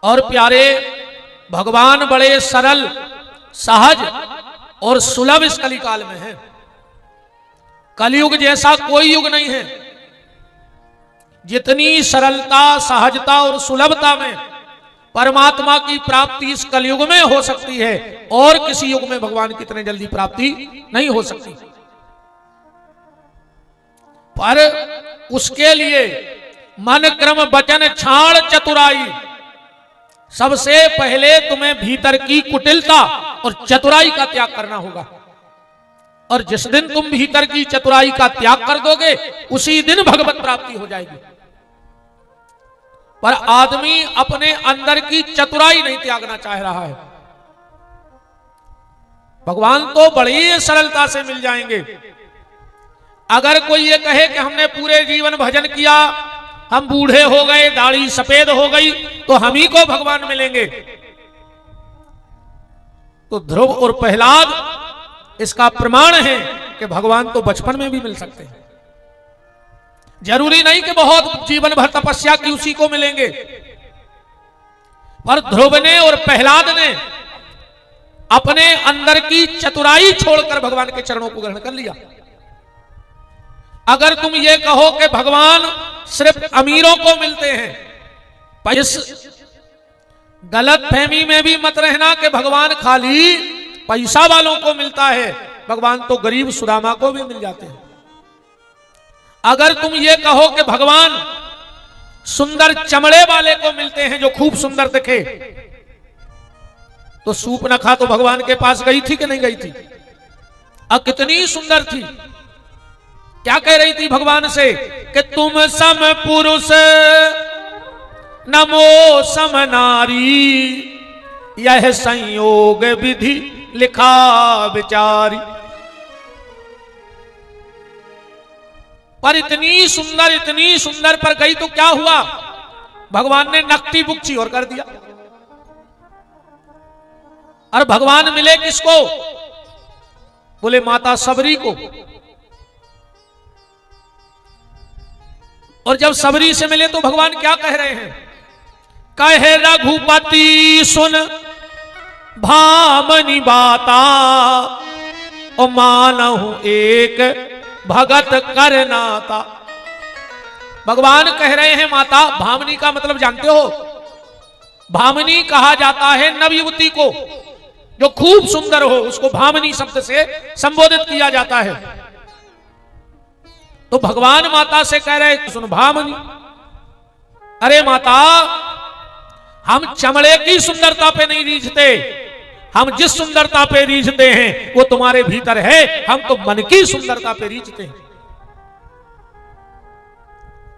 और प्यारे, भगवान बड़े सरल, सहज और सुलभ इस कलिकाल में है। कलयुग जैसा कोई युग नहीं है। जितनी सरलता, सहजता और सुलभता में परमात्मा की प्राप्ति इस कलयुग में हो सकती है, और किसी युग में भगवान की इतने जल्दी प्राप्ति नहीं हो सकती। पर उसके लिए मन, क्रम, वचन, छाड़, चतुराई, सबसे पहले तुम्हें भीतर की कुटिलता और चतुराई का त्याग करना होगा। और जिस दिन तुम भीतर की चतुराई का त्याग कर दोगे, उसी दिन भगवत प्राप्ति हो जाएगी। पर आदमी अपने अंदर की चतुराई नहीं त्यागना चाह रहा है। भगवान तो बड़ी सरलता से मिल जाएंगे। अगर कोई ये कहे कि हमने पूरे जीवन भजन किया, हम बूढ़े हो गए, दाढ़ी सफेद हो गई, तो हम ही को भगवान मिलेंगे, तो ध्रुव और प्रहलाद इसका प्रमाण है कि भगवान तो बचपन में भी मिल सकते हैं। जरूरी नहीं कि बहुत जीवन भर तपस्या की उसी को मिलेंगे। पर ध्रुव ने और प्रहलाद ने अपने अंदर की चतुराई छोड़कर भगवान के चरणों को ग्रहण कर लिया। अगर तुम ये कहो कि भगवान सिर्फ अमीरों को मिलते हैं, इस गलत फहमी में भी मत रहना कि भगवान खाली पैसा वालों को मिलता है। भगवान तो गरीब सुदामा को भी मिल जाते हैं। अगर तुम ये कहो कि भगवान सुंदर चमड़े वाले को मिलते हैं जो खूब सुंदर दिखे, तो सूर्पनखा तो भगवान के पास गई थी कि नहीं गई थी? अब कितनी सुंदर थी, क्या कह रही थी भगवान से कि तुम सम पुरुष नमो सम नारी, यह संयोग विधि लिखा विचारी। पर इतनी सुंदर पर गई तो क्या हुआ? भगवान ने नकटी बुक्ची और कर दिया। और भगवान मिले किसको? बोले माता सबरी को। और जब सबरी से मिले तो भगवान क्या कह रहे हैं? कहे रघुपति सुन भामनी बाता, और मानहु एक भगत करनाता। भगवान कह रहे हैं माता, भामनी का मतलब जानते हो? भामनी कहा जाता है नवयुवती को जो खूब सुंदर हो, उसको भामनी शब्द से संबोधित किया जाता है। तो भगवान माता से कह रहे हैं सुन भामनी। अरे माता, हम चमड़े की सुंदरता पे नहीं रीझते, हम जिस सुंदरता पे रीझते हैं वो तुम्हारे भीतर है। हम तो मन की सुंदरता पे रीझते हैं।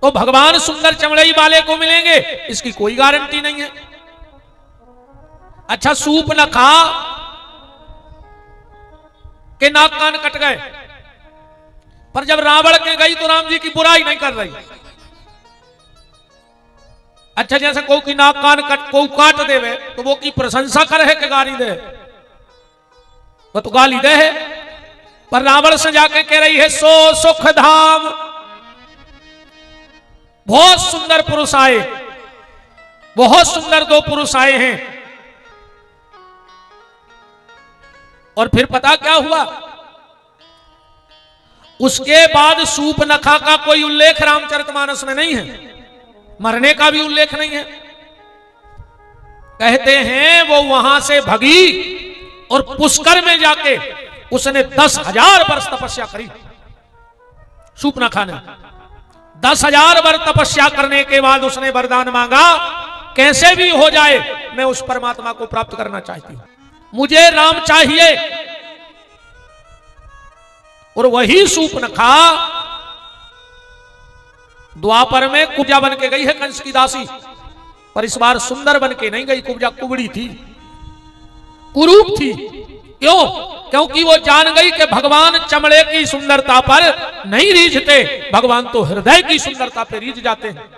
तो भगवान सुंदर चमड़े वाले को मिलेंगे इसकी कोई गारंटी नहीं है। अच्छा, सूर्पनखा के नाक कान कट गए, पर जब रावण के गई तो राम जी की बुराई नहीं कर रही। अच्छा, जैसे कोई की नाक कान को काट देवे तो वो की प्रशंसा करे कि गाली दे? वो तो गाली दे है। पर रावण से जाके कह रही है सो सुख धाम, बहुत सुंदर पुरुष आए, बहुत सुंदर दो पुरुष आए हैं। और फिर पता क्या हुआ? उसके बाद सूर्पनखा का कोई उल्लेख रामचरितमानस में नहीं है, मरने का भी उल्लेख नहीं है। कहते हैं वो वहां से भगी और पुष्कर में जाके उसने 10,000 वर्ष तपस्या करी। सूर्पनखा ने 10,000 वर्ष तपस्या करने के बाद उसने वरदान मांगा, कैसे भी हो जाए मैं उस परमात्मा को प्राप्त करना चाहती हूं, मुझे राम चाहिए। और वही सूर्पनखा द्वापर में कुब्जा बन के गई है कंस की दासी, पर इस बार सुंदर बन के नहीं गई। कुब्जा कुबड़ी थी, कुरूप थी। क्यों? क्योंकि वो जान गई कि भगवान चमड़े की सुंदरता पर नहीं रीझते, भगवान तो हृदय की सुंदरता पर रीझ जाते हैं।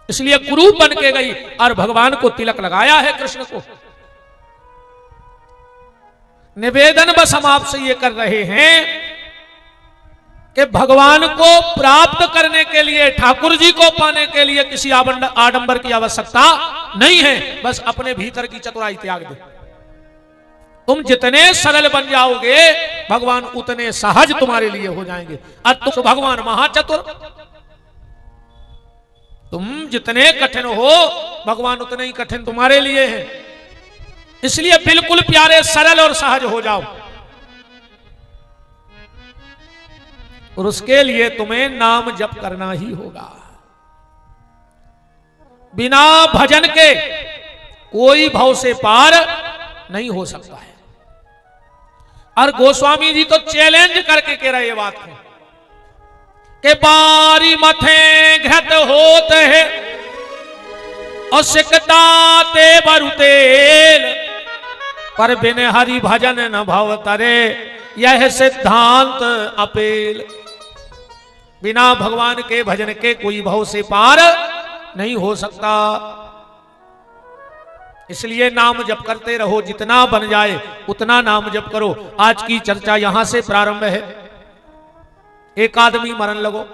इसलिए कुरूप बन के गई और भगवान को तिलक लगाया है कृष्ण को। निवेदन बस हम आपसे ये कर रहे हैं कि भगवान को प्राप्त करने के लिए, ठाकुर जी को पाने के लिए किसी आडंबर की आवश्यकता नहीं है, बस अपने भीतर की चतुराई त्याग दो। तुम जितने सरल बन जाओगे भगवान उतने सहज तुम्हारे लिए हो जाएंगे। और तुम भगवान महाचतुर, तुम जितने कठिन हो भगवान उतने ही कठिन तुम्हारे लिए हैं। इसलिए बिल्कुल प्यारे सरल और सहज हो जाओ। और उसके लिए तुम्हें नाम जप करना ही होगा। बिना भजन के कोई भव से पार नहीं हो सकता है। और गोस्वामी जी तो चैलेंज करके कह रहे ये बात को कि बारी मथे घृत होत है और सिकता ते बरुतेल, पर बिन हरि भजन न भव तरे, यह सिद्धांत अपेल। बिना भगवान के भजन के कोई भव से पार नहीं हो सकता। इसलिए नाम जप करते रहो, जितना बन जाए उतना नाम जप करो। आज की चर्चा यहां से प्रारंभ है। एक आदमी मरन लगो,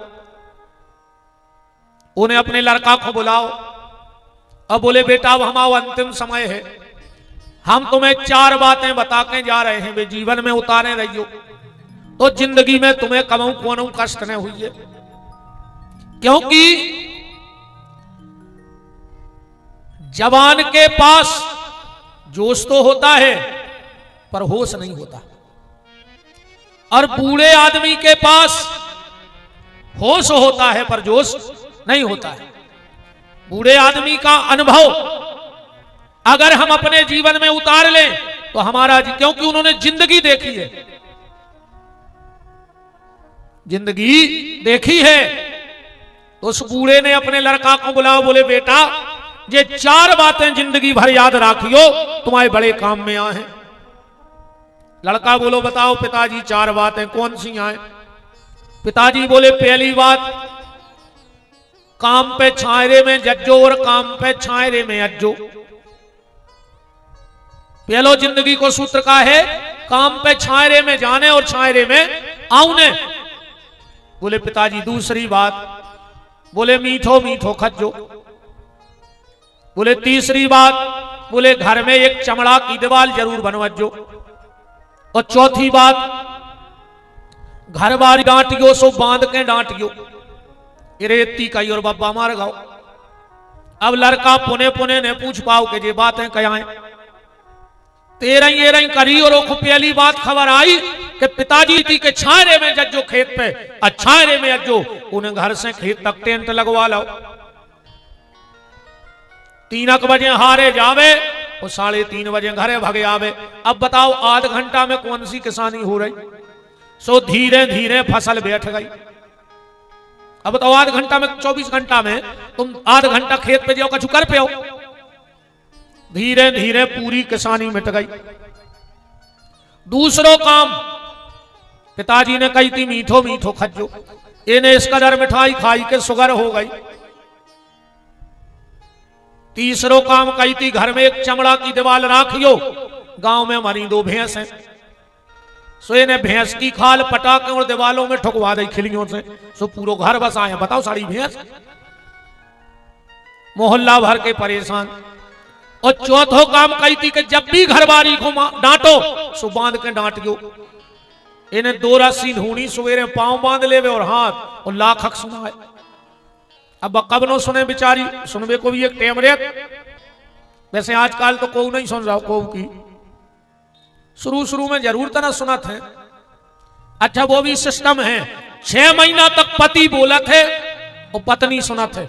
उन्हें अपने लड़का को बुलाओ और बोले बेटा अब हमारा अंतिम समय है, हम तुम्हें 4 बातें बता के जा रहे हैं, वे जीवन में उतारे रहियो तो जिंदगी में तुम्हें कमाऊ कोनो कष्ट न हुई है। क्योंकि जवान के पास जोश तो होता है पर होश नहीं होता, और बूढ़े आदमी के पास होश होता है पर जोश नहीं होता है। बूढ़े आदमी का अनुभव अगर हम अपने जीवन में उतार लें तो हमारा, क्योंकि उन्होंने जिंदगी देखी है, जिंदगी देखी है। तो उस बूढ़े ने अपने लड़का को बुलाओ, बोले बेटा ये 4 बातें जिंदगी भर याद रखियो, तुम्हारे बड़े काम में आए हैं। लड़का बोलो बताओ पिताजी 4 बातें कौन सी आए। पिताजी बोले पहली बात, काम पे छायरे में जज्जो और काम पे छायरे में अज्जो। पहलो जिंदगी को सूत्र का है, काम पे छायरे में जाने और छायरे में आउने। बोले पिताजी दूसरी बात, बोले मीठो मीठो खज्जो। बोले तीसरी बात, बोले घर में एक चमड़ा की दीवार जरूर बनवजो। और चौथी बात, घर बार डांटियो सो बांध के डांटियो, रेती कई और बब्बा मार गाओ। अब लड़का पुने पुने ने पूछ पाओ कि ये बातें क्या हैं। 13 करी और पहली बात खबर आई कि पिताजी थी के छायरे में जज्जो खेत पे, छायरे में अज्जो, उन्हें घर से खेत तक टेंट लगवा लो। 3 बजे हारे जावे और 3:30 बजे घरे भगे आवे। अब बताओ आध घंटा में कौन सी किसानी हो रही। सो धीरे धीरे फसल बैठ गई। अब बताओ आध घंटा में, 24 घंटा में तुम आध घंटा खेत पे जाओ कछु कर पे हो। धीरे धीरे पूरी किसानी मिट गई। दूसरो काम पिताजी ने कही थी मीठो मीठो खज्जो, इन्हें इस कदर मिठाई खाई के शुगर हो गई। तीसरो काम कही थी घर में एक चमड़ा की दीवार राखियो, गांव में हमारी 2 भैंस हैं, सो इन्हें भैंस की खाल पटा के और दीवालों में ठुकवा दी खिलियों से, सो पूरा घर बस आए। बताओ सारी भैंस, मोहल्ला भर के परेशान। और चौथो काम कही थी कि जब भी घरबारी को डांटो सो बांध के डांटियो। इन्हें 2 रस्सी ढूंढी, सवेरे पांव बांध लेवे और हाथ, और लाखक सुनाए। अब कब नो सुने बेचारी, सुनबे को भी एक टेम रेत। वैसे आजकल तो कोई नहीं सुन रहा को की, शुरू में जरूर तरह सुना थे। अच्छा वो भी सिस्टम है, 6 महीना तक पति बोला थे और पत्नी सुना थे।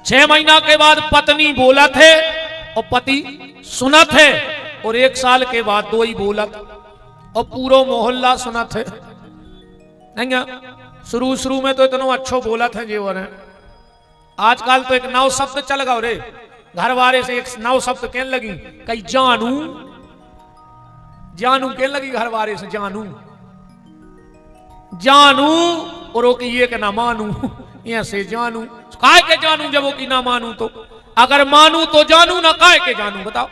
6 महीना के बाद पत्नी बोला थे और पति सुना थे, और 1 साल के बाद 2 ही बोला और पूरा मोहल्ला सुना थे। नहीं शुरू में तो इतना अच्छो बोला था जी। और आजकल तो एक नव शब्द चल गया रे, घर वाले से एक नव शब्द कहने लगी, कई जानू जानू कहने लगी घर वाले से, जानू जानू, और वो की ये के ना मानू, ऐसे जानू काय के जानू, जब वो की ना मानू तो, अगर मानू तो जानू ना काय के जानू। बताओ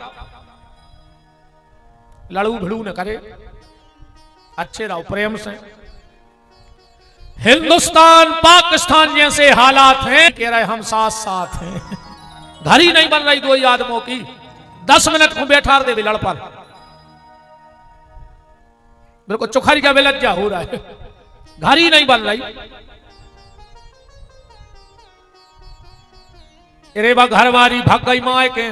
लड़ू भिड़ू न करे, अच्छे रहो प्रेम से। हिंदुस्तान पाकिस्तान जैसे हालात हैं, कह रहे हम साथ साथ हैं। घर ही नहीं बन रही दो ही आदमों की, 10 मिनट को बैठा दे लड़ पर। मेरे को चुखारी का बेलज्जा हो रहा है, घर ही नहीं बन रही। अरे बा घर वाली भाग गई माए के,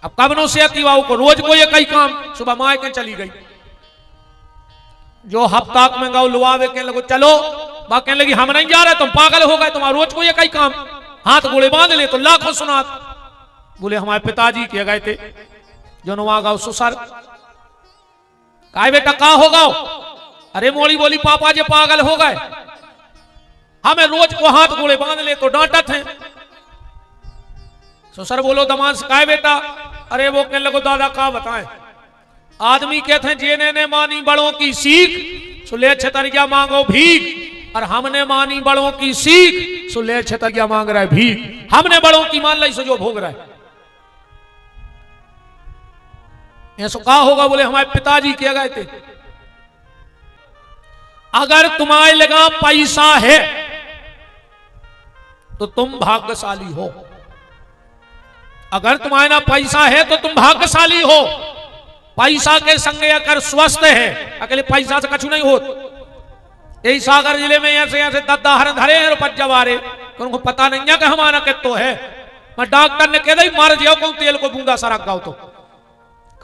अब कबनों से अकीवाओं को रोज को ये कई काम, सुबह माए के चली गई, जो हफ्ता में गाँव लुआवे के लगो चलो, बा कहने लगी हम नहीं जा रहे, तुम पागल हो गए, तुम्हारा रोज को ये कई काम, हाथ गोले बांध ले तो लाखों सुनात। बोले हमारे पिताजी के गए थे जो नुआ गाँव सुसर, काय बेटा कहा हो गाओ? अरे मोड़ी बोली पापा जी पागल हो गए, हमें रोज को हाथ गोले बांध ले तो डांटत हैं। सुसर बोलो दमाद से काय बेटा? अरे वो कहने लगो दादा का बताएं, आदमी कहते हैं जेने ने मानी बड़ों की सीख सुले छतरिया मांगो भीख, और हमने मानी बड़ों की सीख सुले छतरिया मांग रहा है भीख। हमने बड़ों की मान ली सो जो भोग रहा है, ऐसा कहा होगा? बोले हमारे पिताजी किए गए थे। अगर तुम्हारे लगा पैसा है तो तुम भाग्यशाली हो, अगर तुम्हारे ना पैसा है तो तुम भाग्यशाली हो। पैसा के संगे अगर स्वस्थ है, अकेले पैसा से कछु नहीं हो। यही सागर जिले में ऐसे ऐसे दद्दा हर धरे हैं रुपया वारे, तो उनको पता नहीं है कि हमारा कितो है। मैं डॉक्टर ने कह दी मर जाओ को तेल को बूंदा सरक गाओ, तो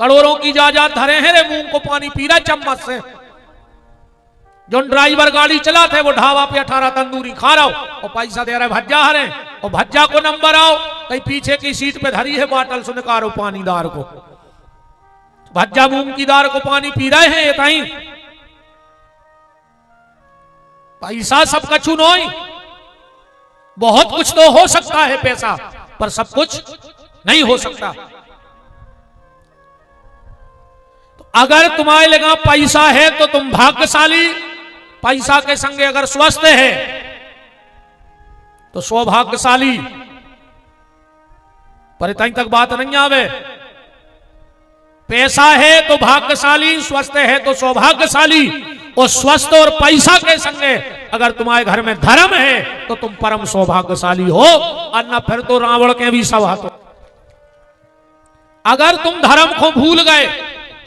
करोड़ों की जायदाद धरे हैं रे, मुंह को पानी पी रहा चम्मच से। जो ड्राइवर गाड़ी चलाते वो ढाबा पे 18 तंदूरी खा रहा हो और पैसा दे रहा है भज्जा हरे, और भज्जा को नंबर आओ कहीं पीछे की सीट पे धरी है बाटल से निकारो पानीदार को, भज्जा मूंग की दार को पानी पी रहे हैं। ये ताई पैसा सब कछु नहीं, बहुत कुछ तो हो सकता है पैसा, पर सब कुछ नहीं हो सकता। तो अगर तुम्हारे लगा पैसा है तो तुम भाग्यशाली, पैसा के संगे अगर स्वस्थ है तो सौभाग्यशाली। पर तक तक बात नहीं आवे, पैसा है तो भाग्यशाली, स्वस्थ है तो सौभाग्यशाली, और स्वस्थ और पैसा के संगे अगर तुम्हारे घर में धर्म है तो तुम परम सौभाग्यशाली हो, और न फिर तो रावण के भी सवा। तो अगर तुम धर्म को भूल गए,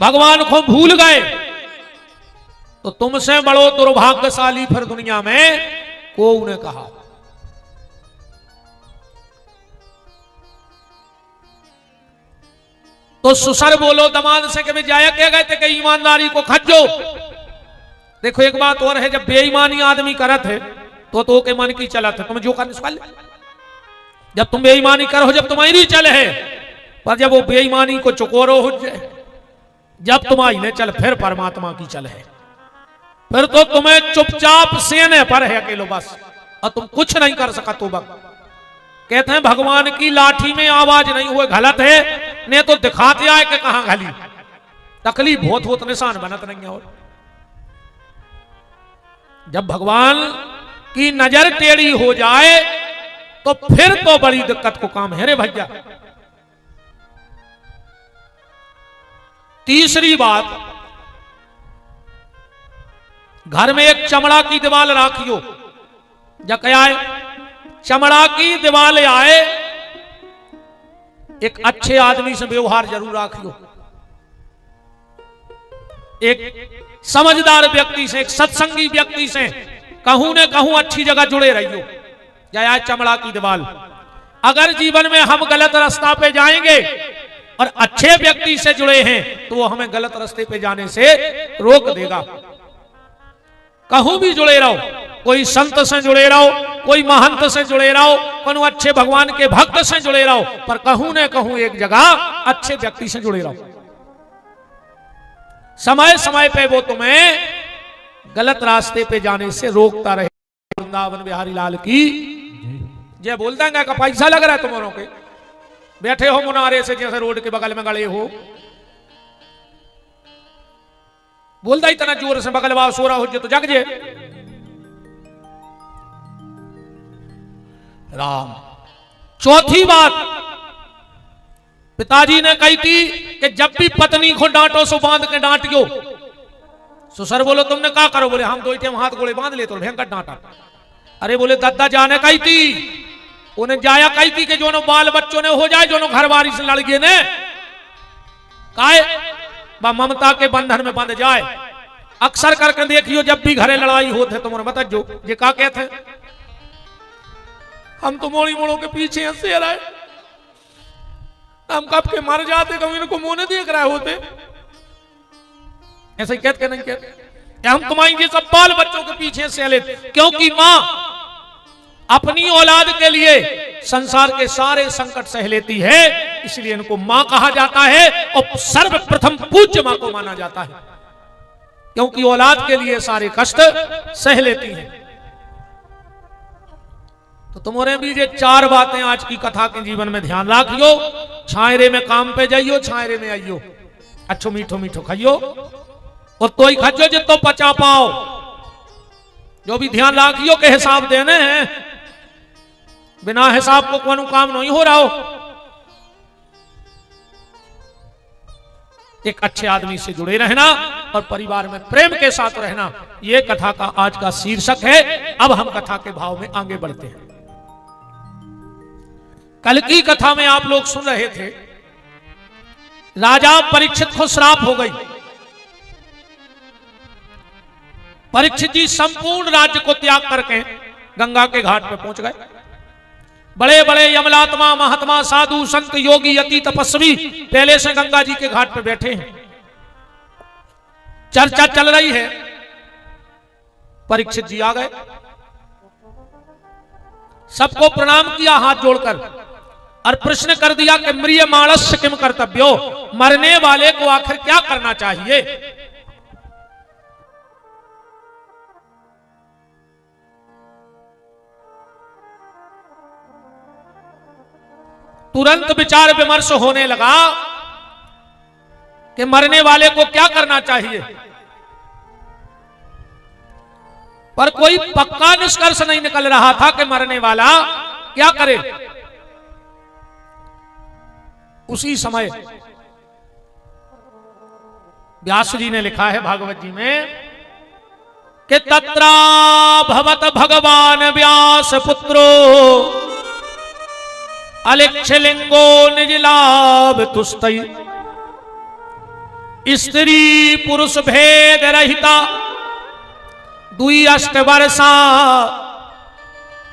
भगवान को भूल गए, तो तुमसे बड़ो दुर्भाग्यशाली फिर दुनिया में को ने कहा। तो सुसर बोलो दमाद से कि जाया क्या गए थे कि ईमानदारी को खज्जो। देखो एक बात और है, जब बेईमानी आदमी करत है तो के मन की चलत है, तुम जो करने वाले, जब तुम बेईमानी करो जब तुम्हारी चल है, पर जब वो बेईमानी को चुकोरो हो जाए, जब तुम्हारी ने चल फिर परमात्मा की चल है, फिर तो तुम्हें चुपचाप सेने पर है अकेलो बस, और तुम कुछ नहीं कर सका। तो कहते हैं भगवान की लाठी में आवाज नहीं हुए गलत है, ने तो दिखाते आए कि कहां गली, तकलीफ बहुत हो तो निशान बनत नहीं है। और जब भगवान की नजर टेढ़ी हो जाए तो फिर तो बड़ी दिक्कत को काम है रे भैया। तीसरी बात, घर में एक चमड़ा की दीवार राखियो, जब क्या है चमड़ा की दीवार आए, एक अच्छे आदमी से व्यवहार जरूर राखियो, एक समझदार व्यक्ति से, एक सत्संगी व्यक्ति से कहूं न कहूं अच्छी जगह जुड़े रहियो। जया चमड़ा की दीवार, अगर जीवन में हम गलत रास्ता पे जाएंगे और अच्छे व्यक्ति से जुड़े हैं तो वो हमें गलत रास्ते पे जाने से रोक देगा। कहूं भी जुड़े रहो, कोई संत से जुड़े रहो, कोई महंत से जुड़े रहो, कोनो अच्छे भगवान के भक्त से जुड़े रहो, पर कहूं न कहूं एक जगह अच्छे व्यक्ति से जुड़े रहो। समय समय पे वो तुम्हें गलत रास्ते पे जाने से रोकता रहे। वृंदावन बिहारी लाल की जय। बोल देंगे का पैसा लग रहा है तुम्हारों के, बैठे हो मुनारे से जैसे रोड के बगल में गड़े हो, बोलता इतना जोर से बगल वाव सो रहा हो तो जग जे राम। चौथी बात पिताजी ने कही थी कि जब भी पत्नी को डांटो सो बांध के डांटियो। सुसर बोलो तुमने क्या करो? बोले हम दो हाथ गोले बांध ले तो भयंकर डांटा। अरे बोले दद्दा जाने कही थी उन्हें जाया कही थी कि जो बाल बच्चों ने हो जाए, जो घर वारी से लड़ गए ने काहे बा ममता के बंधन में बंध जाए। अक्सर करके देखियो जब भी घरे लड़ाई होते तुम्हारे बता जो ये का कहते हैं, हम तो मोड़ी मोड़ों के पीछे हंसे रहे, हम कब के मर जाते, कभी इनको मुंह नहीं देख रहे होते, ऐसे ही कहते नहीं कहते, हम तुम्हारी ये सब बाल बच्चों के पीछे से लेते। क्योंकि मां अपनी औलाद के लिए संसार के सारे संकट सह लेती है, इसलिए इनको मां कहा जाता है और सर्वप्रथम पूज्य मां को माना जाता है, क्योंकि औलाद के लिए सारे कष्ट सह लेती हैं। तो तुम्हारे भी ये 4 बातें आज की कथा के जीवन में ध्यान रखियो। छायरे में काम पे जाइयो, छायरे में आइयो, अच्छो मीठो मीठो खाइयो और तो ही खजो जितो पचा पाओ। जो भी ध्यान रखियो के हिसाब देने हैं, बिना हिसाब को कोनो काम नहीं हो रहा हो। एक अच्छे आदमी से जुड़े रहना और परिवार में प्रेम के साथ रहना, यह कथा का आज का शीर्षक है। अब हम कथा के भाव में आगे बढ़ते हैं। कल की कथा में आप लोग सुन रहे थे, राजा परीक्षित को श्राप हो गई। परीक्षित जी संपूर्ण राज्य को त्याग करके गंगा के घाट पर पहुंच गए। बड़े बड़े यमलात्मा, महात्मा, साधु, संत, योगी, यति, तपस्वी पहले से गंगा जी के घाट पर बैठे हैं। चर्चा चल रही है। परीक्षित जी आ गए, सबको प्रणाम किया हाथ जोड़कर और प्रश्न कर दिया कि म्रियमाणस्य किम कर्तव्यो, मरने वाले को आखिर क्या करना चाहिए। तुरंत विचार विमर्श होने लगा कि मरने वाले को क्या करना चाहिए, पर कोई पक्का निष्कर्ष नहीं निकल रहा था कि मरने वाला क्या करे। उसी समय व्यास जी ने लिखा है भागवत जी में कि तत्रा भवत भगवान व्यास पुत्रो अलिक्षलिंगो निज लाभ तुस्तई, स्त्री पुरुष भेद रहिता 2 वर्षा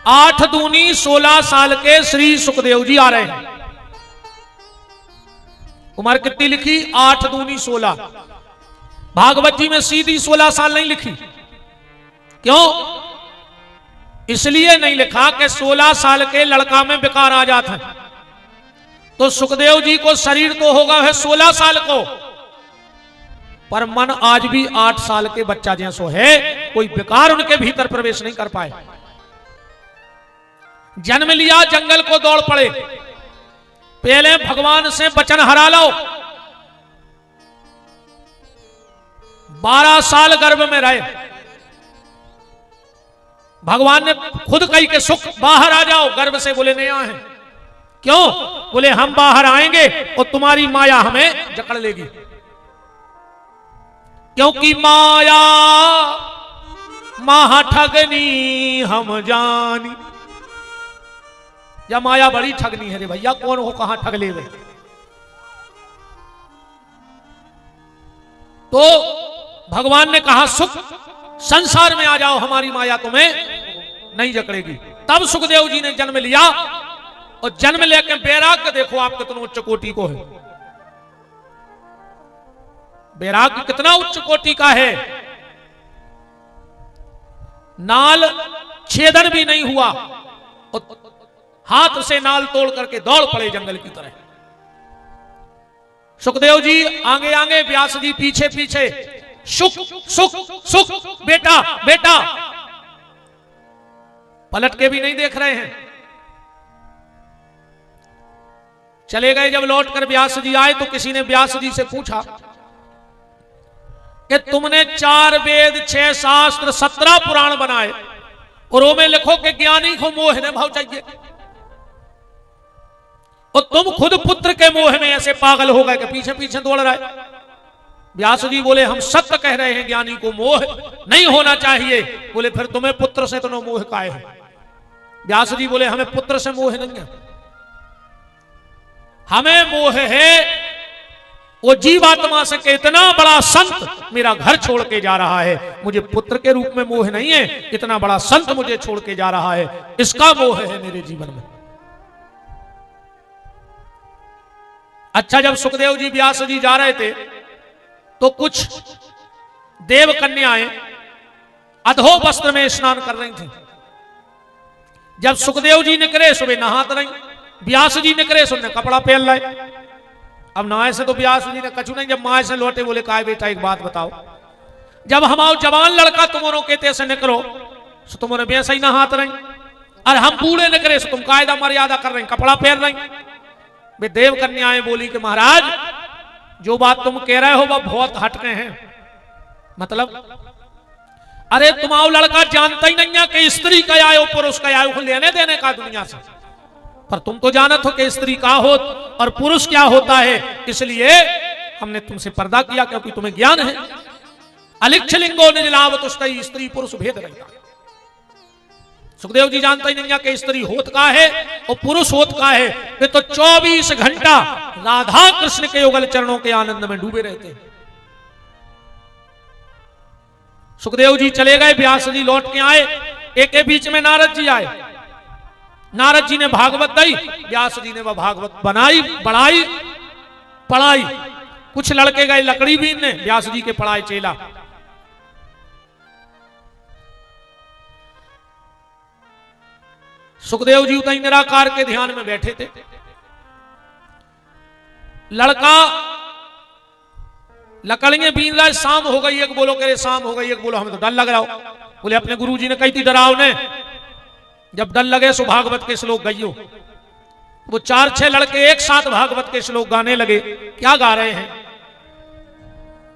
8 दूनी 16 साल के श्री सुखदेव जी आ रहे हैं। उम्र कितनी लिखी? 8 दूनी 16। भागवत जी में सीधी 16 साल नहीं लिखी। क्यों? इसलिए नहीं लिखा कि 16 साल के लड़का में विकार आ जाता है, तो सुखदेव जी को शरीर तो होगा है 16 साल को, पर मन आज भी 8 साल के बच्चा जैसो है, कोई विकार उनके भीतर प्रवेश नहीं कर पाए। जन्म लिया, जंगल को दौड़ पड़े, पहले भगवान से वचन हरा लो। 12 साल गर्भ में रहे, भगवान ने खुद कही कि सुख बाहर आ जाओ गर्भ से। बोले नहीं आए। क्यों? बोले हम बाहर आएंगे और तुम्हारी माया हमें जकड़ लेगी, क्योंकि माया महा ठगनी हम जानी। या माया बड़ी ठगनी है रे भैया, कौन हो कहां ठग ले गए। तो भगवान ने कहा सुख संसार में आ जाओ, हमारी माया तुम्हें नहीं जकड़ेगी। तब सुखदेव जी ने जन्म लिया, और जन्म लेकर वैराग्य देखो आप कितना उच्च कोटि को है। वैराग्य कितना उच्च कोटि का है। नाल छेदन भी नहीं हुआ और हाथ से नाल तोड़ करके दौड़ पड़े जंगल की तरह। सुखदेव जी आगे आगे, व्यास जी पीछे पीछे। सुख सुख सुख, बेटा बेटा, पलट के भी नहीं देख रहे हैं। चले गए। जब लौटकर व्यास जी आए तो किसी ने व्यास जी से पूछा कि तुमने 4 वेद 6 शास्त्र 17 पुराण बनाए और वो में लिखो कि ज्ञानी को मोह ने भाव चाहिए, और तुम खुद पुत्र के मोह में ऐसे पागल हो गए कि पीछे पीछे दौड़ रहा है। व्यास जी बोले हम सत्य कह रहे हैं, ज्ञानी को मोह नहीं होना चाहिए। बोले फिर तुम्हें पुत्र से तो मोह काहे है। व्यास जी बोले हमें पुत्र से मोह नहीं है, हमें मोह है वो जीवात्मा से कि इतना बड़ा संत मेरा घर छोड़ के जा रहा है। मुझे पुत्र के रूप में मोह नहीं है, इतना बड़ा संत मुझे छोड़ के जा रहा है, इसका मोह है मेरे जीवन में। अच्छा, जब सुखदेव जी व्यास जी जा रहे थे तो कुछ देव कन्याएं अधो वस्त्र में स्नान कर रही थी। जब सुखदेव जी निकले सुबह नहात रही, व्यास जी निकले सुबह कपड़ा पहन लाए। अब नहाए से तो व्यास जी ने कछु नहीं, जब माए से लौटे बोले काय बेटा एक बात बताओ, जब हमारा जवान लड़का तुम्हारों कहते से निकलो तो तुम्हारे वैसे ही नहात रही, और हम बूढ़े निकले तो तुम कायदा मर्यादा कर रही, कपड़ा पहन रही। वे देव कन्याएं बोली कि महाराज जो बात तुम कह रहे हो वह बहुत हटके हैं। मतलब अरे तुम्हारा लड़का जानता ही नहीं है कि स्त्री का आयो पुरुष का आयो लेने देने का दुनिया से, पर तुम तो जानत हो कि स्त्री का हो और पुरुष क्या होता है, इसलिए हमने तुमसे पर्दा किया क्योंकि तुम्हें ज्ञान है। अलिक्षलिंगो निजलावतुष्टि, स्त्री पुरुष भेद रहता है। सुखदेव जी जानता ही नहीं है कि स्त्री होत का है और पुरुष होत का है। वे तो 24 घंटा राधा कृष्ण के युगल चरणों के आनंद में डूबे रहते हैं। सुखदेव जी चले गए, व्यास जी लौट के आए, एक के बीच में नारद जी आए। नारद जी ने भागवत दी, व्यास जी ने वह भागवत बनाई, बढ़ाई, पढ़ाई। कुछ लड़के गए लकड़ी बीनने, व्यास जी के पढ़ाए चेला। सुखदेव जी उतई निराकार के ध्यान में बैठे थे। लड़का लकड़ियां बीन रहा है, शाम हो गई, एक बोलो करे शाम हो गई, एक बोलो हमें तो डर लग रहा हो। बोले अपने गुरु जी ने कही थी डराव ने, जब डर लगे सो भागवत के श्लोक गाइयो। वो 4-6 लड़के एक साथ भागवत के श्लोक गाने लगे। क्या गा रहे हैं?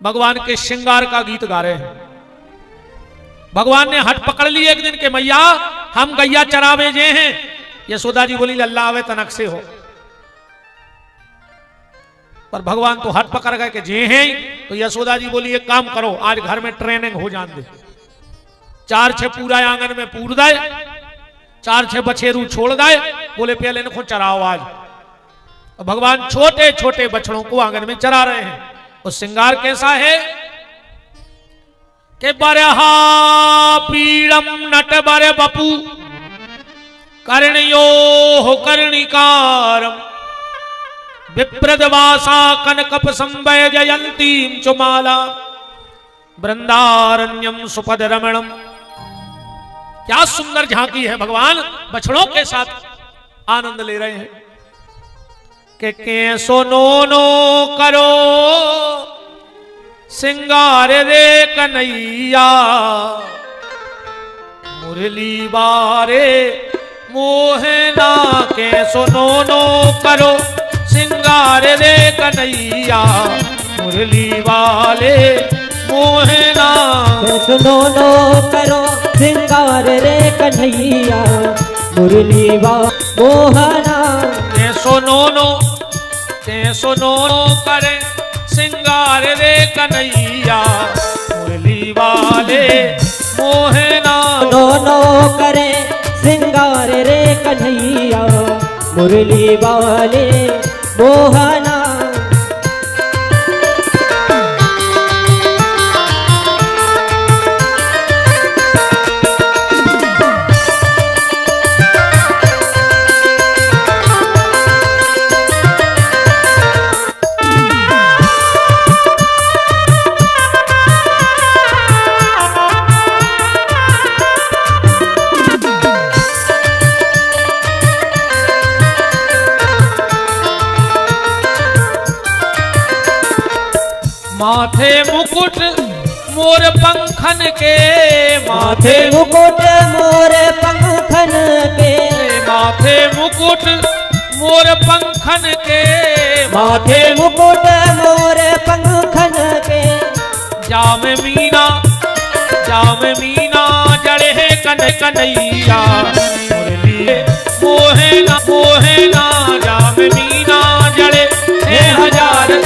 भगवान के श्रृंगार का गीत गा रहे हैं। भगवान ने हट पकड़ ली एक दिन के मैया हम गैया चरावे जे हैं। यशोदा जी बोली लल्ला आवे तनक से हो, पर भगवान तो हट पकड़ गए कि जे हैं। तो यशोदा जी बोली एक काम करो, आज घर में ट्रेनिंग हो जान दे, 4-6 पूरा आंगन में पूर दे, 4-6 बछेरू छोड़ दे। बोले पहले इनको चराओ आज। और भगवान छोटे छोटे बछड़ों को आंगन में चरा रहे हैं। और श्रृंगार कैसा है के बरहा पीड़म नट बर बपू कर्णयो हो कर्णिकारम विप्रदवासा कनकप संवय जयंतीम चुमाला वृंदारण्यम सुपद रमणम। क्या सुंदर झांकी है, भगवान बछड़ों के साथ आनंद ले रहे हैं। के सोनो नो करो सिंगार रे कन्हैया मुरली बारे मोहना। के सोनो नो करो सिंगार रे कन्हैया मुरली वाले मोहना। सुनो नो करो सिंगार रे कन्हैया मुरली वा मोहना। के सोनो नो करे सिंगार रे कन्हैया मुरली वाले मोहना। दोनों करे सिंगार रे कन्हैया मुरली वाले मोहना। माथे मुकुट मोर पंखन के, माथे मुकुट मोर पंखन के, माथे मुकुट मोर पंखन के, माथे मुकुट मोर पंखन के। जाम मीना जड़े कन्हैया मुरली मोहना मोहना। जाम मीना जड़े 1000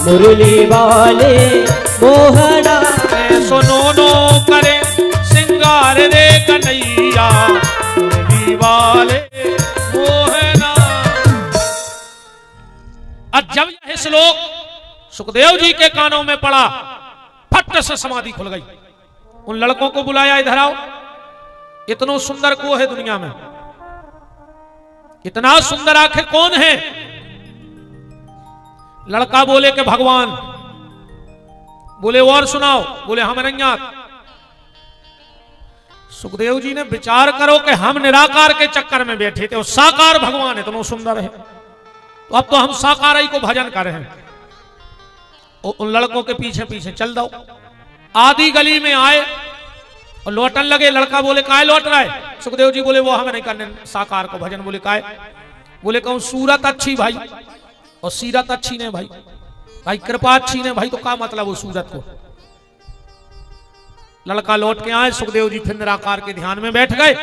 मुरली वाले मोहना। सुनो नो करे सिंगार रे कन्हैया वाले मोहना। और जब यह श्लोक सुखदेव जी के कानों में पड़ा, फट से समाधि खुल गई। उन लड़कों को बुलाया, इधर आओ, इतना सुंदर को है दुनिया में, इतना सुंदर आखिर कौन है? लड़का बोले कि भगवान। बोले और सुनाओ? बोले हम नहीं याद। सुखदेव जी ने विचार करो कि हम निराकार के चक्कर में बैठे थे और साकार भगवान इतना सुंदर है, तो अब तो हम साकार ही को भजन कर रहे हैं। उन लड़कों के पीछे पीछे चल दो। आधी गली में आए और लौटन लगे। लड़का बोले काय लौट रहा है? सुखदेव जी बोले वो हमें नहीं करने साकार को भजन। बोले काय? बोले कहूं सूरत अच्छी भाई और सीरत अच्छी ने भाई, भाई कृपा अच्छी ने भाई, तो क्या मतलब वो सूरत को? लड़का लौट के आए, सुखदेव जी फिर निराकार के ध्यान में बैठ गए।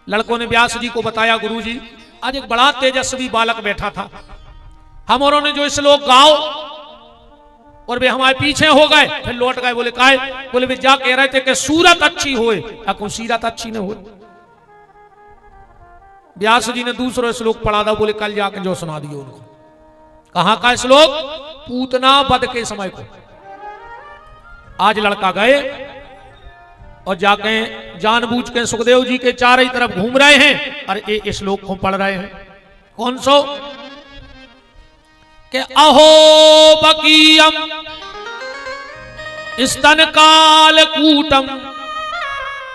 लड़कों ने व्यास जी को बताया, गुरु जी आज एक बड़ा तेजस्वी बालक बैठा था, हम औरों ने जो श्लोक गाओ और वे हमारे पीछे हो गए, फिर लौट गए। बोले काय? बोले वे जा कह रहे थे कि सूरत अच्छी होए, अको सीरत अच्छी न हो। व्यास जी ने दूसरा श्लोक पढ़ा था। बोले कल जाके जो सुना दियो उनको। कहां का श्लोक? पूतना वध के समय को। आज लड़का गए और जाके जानबूझ के सुखदेव जी के चारों तरफ घूम रहे हैं और ये श्लोक को पढ़ रहे हैं। कौन सो? कि अहो बकीयम स्तन काल कूटम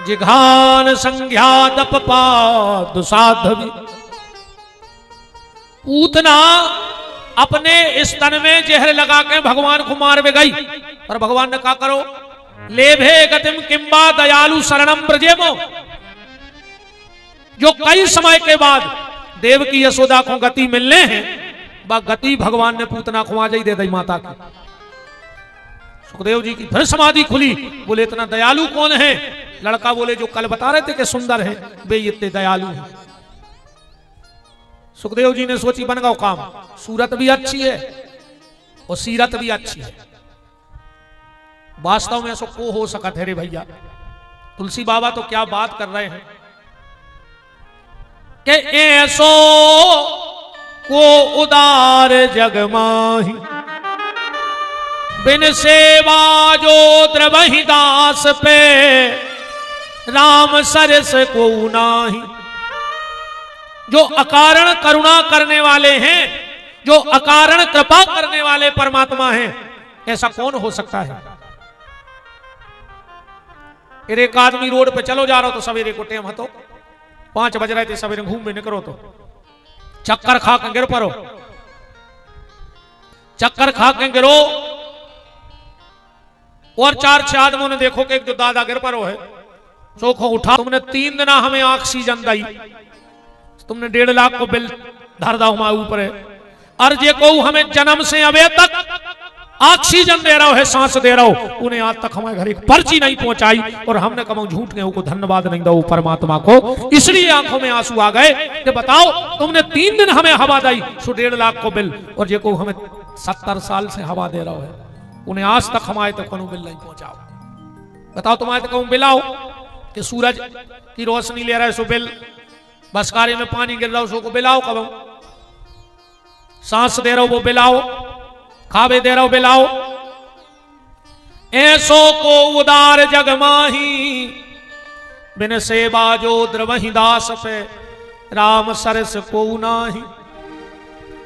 जिघान संज्ञादप दुसाधवी। पूतना अपने स्तन में जहर लगा के भगवान को मार में गई, पर भगवान ने कहा करो लेभे गतिम किंबा दयालु शरणम ब्रजेमो। जो कई समय के बाद देव की यशोदा को गति मिलने हैं, वह गति भगवान ने पूतना को आज ही दे दी माता की। सुखदेव जी की फिर समाधि खुली। बोले इतना दयालु कौन है? लड़का बोले जो कल बता रहे थे कि सुंदर है, वे इतने दयालु हैं। सुखदेव जी ने सोची बन गया काम, सूरत भी अच्छी है और सीरत भी अच्छी है। वास्तव में ऐसा को हो सका थे रे भैया। तुलसी बाबा तो क्या बात कर रहे हैं कि ऐसो को उदार जग माही, बिन सेवा जो द्रवहि दास पे, राम सरस को नाही। जो अकारण करुणा करने वाले हैं, जो अकारण कृपा करने वाले परमात्मा हैं, ऐसा कौन हो सकता है? फिर एक आदमी रोड पे चलो जा रहा हो तो सवेरे को टेम हतो 5 बज रहे थे, सवेरे घूम में निकलो तो चक्कर खा के गिर पड़ो, चक्कर खा के गिरो और 4-6 आदमों ने देखो कि एक जो दादा गिर पड़ो है, चोखो उठा, तुमने 3 दिन हमें ऑक्सीजन दी, तुमने 1.5 लाख को बिल धर दा हमारे ऊपर है, अर्जे को हमें जन्म से अबे तक ऑक्सीजन दे रहा है, सांस दे रहा हो, उन्हें आज तक हमारे घर एक पर्ची नहीं पहुंचाई और हमने कभी झूठ के को धन्यवाद नहीं दो परमात्मा को, इसलिए आंखों में आंसू आ गए कि बताओ तुमने 3 दिन हमें हवा दी, 1.5 लाख को बिल, और जे को हमें 70 साल से हवा दे रहा है, उन्हें आज तक हमारे तक कोनो बिल नहीं पहुंचाओ। बताओ तुम्हारे तक बिल आओ कि सूरज की रोशनी ले रहा है सो बिल, बसकारे में पानी गिर रहा हो सो को बिलाओ, कब सांस दे रहा हो वो बिलाओ, खावे दे रहा हो बिलाओ। ऐसो को उदार जग माही, बिन सेवा जो द्रवहि दास पे, राम सरस को नाही।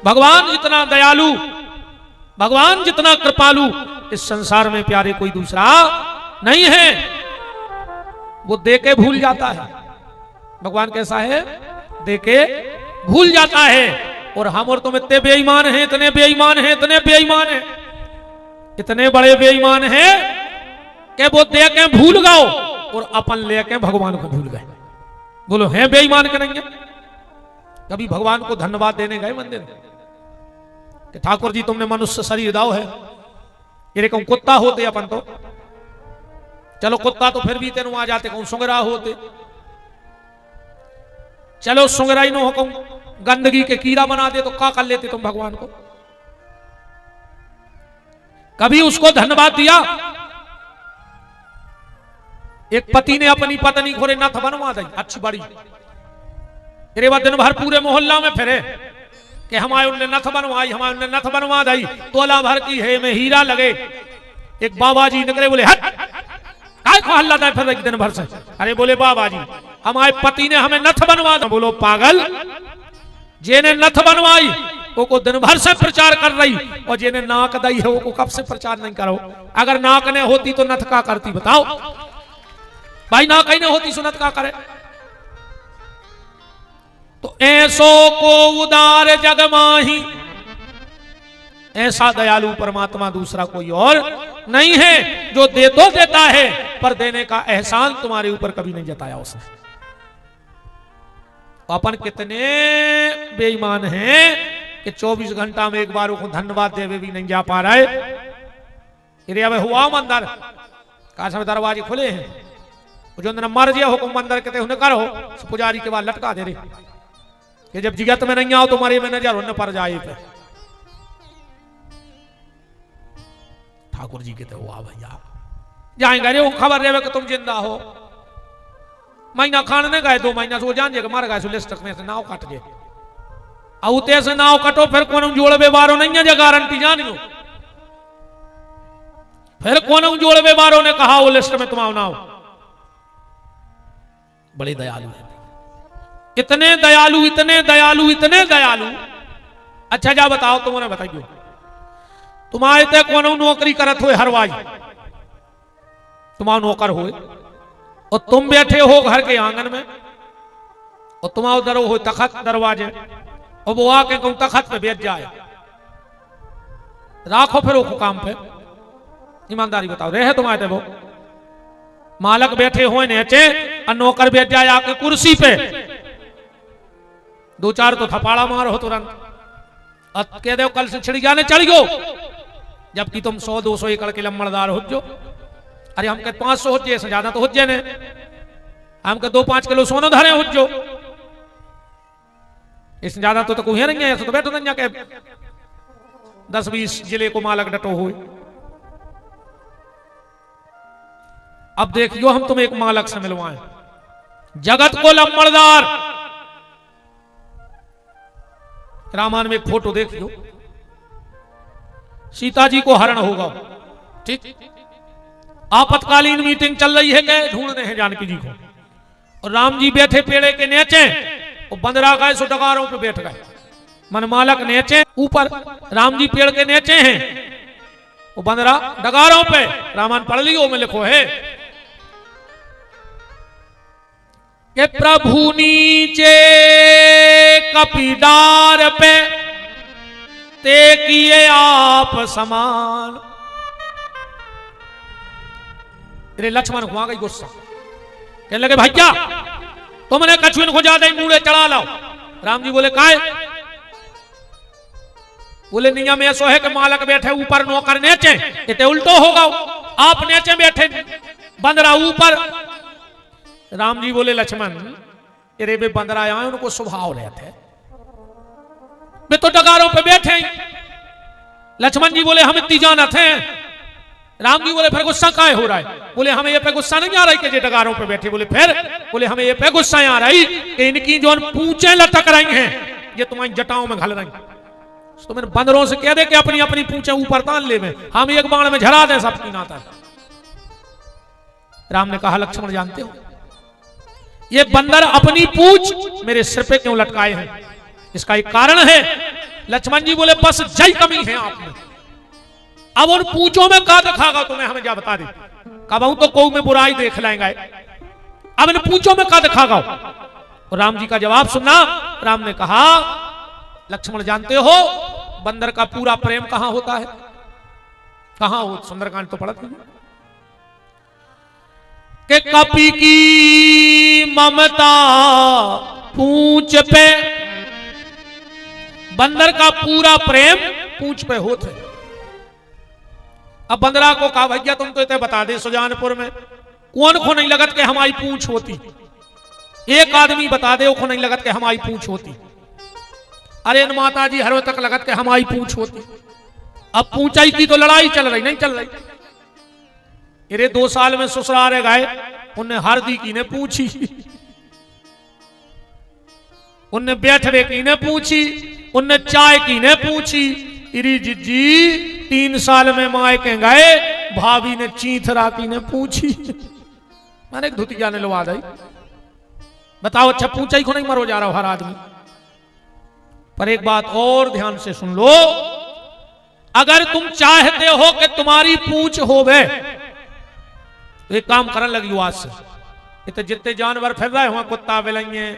भगवान जितना दयालु, भगवान जितना कृपालु इस संसार में प्यारे कोई दूसरा नहीं है। वो दे के भूल जाता है। भगवान कैसा है? दे के भूल जाता है। और हम और तुम इतने बेईमान हैं, इतने बेईमान हैं, इतने बेईमान हैं, इतने बड़े बेईमान हैं कि वो दे के भूल गए और अपन लेके भगवान को भूल गए। बोलो हैं बेईमान के नहीं? कभी भगवान को धन्यवाद देने गए मंदिर कि ठाकुर जी तुमने मनुष्य शरीर दाओ है, ये कहूं कुत्ता होते अपन तो चलो, कुत्ता तो फिर भी तेन आ जाते, कहूं सुंगरा होते चलो, सुंगरा ही न हो, कहूं गंदगी के कीड़ा बना दे तो क्या कर लेते तुम भगवान को? कभी उसको धन्यवाद दिया? एक पति ने अपनी पत्नी को नथ बनवा दी अच्छी बड़ी, अरे वह दिन भर पूरे मोहल्ला में फिरे कि हमारे उनने नथ बनवाई, हमारे उनने नथ बनवा दी, तोला भर की है में हीरा लगे। एक बाबा जी निकले, बोले हट काय को हल्ला था फिर दिन भर से। अरे बोले बाबा जी हमारे पति ने हमें नथ बनवा दी। बोलो पागल, जेने नथ बनवाई वो को दिन भर से प्रचार कर रही, और जेने नाक दई है वो को कब से प्रचार नहीं करो। अगर नाक ने होती तो नथ का करती, बताओ भाई, नाक ही नहीं होती सो नथ का करे। तो ऐसो को उदार जग माही, ऐसा दयालु परमात्मा दूसरा कोई और नहीं है, जो दे तो देता है पर देने का एहसान तुम्हारे ऊपर कभी नहीं जताया उसने। अपन कितने बेईमान हैं कि 24 घंटा में एक बार को धन्यवाद देवे भी नहीं जा पा रहे। एरिया में हुआ मंदिर का समय दरवाजे खुले हैं, जो मर गया हुकुम मंदिर कहते उन्हें करो, पुजारी के बाद लटका दे रहे कि जब जिगत में नहीं आओ तुम्हारे में नजर उन्हें पर जाए पे। ठाकुर जी कहते हुआ भैया जाएंगे, अरे वो खबर रहे कि तुम जिंदा हो, महीना खाने गए 2 महीना से वो जान जाएगा मर गए सो लिस्ट में से नाव कट गए। औते से नाव कटो फिर कौन जोड़े बारो नहीं है, गारंटी जानियो। फिर कौन जोड़े बारो ने कहा वो लिस्ट में तुम आओ नाव। बड़े दयालु है, इतने दयालु, इतने दयालु, इतने दयालु। अच्छा जा बताओ, तुमने बताइयो तुम्हारे ते कौन नौकरी करत हो हरवाई, तुम्हारा नौकर हो और तुम बैठे हो घर के आंगन में, और तुम्हारा उधर हो तखत दरवाजे, और वो आके कहूं तखत पे बैठ जाए, राखो फिर वो काम पे। ईमानदारी बताओ, रहे तुम्हारे वो मालक बैठे हो नीचे और नौकर बैठ जाए आके कुर्सी पे, 2-4 तो थपाड़ा मारो तुरंत, और कह दो कल से छिड़िया ने चढ़ गो, जबकि तुम 100-200 एकड़ के लम्बड़दार हो जो। अरे हमके 500 हो जाए, ज्यादा तो हो जाए ने, हमके 2-5 किलो सोना धरे हो जो, इससे ज्यादा तो कोई नहीं है, ऐसा तो बैठो नहीं जाके 10-20 जिले को मालक डटो हुए। अब देखियो हम तुम्हें एक मालक से मिलवाएं, जगत को लम्बड़दार। रामायण में एक फोटो देखियो, सीता जी को हरण होगा, ठीक, आपातकालीन मीटिंग चल रही है, गए ढूंढने हैं जानकी जी को, और राम जी बैठे पेड़े के नीचे, और बंदरा गए सो डगारों पे बैठ गए। मन मालक नीचे ऊपर, राम जी पेड़ के नीचे हैं, वो बंदरा डगारों पे। रामायण पढ़ लियो में लिखो है कि प्रभु नीचे कपीदार पे ते किए आप समान। तेरे लक्ष्मण को आ गई गुस्सा, कहने लगे भैया तुमने कछुइन को ज्यादा ही मूड़े चढ़ा लाओ। राम जी बोले काय? बोले नियम ऐसो है कि मालक बैठे ऊपर, नौकर नीचे, ये उल्टो होगा, आप नीचे बैठे बंदरा ऊपर। राम जी बोले लक्ष्मण अरे वे बंदरा आए उनको स्वभाव रहते, वे तो डगारों पे बैठे। लक्ष्मण जी बोले हम इतनी जानत हैं। राम जी बोले फिर गुस्सा काहे हो रहा है? बोले हमें ये पे गुस्सा नहीं आ रही कि ये डगारों पे बैठे। बोले फिर? बोले हमें ये पे गुस्सा आ रही कि इनकी जो पूंछें लटक रही हैं ये तुम्हारी जटाओं में घल रही। तो मैंने बंदरों से कह दे कि अपनी अपनी पूंछें ऊपर तान ले, में हम एक बाण में झरा दे सबकी नाता। राम ने कहा लक्ष्मण जानते हो ये बंदर अपनी पूंछ मेरे सिर पे क्यों लटकाए हैं? इसका एक कारण है। लक्ष्मण जी बोले बस जय कमी है आप में। अब उन पूंछों में का दिखागा तुम्हें, हमें क्या बता दे। कब तो कौ में बुराई देख लेंगे, अब इन पूंछों में का दिखागा। और राम जी का जवाब सुनना। राम ने कहा लक्ष्मण जानते हो बंदर का पूरा प्रेम कहां होता है? कहां हो? सुंदरकांड तो पढ़ते हैं कि कपि की ममता पूंछ पे, बंदर का पूरा प्रेम पूंछ पे होते। अब बंदरा को कहा भैया तुम तो इतने बता दे सुजानपुर में कौन को नहीं लगत कि हमारी पूंछ होती, एक आदमी बता दे को नहीं लगत कि हमारी पूंछ होती। अरे माता जी हर तक लगत कि हमारी पूंछ होती। अब पूंछाई की तो लड़ाई चल रही, नहीं चल रही। अरे 2 साल में ससुराल गए, उन्हें हरदी की ने पूछी, उनने बैठने की ने पूछी, उनने चाय की ने पूछी। इरी जिज्जी 3 साल में माए के गए, भाभी ने चीथरा की ने पूछी। मैंने एक धुतिया ने लवा दी। बताओ, अच्छा पूछा ही को नहीं मरो जा रहा हो हर आदमी। पर एक बात और ध्यान से सुन लो, अगर तुम चाहते हो कि तुम्हारी पूछ होवे तो एक काम करने लगी आज से। इतने जितने जानवर फिर रहे हो, कुत्ता बिलाइए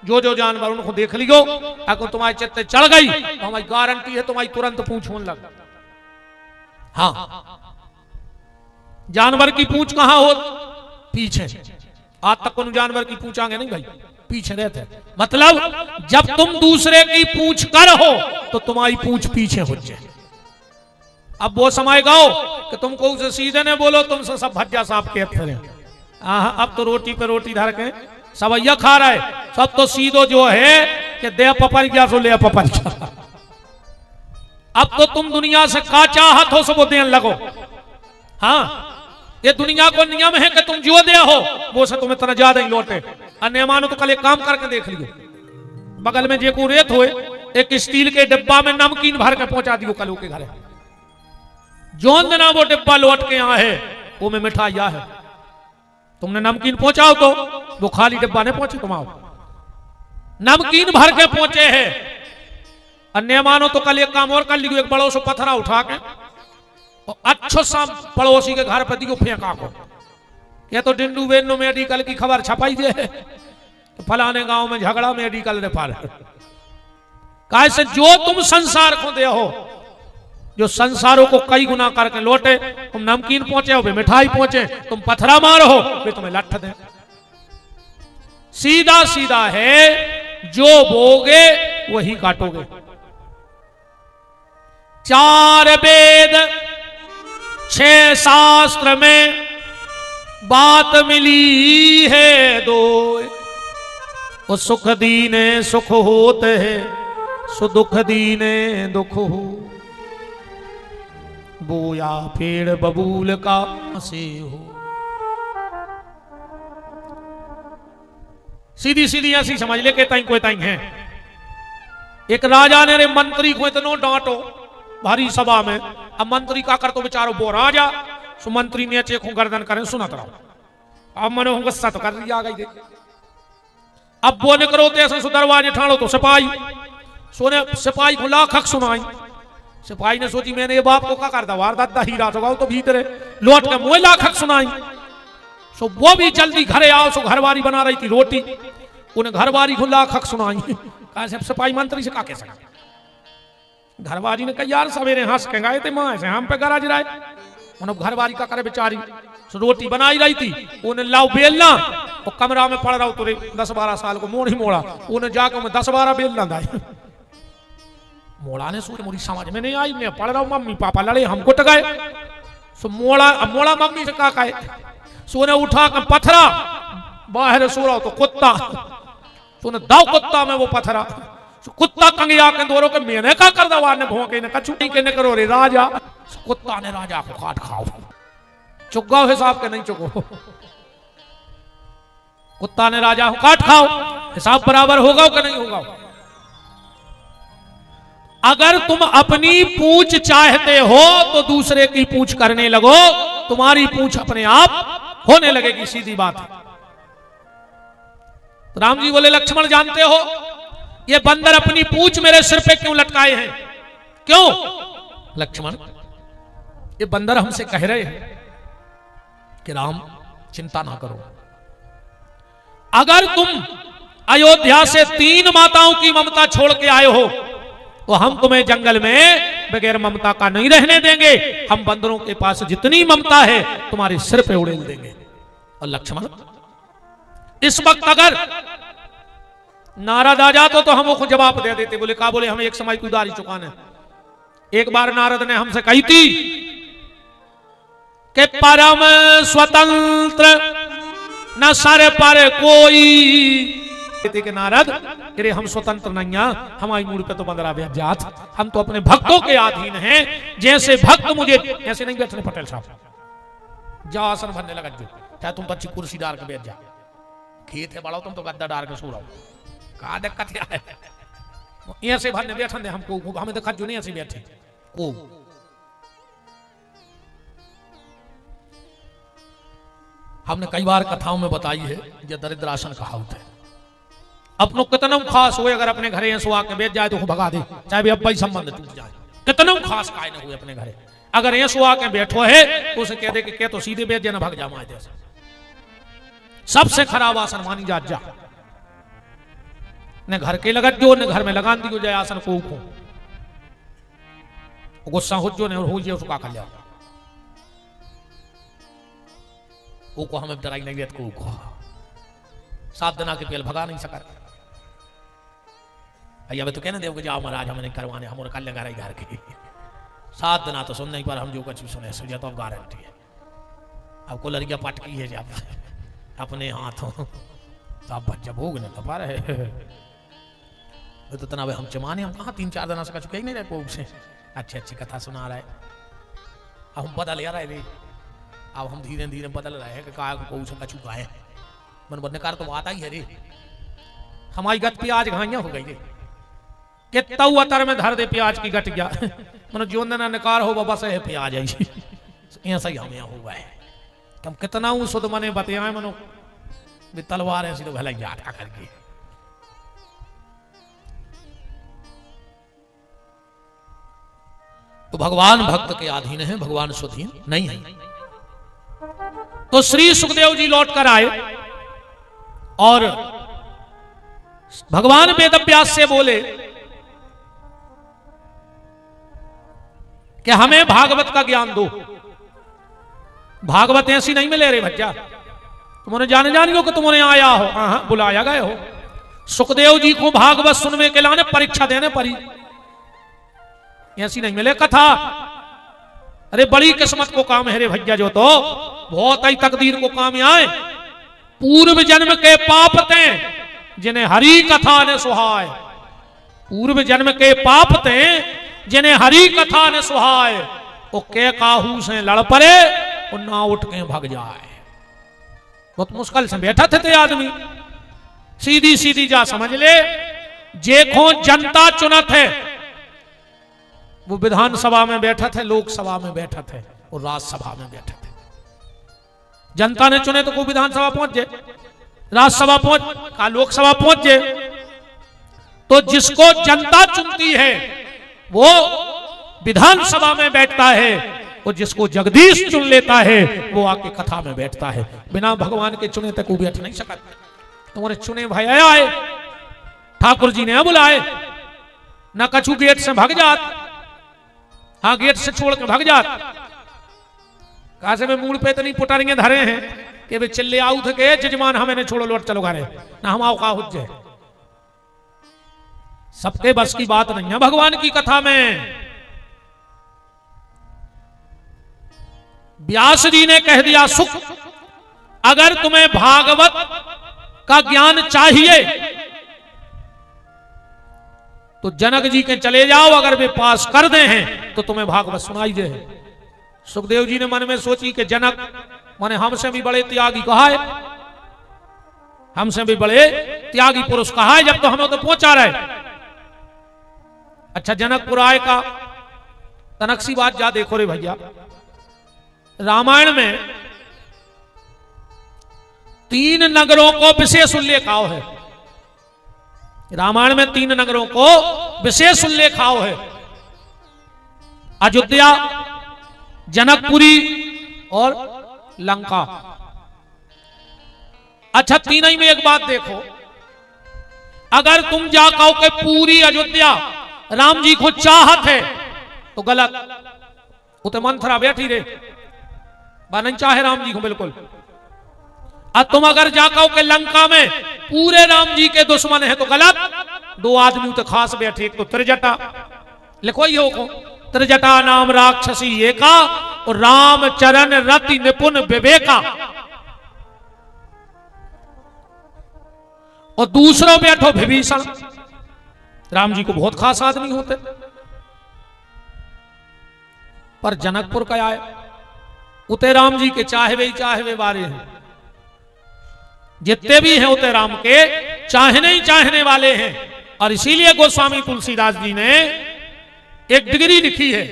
जो जानवर उनको देख लियो, अगर तुम्हारे चित्ते चढ़ गई तो हमारी गारंटी है तुम्हारी तुरंत पूछ होने लग। हाँ, जानवर की पूछ कहां हो? पीछे। आज तक उन जानवर की पूछ आगे नहीं भाई, पीछे रहते। मतलब जब तुम दूसरे की पूछ कर हो तो तुम्हारी पूछ पीछे हो जाए। अब वो समय गाओ कि तुमको उसे सीधे ने बोलो, तुमसे सब भज्जा साफ के फिर। अब तो रोटी पे रोटी धर के सवैया खा रहा है। सब तो सीधो जो है कि दे पपड़ गया सो ले पपड़ गया। अब तो तुम दुनिया से का चाहत हो सब देने लगो। हाँ, ये दुनिया को नियम है कि तुम जो दे हो वो से तुम्हें तरह ज्यादा ही लौटे। अन्य मानो तो कल एक काम करके देख लियो, बगल में जे को रेत होए एक स्टील के डिब्बा में नमकीन भर के पहुंचा दियो कल के घर। जोन देना वो डिब्बा लौट के यहाँ है वो में मिठाई है। तुमने नमकीन पहुंचाओ तो वो खाली डिब्बा नहीं पहुंचे, तुम आओ नमकीन भर के पहुंचे है। अन्य मानो तो कल एक काम और कर लियो, एक बड़ो से पत्थरा उठा के और अच्छो सा पड़ोसी के घर पर दियो फेंका को। ये तो डिंडू वेन्नो मेडिकल की खबर छपाई दे तो फलाने गांव में झगड़ा मेडिकल रेफर। कैसे जो तुम संसार को दे हो, जो संसारों को कई गुना करके लौटे। तुम नमकीन पहुंचे हो वे मिठाई पहुंचे, तुम पत्थरा मारो हो वे तुम्हें लठ दे। सीधा सीधा है, जो बोगे वही काटोगे। 4 वेद 6 शास्त्र में बात मिली है दो। वो सुख दीने सुख होते है, सो दुख दीने दुख हो। बोया पेड़ बबूल का से हो। सीधी सीधी ऐसी समझ ले के ताई कोई ताई है। एक राजा ने रे मंत्री को इतनो डांटो भारी सभा में। अब मंत्री का कर तो बेचारो वो राजा सो मंत्री ने चेखों गर्दन करें सुनत रहो। अब मने होंगे सत कर रही आ गई दे। अब वो ने करो तो ऐसा दरवाजे ठाणो तो सिपाही सोने सिपाही को लाख सुनाई। सिपाही ने सोची मैंने ये बाप को क्या कर दा वार दादा हीरा तो तो भीतर लौट के मुँह लाख सुनाई। सो वो भी जल्दी घरे आओ। सो घरवारी बना रही थी रोटी, उन्हें घरवारी को लाख सुनाई। कहा सिपाही मंत्री से का कह सका। घरवारी ने कहा यार सवेरे हंस के गए थे माँ से हम पे गरज रहा है। उन्हें घरवारी का करे बेचारी सो रोटी बनाई रही थी। उन्हें लाओ बेलना और कमरा में पड़ रहा हूँ तुरे 10-12 साल को मोड़ ही मोड़ा। उन्हें जाकर मैं 10-12 बेलना दाई। मोड़ा ने सोच मुझी समझ में नहीं आई। मैं पढ़ रहा हूँ मम्मी पापा लड़े हम कुट गए। सो मोड़ा मम्मी से कहा सोने उठा कर पत्थरा बाहर सो रहा हो तो कुत्ता सोने दाव कुत्ता में वो पत्थरा कुत्ता कंगिया के दोरों के मैंने का कर दवा ने भोंके ने कछुटी के ने करो रे राजा। कुत्ता ने राजा को काट खाओ। चुगाओ हिसाब के नहीं चुको। कुत्ता ने राजा को काट खाओ, हिसाब बराबर होगा कि नहीं होगा। अगर तुम अपनी पूछ चाहते हो तो दूसरे की पूछ करने लगो, तुम्हारी पूछ अपने आप होने लगेगी। सीधी बात है। तो राम जी बोले लक्ष्मण जानते हो ये बंदर अपनी पूछ मेरे सिर पे क्यों लटकाए हैं? क्यों? लक्ष्मण ये बंदर हमसे कह रहे हैं कि राम चिंता ना करो, अगर तुम अयोध्या से 3 माताओं की ममता छोड़ के आए हो तो हम तुम्हें जंगल में बगैर ममता का नहीं रहने देंगे। हम बंदरों के पास जितनी ममता है तुम्हारे सिर पे उड़ेल देंगे। और लक्ष्मण इस वक्त अगर नारद आ जाते तो हम वो जवाब दे देते। बोले का? बोले हमें एक समय की उधारी चुकाना है। एक बार नारद ने हमसे कही थी कि परम स्वतंत्र न सर पर कोई। के नारद अरे हम स्वतंत्र नहीं हैं, हमारी मूड पे तो बंदरा ब्याज जात। हम तो अपने भक्तों के अधीन हैं। जैसे भक्त मुझे ऐसे नहीं बैठने पटेल साहब जा आसन भरने लगा जो चाहे तुम तो अच्छी कुर्सी डाल के बैठ जा। खेत है बड़ा तुम तो गद्दा डाल के सो रहा हो। कहा दिक्कत है यहाँ से भरने बैठन दे हमको, हमें देखा जो नहीं ऐसे बैठे को हमने कई बार कथाओं में बताई है ये दरिद्रासन कहावत है। अपनों कितना खास हुए अगर अपने घरे सुहा के बेच जाए तो भगा दे, चाहे भी अब भाई संबंध टूट जाए। कितना खास काय न हुए अपने घरे, अगर ये सुहा के बैठो है तो उसे कह दे कि तो सीधे बेच जाना, भग जा माए जैसे। सबसे खराब आसन मानी जात जा, न घर के लगत जो न घर में लगान दियो जाए आसन को गुस्सा हो जो न हो जाए उसका कर लिया को हमें डराई नहीं देत को 7 दिन के पेल भगा नहीं सका। अब तो कहने देव जाओ महाराज हमें नहीं करवाने, हम कर लेगा रही घर के 7 दिन तो सुन नहीं पर हम जो कुछ सुने सुझा तो गारंटी है। अब को लड़कियां पटकी है जब अपने हाथों तो आप बच्चा भोग नहीं तो पा रहे तो तना हम चमाने हम कहाँ 3-4 दिन से चुके ही नहीं रहे कोप से अच्छी अच्छी कथा सुना रहे। अब हम बदल रहे रे, अब हम धीरे धीरे बदल रहे हैं कि का को से कछु गाए मन बनने कार तो बात आई है रे। हमारी गत प्याज घाइयां हो गई रे कि तऊ अतर में धर दे प्याज की गट गया मनो जोंदना निकार हो बस है प्याज आई ऐसा ही हम यहाँ हुआ है। हम कितना हूं सुध मने बतियाए मनो भी तलवार ऐसी तो भला याद करके। तो भगवान भक्त के अधीन है, भगवान स्वाधीन नहीं है। तो श्री सुखदेव जी लौट कर आए और भगवान वेदव्यास से बोले कि हमें भागवत का ज्ञान दो। भागवत ऐसी नहीं मिले रे भज्जा, तुमने जाने जानियो कि तुमने आया हो, हाँ बुलाया गए हो। सुखदेव जी को भागवत सुनने के लाने परीक्षा देने पड़ी, ऐसी नहीं मिले कथा। अरे बड़ी किस्मत को काम है रे भैया, जो तो बहुत ही तकदीर को काम आए। पूर्व जन्म के पाप थे जिन्हें हरि कथा ने सुहाए, पूर्व जन्म के पाप थे जिन्हें हरि कथा ने सुहाए। वो के काहू से लड़ पड़े और ना उठ के भग जाए। बहुत मुश्किल से बैठा थे आदमी, सीधी सीधी जा समझ ले। जेखो जनता चुनत है, वो विधानसभा में बैठा थे, लोकसभा में बैठा थे और राज्यसभा में बैठे थे। जनता ने चुने तो को विधानसभा पहुंच जाए, राज्यसभा पहुंच का लोकसभा पहुंच जाए। तो जिसको जनता चुनती है वो विधानसभा में बैठता है, और जिसको जगदीश चुन लेता है वो आके कथा में बैठता है। बिना भगवान के चुने तक वो बैठ नहीं सकता। तुम्हारे चुने भाई आए, ठाकुर जी ने बुलाए, ना कछु गेट से भाग जात, हाँ गेट से छोड़ के भाग जात। कहा से मूड पे तो नहीं पुटारियां धरे हैं कि वे चिल्ले आउ थे के जजमान हमें ने छोड़ो लौट चलो घरे, ना हम आओ का हो जाए। सबके बस की बात नहीं है भगवान की कथा में। व्यास जी ने कह दिया सुख, अगर तुम्हें भागवत का ज्ञान चाहिए तो जनक जी के चले जाओ, अगर वे पास कर दे हैं तो तुम्हें भागवत सुनाई दे। सुखदेव जी ने मन में सोची कि जनक माने हमसे भी बड़े त्यागी कहा है, हमसे भी बड़े त्यागी पुरुष कहा है, जब तो हमें तो पहुंचा रहे। अच्छा जनकपुर आए का तनक सी बात जा देखो रे भैया, रामायण में 3 नगरों को विशेष उल्लेख आओ है। रामायण में 3 नगरों को विशेष उल्लेख आओ है, अयोध्या, जनकपुरी और लंका। अच्छा तीनों ही में एक बात देखो, अगर तुम जा कहो कि पूरी अयोध्या राम जी को चाहत है तो गलत, उते मंथरा बैठी रे नहीं चाहे राम जी को बिल्कुल। अब तुम अगर जा कहो कि लंका में पूरे राम जी के दुश्मन है तो गलत। 2 आदमी तो खास बैठे, एक तो त्रिजटा, लिखो ये को त्रिजटा नाम राक्षसी एका और राम चरण रति निपुण विवेका, और दूसरा बैठो विभीषण। राम जी को बहुत खास आदमी होते, पर जनकपुर का आए उते राम जी के चाहे वे बारे हैं, जितने भी हैं उते राम के चाहने ही चाहने वाले हैं। और इसीलिए गोस्वामी तुलसीदास जी ने एक डिग्री लिखी है,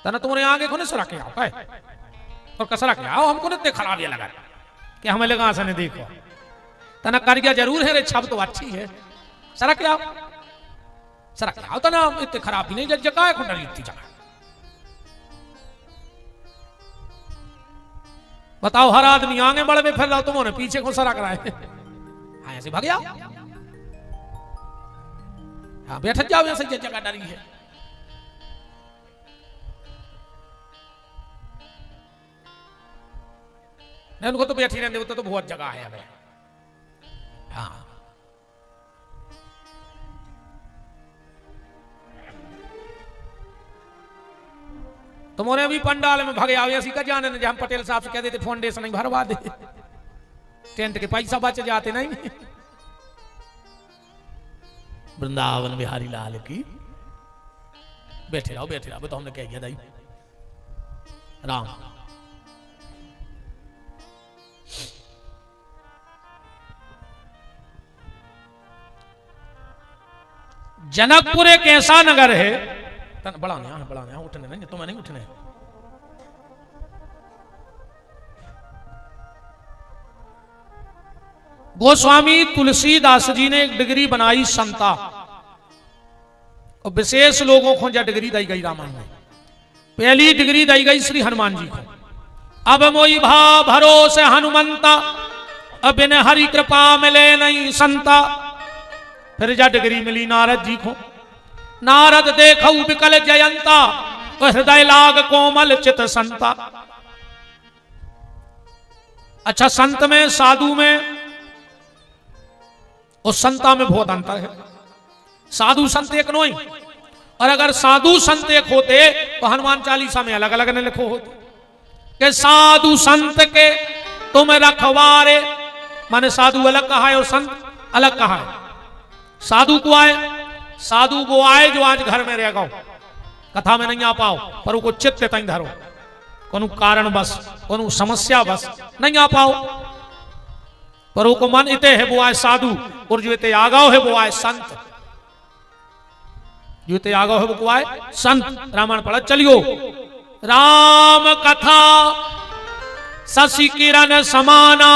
तना तुम्हारे आगे को सरा के आओ है? और कसरा के आओ, हमको नहीं खराब ये लगा कि हमें लगा आसा ने देखो तना कर गया जरूर है रे, छब तो अच्छी है, सरा के आओ, सरा के आओ तना, इतने खराब भी नहीं जग जगह है खुंडली इतनी जगह। बताओ, हर आदमी आगे बढ़ में फिर रहा, तुमने पीछे को सरा कराए, हाँ ऐसे भाग जाओ, हाँ बैठ जाओ, ऐसे जगह डरी है। नहीं उनको तो बैठी रहने देते तो बहुत जगह है अबे, हाँ तुम्हारे अभी पंडाल में भगे आओ ऐसी का जाने जहां पटेल साहब से कह देते फाउंडेशन नहीं भरवा दे, टेंट के पैसा बच जाते नहीं। वृंदावन बिहारी लाल की, बैठे रहो तो हमने क्या किया दाई राम। जनकपुर एक ऐसा नगर है, बड़ा नया उठने नहीं, तुम्हें नहीं उठने। गोस्वामी तुलसीदास जी ने एक डिग्री बनाई संता, और विशेष लोगों को जो डिग्री दी गई रामायण में, पहली डिग्री दी गई श्री हनुमान जी को, अब मोई भा भरोसे हनुमंता, अब इन हरि कृपा मिले नहीं संता। फिर जा डिग्री मिली नारद जी को, नारद देखौ विकल जयंता, हृदय लाग कोमल चित संता। अच्छा, संत में साधु में और संता में बहुत अंतर है। साधु संत एक नहीं, और अगर साधु संत एक होते तो हनुमान चालीसा में अलग अलग ने लिखो होते कि साधु संत के तुम रखवारे, माने साधु अलग कहा है और संत अलग कहा है। साधु को आए, साधु वो आए जो आज घर में रह गो, कथा में नहीं आ पाओ, पर उनको चित्त तई धरो, कोनो कारण बस, कोनो समस्या बस नहीं आ पाओ, पर उनको मन इते है वो आए साधु, और जो इते आगाओ है वो आए संत, जो इते आगाओ है वो आए संत। रामायण पढ़ा चलियो, राम कथा शशि किरण समाना,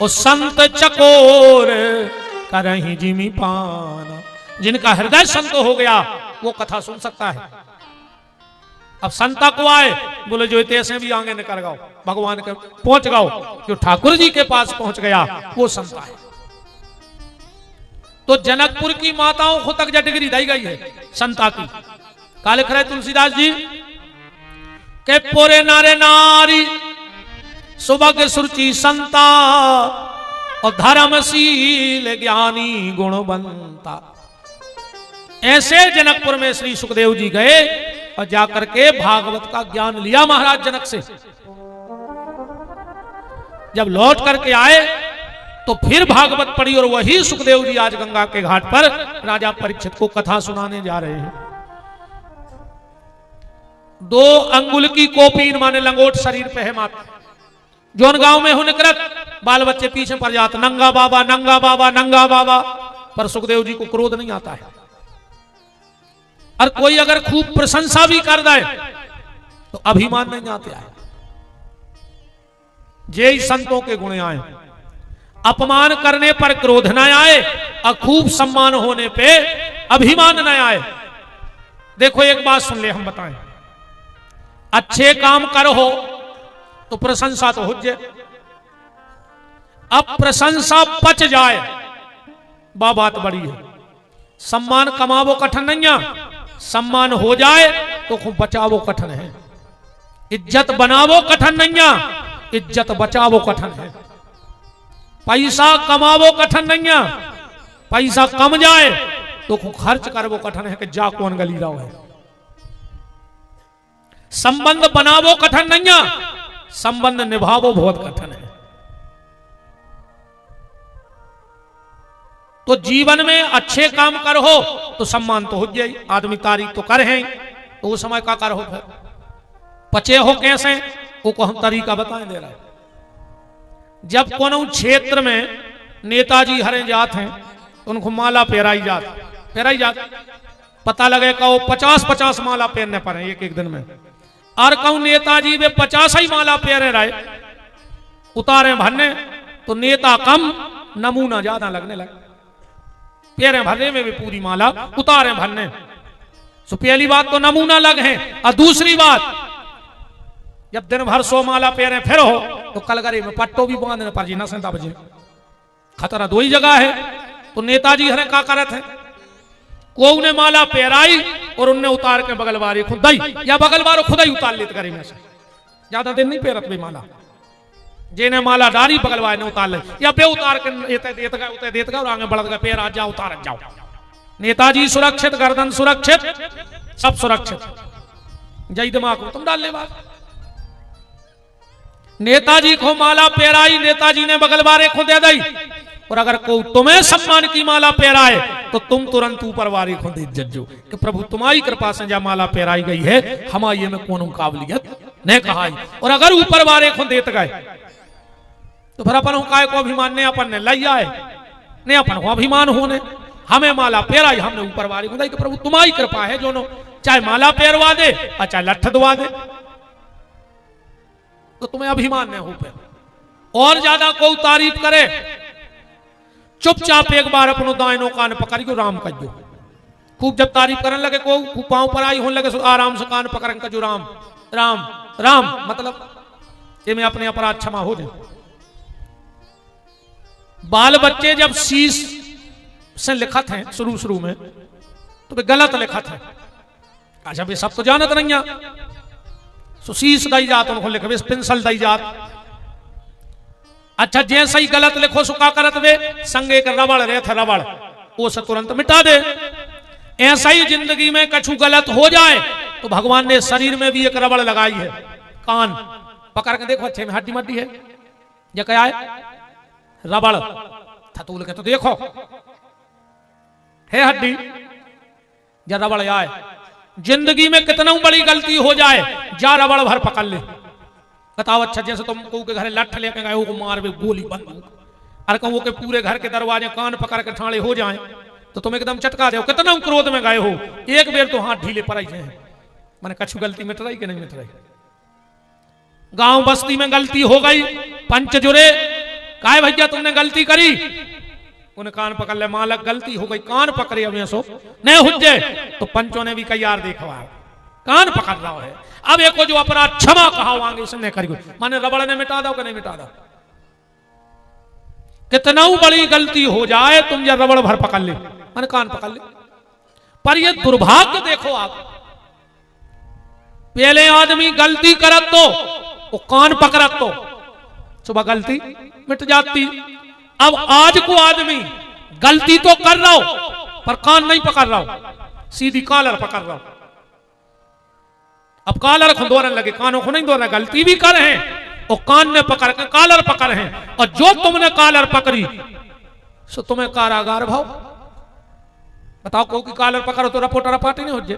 और संत चकोर करही जिमी पाना। जिनका हृदय संत हो गया वो कथा सुन सकता है। अब संता को आए, बोले जो ऐसे भी आगे निकल गाओ, भगवान के पहुंच गाओ, जो ठाकुर जी के पास पहुंच गया वो संता है। तो जनकपुर की माताओं को तक डिग्री दी गई है संता की। का लिख रहे तुलसीदास जी के पोरे नारे नारी सुभग सुरुचि संता, और धर्मशील ज्ञानी गुणवंता। ऐसे जनकपुर में श्री सुखदेव जी गए और जाकर के भागवत का ज्ञान लिया महाराज जनक से। जब लौट करके आए तो फिर भागवत पढ़ी, और वही सुखदेव जी आज गंगा के घाट पर राजा परीक्षित को कथा सुनाने जा रहे हैं। 2 अंगुल की कोपीन माने लंगोट शरीर पे है माता, जोन गांव में हो निकरत बाल बच्चे पीछे पड़ जाते, नंगा बाबा नंगा बाबा नंगा बाबा, पर सुखदेव जी को क्रोध नहीं आता है। और कोई अगर खूब प्रशंसा भी कर दे तो अभिमान नहीं आते है। जय संतों के गुण आए, अपमान करने पर क्रोध न आए, और खूब सम्मान होने पे अभिमान न आए। देखो एक बात सुन ले, हम बताएं, अच्छे काम करो तो प्रशंसा तो हो जाए, अब प्रशंसा पच जाए बात बड़ी है। सम्मान कमावो कठिन नहीं है, सम्मान हो जाए तो खूब बचावो कठिन है। इज्जत बनावो कठिन नहीं है, इज्जत बचावो कठिन है। पैसा कमावो कठिन नहीं है, पैसा कम जाए तो खूब खर्च करवो कठिन है कि जा कौन गली रहो है। संबंध बनावो कठिन नहीं है, संबंध निभावो बहुत कठिन है। तो जीवन में अच्छे काम करो तो सम्मान तो हो जाए, आदमी तारीफ तो कर है, तो उस समय का करो फिर पचे हो कैसे, वो को हम तरीका बताएं दे रहे। जब कोनो क्षेत्र में नेताजी हरे जात हैं तो उनको माला पेराई जात पता लगे कहो 50-50 माला पेरने पर है एक दिन में, और कहूं नेताजी वे 50 ही माला पेरे रहे उतारे भरने तो नेता कम नमूना ज्यादा लगने लगे, पेरे भरने में भी पूरी माला उतारे भरने। तो पहली बात तो नमूना लग है, और दूसरी बात जब दिन भर 100 माला पेरे फिर हो तो कलगरी में पट्टो भी बांधने पर जी न बजे खतरा दो ही जगह है। तो नेताजी हरे का करत है को उन्हें माला पेराई और उनने उतार के बगलवारी खुदाई या बगलवारो खुदाई उतार लेते करे में से ज्यादा दिन नहीं पेरत भी माला, जेने माला डारी बगलवार ने उतार ले या बे उतार के देत गए और आगे बढ़ गए पेर आ जाओ उतार जाओ। नेताजी सुरक्षित, गर्दन सुरक्षित, सब सुरक्षित, जय दिमाग को तुम डालने बात। नेताजी को माला पेराई, नेताजी ने बगलवारे को दे दी, और अगर को तुम्हें सम्मान की माला पेराए तो तुम तुरंत ऊपर वारी को दे जज्जो कि प्रभु तुम्हारी कृपा से जब माला पेराई गई है हमारे में कौन काबिलियत ने कहा। और अगर ऊपर वारे को देते गए तो फिर अपन काय को अभिमान ने अपन ने लई आए ने अपन को अभिमान होने हमें माला पेराई हमने ऊपर वारी को दी कि प्रभु तुम्हारी कृपा है जो नो चाहे माला पेरवा दे और चाहे लठ दवा दे तो तुम्हें अभिमान नहीं हो पे। और ज्यादा को तारीफ करे चुपचाप एक बार अपनो दाहिनो कान पकड़ राम कजो, खूब जब तारीफ करने लगे को खूब पांव पर आई होने लगे आराम से कान पकड़ कजो राम राम राम, मतलब ये में अपने अपराध क्षमा हो जाए। बाल बच्चे जब शीश से लिखत हैं शुरू में तो वे गलत लिखत है, अच्छा वे सब तो जानत नहीं सो शीश दई जात उनको लिखे वे पेंसिल दई जात। अच्छा जैसे ही गलत लिखो सो का करत वे संग एक रबड़ रहे थे रबड़ वो से तुरंत मिटा दे। ऐसा ही जिंदगी में कछु गलत हो जाए तो भगवान ने शरीर में भी एक रबड़ लगाई है, कान पकड़ के देखो अच्छे में हड्डी मड्डी है ये क्या है रबड़ थतूल के तो देखो है हड्डी या रबड़ आए। जिंदगी में कितना बड़ी गलती हो जाए जा रबड़ भर पकड़ ले, बताओ अच्छा जैसे तुम को के घर लठ लेके गए वो मार में गोली बंदूक, अरे कहूँ के पूरे घर के दरवाजे कान पकड़ के ठाणे हो जाए तो तुम एकदम चटका दो, कितना क्रोध में गए हो एक बेर तो हाथ ढीले पड़ाई जाए मैंने कछु गलती मिट रही कि नहीं मिट रही। गांव बस्ती में गलती हो गई, पंच जुड़े काय भैया तुमने गलती करी, उन्हें कान पकड़ ले मालक गलती हो गई कान पकड़े अब सो नहीं हुज्जे तो पंचों ने भी कई यार देखवा कान पकड़ रहा है। अब एक को जो अपराध क्षमा कहा वांगे इसने करी माने रबड़ ने मिटा दो कि नहीं मिटा दो। कितना बड़ी गलती हो जाए तुम जब रबड़ भर पकड़ ले माने कान पकड़ ले, पर ये दुर्भाग्य देखो आप पहले आदमी गलती करत तो वो कान पकड़त तो सुबह गलती मिट जाती। अब आज को आदमी गलती तो कर रहा हो पर कान नहीं पकड़ रहा हो, सीधी कॉलर पकड़ रहा हो। अब कॉलर को दौड़ने लगे, कानों को नहीं दौड़ना, गलती भी कर हैं और कान ने पकड़ के कॉलर पकड़ हैं, और जो तुमने कॉलर पकड़ी सो तुम्हें कारागार भाव। बताओ को की कॉलर पकड़ो तो रपोटा रपाटी नहीं हो जाए।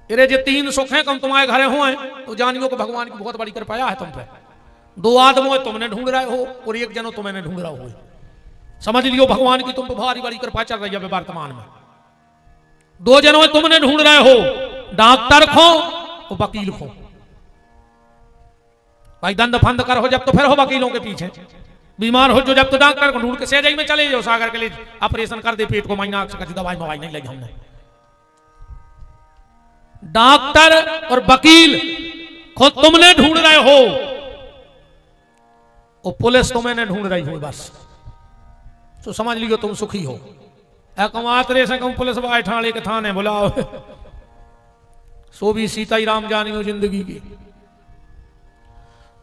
अरे जे 3 सुख हैं कम तुम्हारे घरे हुए तो जानियो को भगवान की बहुत बड़ी कृपा है तुम पे। 2 आदमों तुमने ढूंढ रहे हो और 1 जनो तुम्हें ढूंढ रहा हो, समझ लियो भगवान की तुम पे भारी बड़ी कृपा चल रही है वर्तमान में। 2 जनों तुमने ढूंढ रहे हो, डॉक्टर खो और वकील खो। भाई दंड फंद कर हो जब तो फिर हो वकीलों के पीछे, बीमार हो जो जब तो डॉक्टर को ढूंढ के सेजई में चले जाओ सागर के लिए ऑपरेशन कर दे पेट को, महीना से कभी दवाई मवाई नहीं लगी हमने। डॉक्टर और वकील खुद तुमने ढूंढ रहे हो और पुलिस तुम्हें ढूंढ रही हो, बस तो समझ लियो तुम सुखी हो। कमातरे से कहूं पुलिस वाले ठाणे के थाने बुलाओ सो भी सीता ही राम जानी हो जिंदगी की।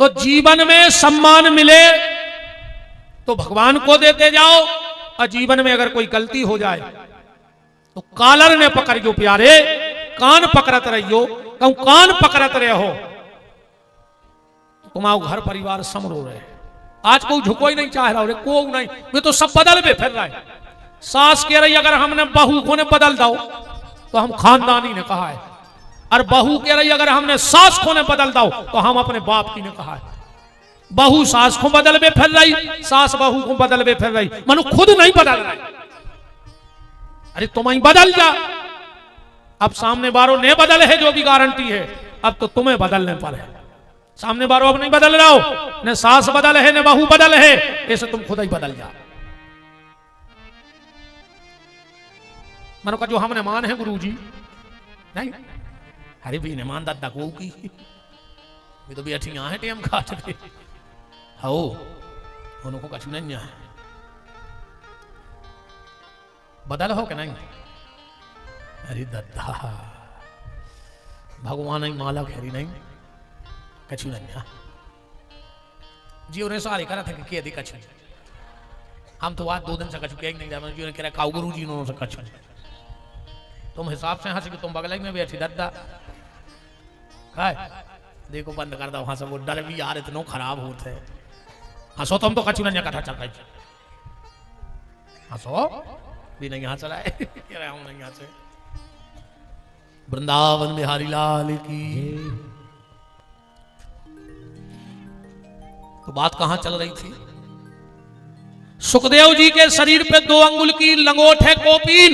तो जीवन में सम्मान मिले तो भगवान को देते जाओ, और जीवन में अगर कोई गलती हो जाए तो कॉलर ने पकड़ जो प्यारे कान पकड़त रहियो, कहूं कान पकड़त रहे हो तुम्हारा घर परिवार समरो रहे। आज कोई झुको ही नहीं चाह रहा, को नहीं, वे तो सब बदल में फिर रहा है। सास कह रही अगर हमने बहू को ने बदल दो तो हम खानदानी ने कहा है, और बहू कह रही अगर हमने सास को ने बदल दो तो हम अपने बाप की ने कहा है। बहू सास को बदलवे फिर रही, सास बहू को बदलवे फिर रही, मनु खुद नहीं बदल रही। अरे तुम ही बदल जा। अब सामने बारो ने बदल है जो भी गारंटी है, अब तो तुम्हें बदलने पर है। सामने बारो अब नहीं बदल रहा हो, न सास बदल है न बहू बदल है, ऐसे तुम खुद ही बदल जा। मनो का जो हमने मान है गुरु जी नहीं, अरे भी ने मान दादा को की ये तो भी अच्छी यहाँ है टेम खाट के हो उनको कछु नहीं है। बदल हो कि नहीं? अरे दादा भगवान ही माला खेरी नहीं कछु नहीं है जी। उन्हें सारे करा था कि यदि कछु हम तो आज 2 दिन से कछु कह नहीं जाए जी ने कह रहा काऊ गुरु जी उन्होंने से कछु तुम हिसाब से हंस कि तुम बगल में बैठी दादा काय देखो बंद कर दो वहां से वो डर भी यार इतना खराब होते हैं। हंसो तुम तो कछु नहीं कथा चल रही हंसो भी नहीं हंस रहा है कह रहा हूं नहीं हंसे। वृंदावन बिहारी लाल की। तो बात कहां चल रही थी? सुखदेव जी के शरीर पे 2 अंगुल की लंगोट है कोपीन।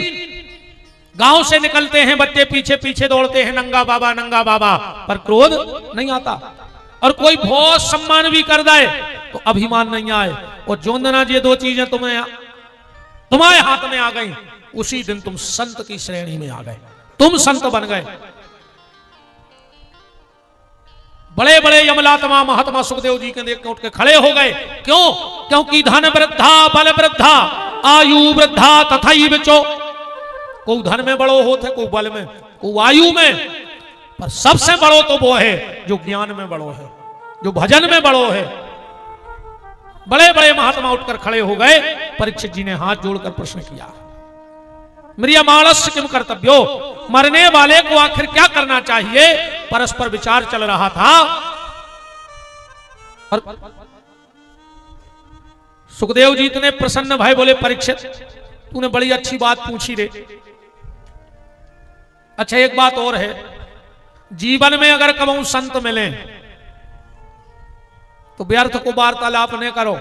गांव से निकलते हैं बच्चे पीछे पीछे दौड़ते हैं नंगा बाबा, पर क्रोध नहीं आता। और कोई बहुत सम्मान भी कर दे तो अभिमान नहीं आए। और जोंदना ये 2 चीजें तुम्हारे हाथ में आ गई, उसी दिन तुम संत की श्रेणी में आ गए, तुम संत बन गए। बड़े बड़े यमलात्मा महात्मा सुखदेव जी के देख के उठ के खड़े हो गए। क्यों? क्योंकि धन वृद्धा बल वृद्धा आयु वृद्धा तथाई बिचो। को धन में बड़ो होते, को बल में, को आयु में, पर सबसे बड़ो तो वो है जो ज्ञान में बड़ो है, जो भजन में बड़ो है। बड़े बड़े महात्मा उठकर खड़े हो गए। परीक्षित जी ने हाथ जोड़कर प्रश्न किया, म्रियमाणस्य किम कर्तव्यो, मरने वाले को आखिर क्या करना चाहिए? परस्पर विचार चल रहा था। और सुखदेव जी इतने प्रसन्न भाई बोले, परीक्षित तूने बड़ी अच्छी बात पूछी रे। अच्छा एक बात और है, जीवन में अगर कबहू संत मिले तो व्यर्थ को वार्तालाप न करो।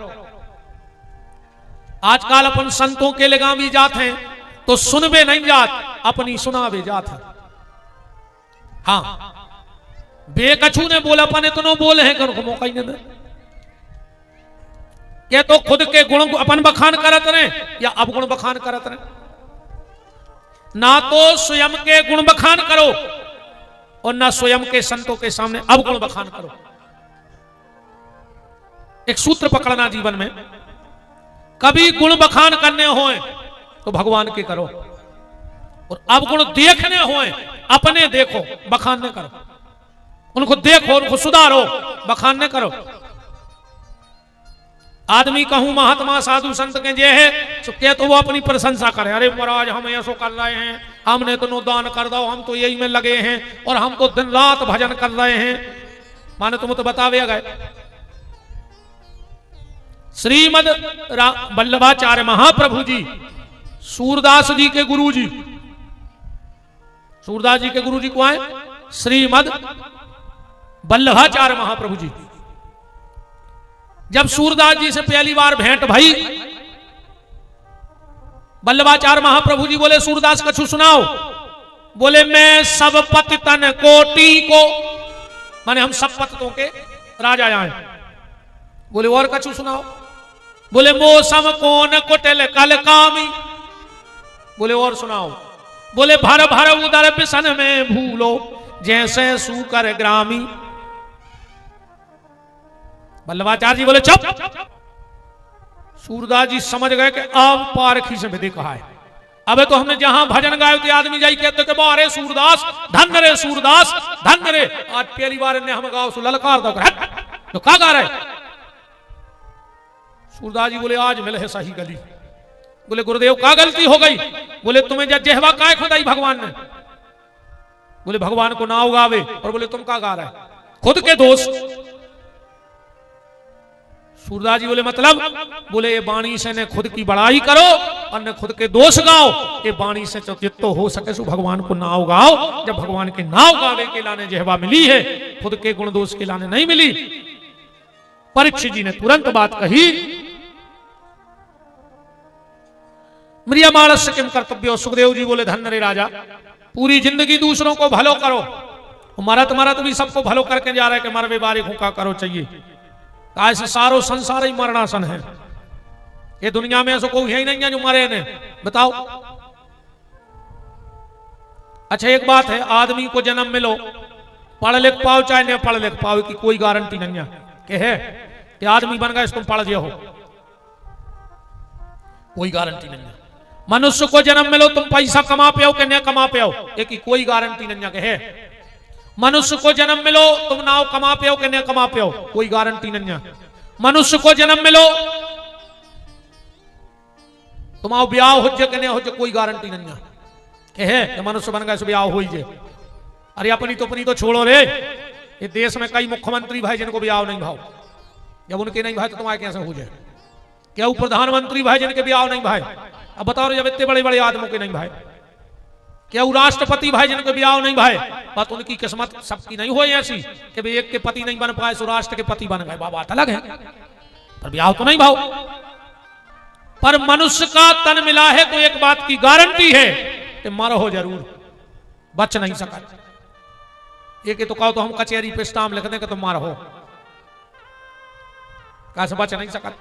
आजकल अपन संतों के लगाम भी जाते हैं तो सुनबे नहीं जात, अपनी सुनावे जात है। हाँ बेकछु ने बोला अपन इतनो बोले हैं कर मौका ही नहीं दे। ये तो खुद के गुण अपन बखान करत रहे या अवगुण बखान करत रहे। ना तो स्वयं के गुण बखान करो और ना स्वयं के संतों के सामने अवगुण बखान करो। एक सूत्र पकड़ना जीवन में, कभी गुण बखान करने होए तो भगवान के करो, और अवगुण देखने होए अपने देखो, बखान न करो। उनको देखो, उनको सुधारो, बखान न करो। आदमी कहूं महात्मा साधु संत के जे है तो वो अपनी प्रशंसा करे, अरे महाराज हम ऐसो कर रहे हैं, हमने तो दान कर दो, हम तो यही में लगे हैं, और हम तो दिन रात भजन कर रहे हैं। माने तुम तो बतावे गए। श्रीमद वल्लभाचार्य महाप्रभु जी सूरदास जी के गुरु जी, सूरदास जी के गुरु जी को आए श्रीमद वल्लभाचार्य महाप्रभु जी। जब सूरदास जी से पहली बार भेंट भई, वल्लभाचार्य महाप्रभु जी बोले, सूरदास कछु सुनाओ। बोले, मैं सब पतितन कोटि को, माने हम सब पतितों के राजा आए। बोले और कछु सुनाओ। बोले, मौसम कौन कुटिल कल कामी। बोले और सुनाओ। बोले, भर भर उदर पिसन में भूलो जैसे सूकर ग्रामी। वल्लभाचार्य जी बोले चुप। सूरदास जी समझ गए कि अब पारखी से विधि कहा है। अबे तो हमने जहां भजन गाए थे आदमी जाई कहते कि अरे सूरदास धन रे, सूरदास धन रे। आज पहली बार ने हम गाओ ललकार दो तो क्या गा रहे। सूरदास जी बोले, आज मिले है सही गली। बोले, गुरुदेव क्या गलती हो गई? बोले, तुम्हें जब जेहवा काय खुदाई भगवान ने। बोले, भगवान को ना उगावे। और बोले, तुम क्या गा रहे? खुद के दोष। सूरदास जी बोले, मतलब? बोले, ये वाणी से ने खुद की बड़ाई करो और ने खुद के दोष गाओ। ये वाणी से जितो हो सके सो भगवान को ना उगाओ। जब भगवान के ना उगावे के लाने जेहवा मिली है, खुद के गुण दोष के लाने नहीं मिली। परीक्षित जी ने तुरंत बात कही, म्रियमाणस्य किम कर्तव्यो। सुखदेव जी बोले धन्य रे राजा, पूरी जिंदगी दूसरों को भलो करो, मरत मरत भी सबको भलो करके जा रहे कि मरवे बारी हुक्का करो चाहिए। ऐसे सारो संसार ही मरणासन है, ये दुनिया में ऐसा कोई है ही नहीं है जो मरे ने, बताओ। अच्छा एक बात है, आदमी को जन्म मिलो, पढ़ लिख पाओ चाहे न पढ़ लिख पाओ की कोई गारंटी नहीं है कि आदमी बन गए तुम पढ़ लिया हो, कोई गारंटी नहीं है। मनुष्य को जन्म मिलो तुम पैसा कमा पे हो कि न कमा पे हो, एक की कोई गारंटी नहीं है। मनुष्य को जन्म मिलो तुम नाव कमा पे हो कि न कमा पे हो, कोई गारंटी नहीं है। मनुष्य को जन्म मिलो तुम आओ ब्याह हो जे कि न हो जे, कोई गारंटी नहीं है। मनुष्य बन गए ब्याह हो जे। अरे अपनी तो छोड़ो रे, ये देश में कई मुख्यमंत्री भाई जिनको ब्याह नहीं भाव, जब उनके नहीं भाई तो तुम्हारे कैसे हो जाए। क्या प्रधानमंत्री भाई जिनके ब्याह नहीं भाई, अब बताओ जब इतने बड़े बड़े आदमों के नहीं भाई, क्या राष्ट्रपति भाई जिनके ब्याह नहीं भाई, बात उनकी किस्मत सबकी नहीं हुई ऐसी कि भाई एक के पति नहीं बन पाए सो राष्ट्र के पति बन गए, बात अलग है, पर ब्याह तो नहीं भाव। पर मनुष्य का तन मिला है तो एक बात की गारंटी है कि मरो हो जरूर, बच नहीं सका। एक तो कहो तो हम कचहरी पे स्टाम्प लिख दें कि तुम मारो हो, कैसे बच नहीं सका।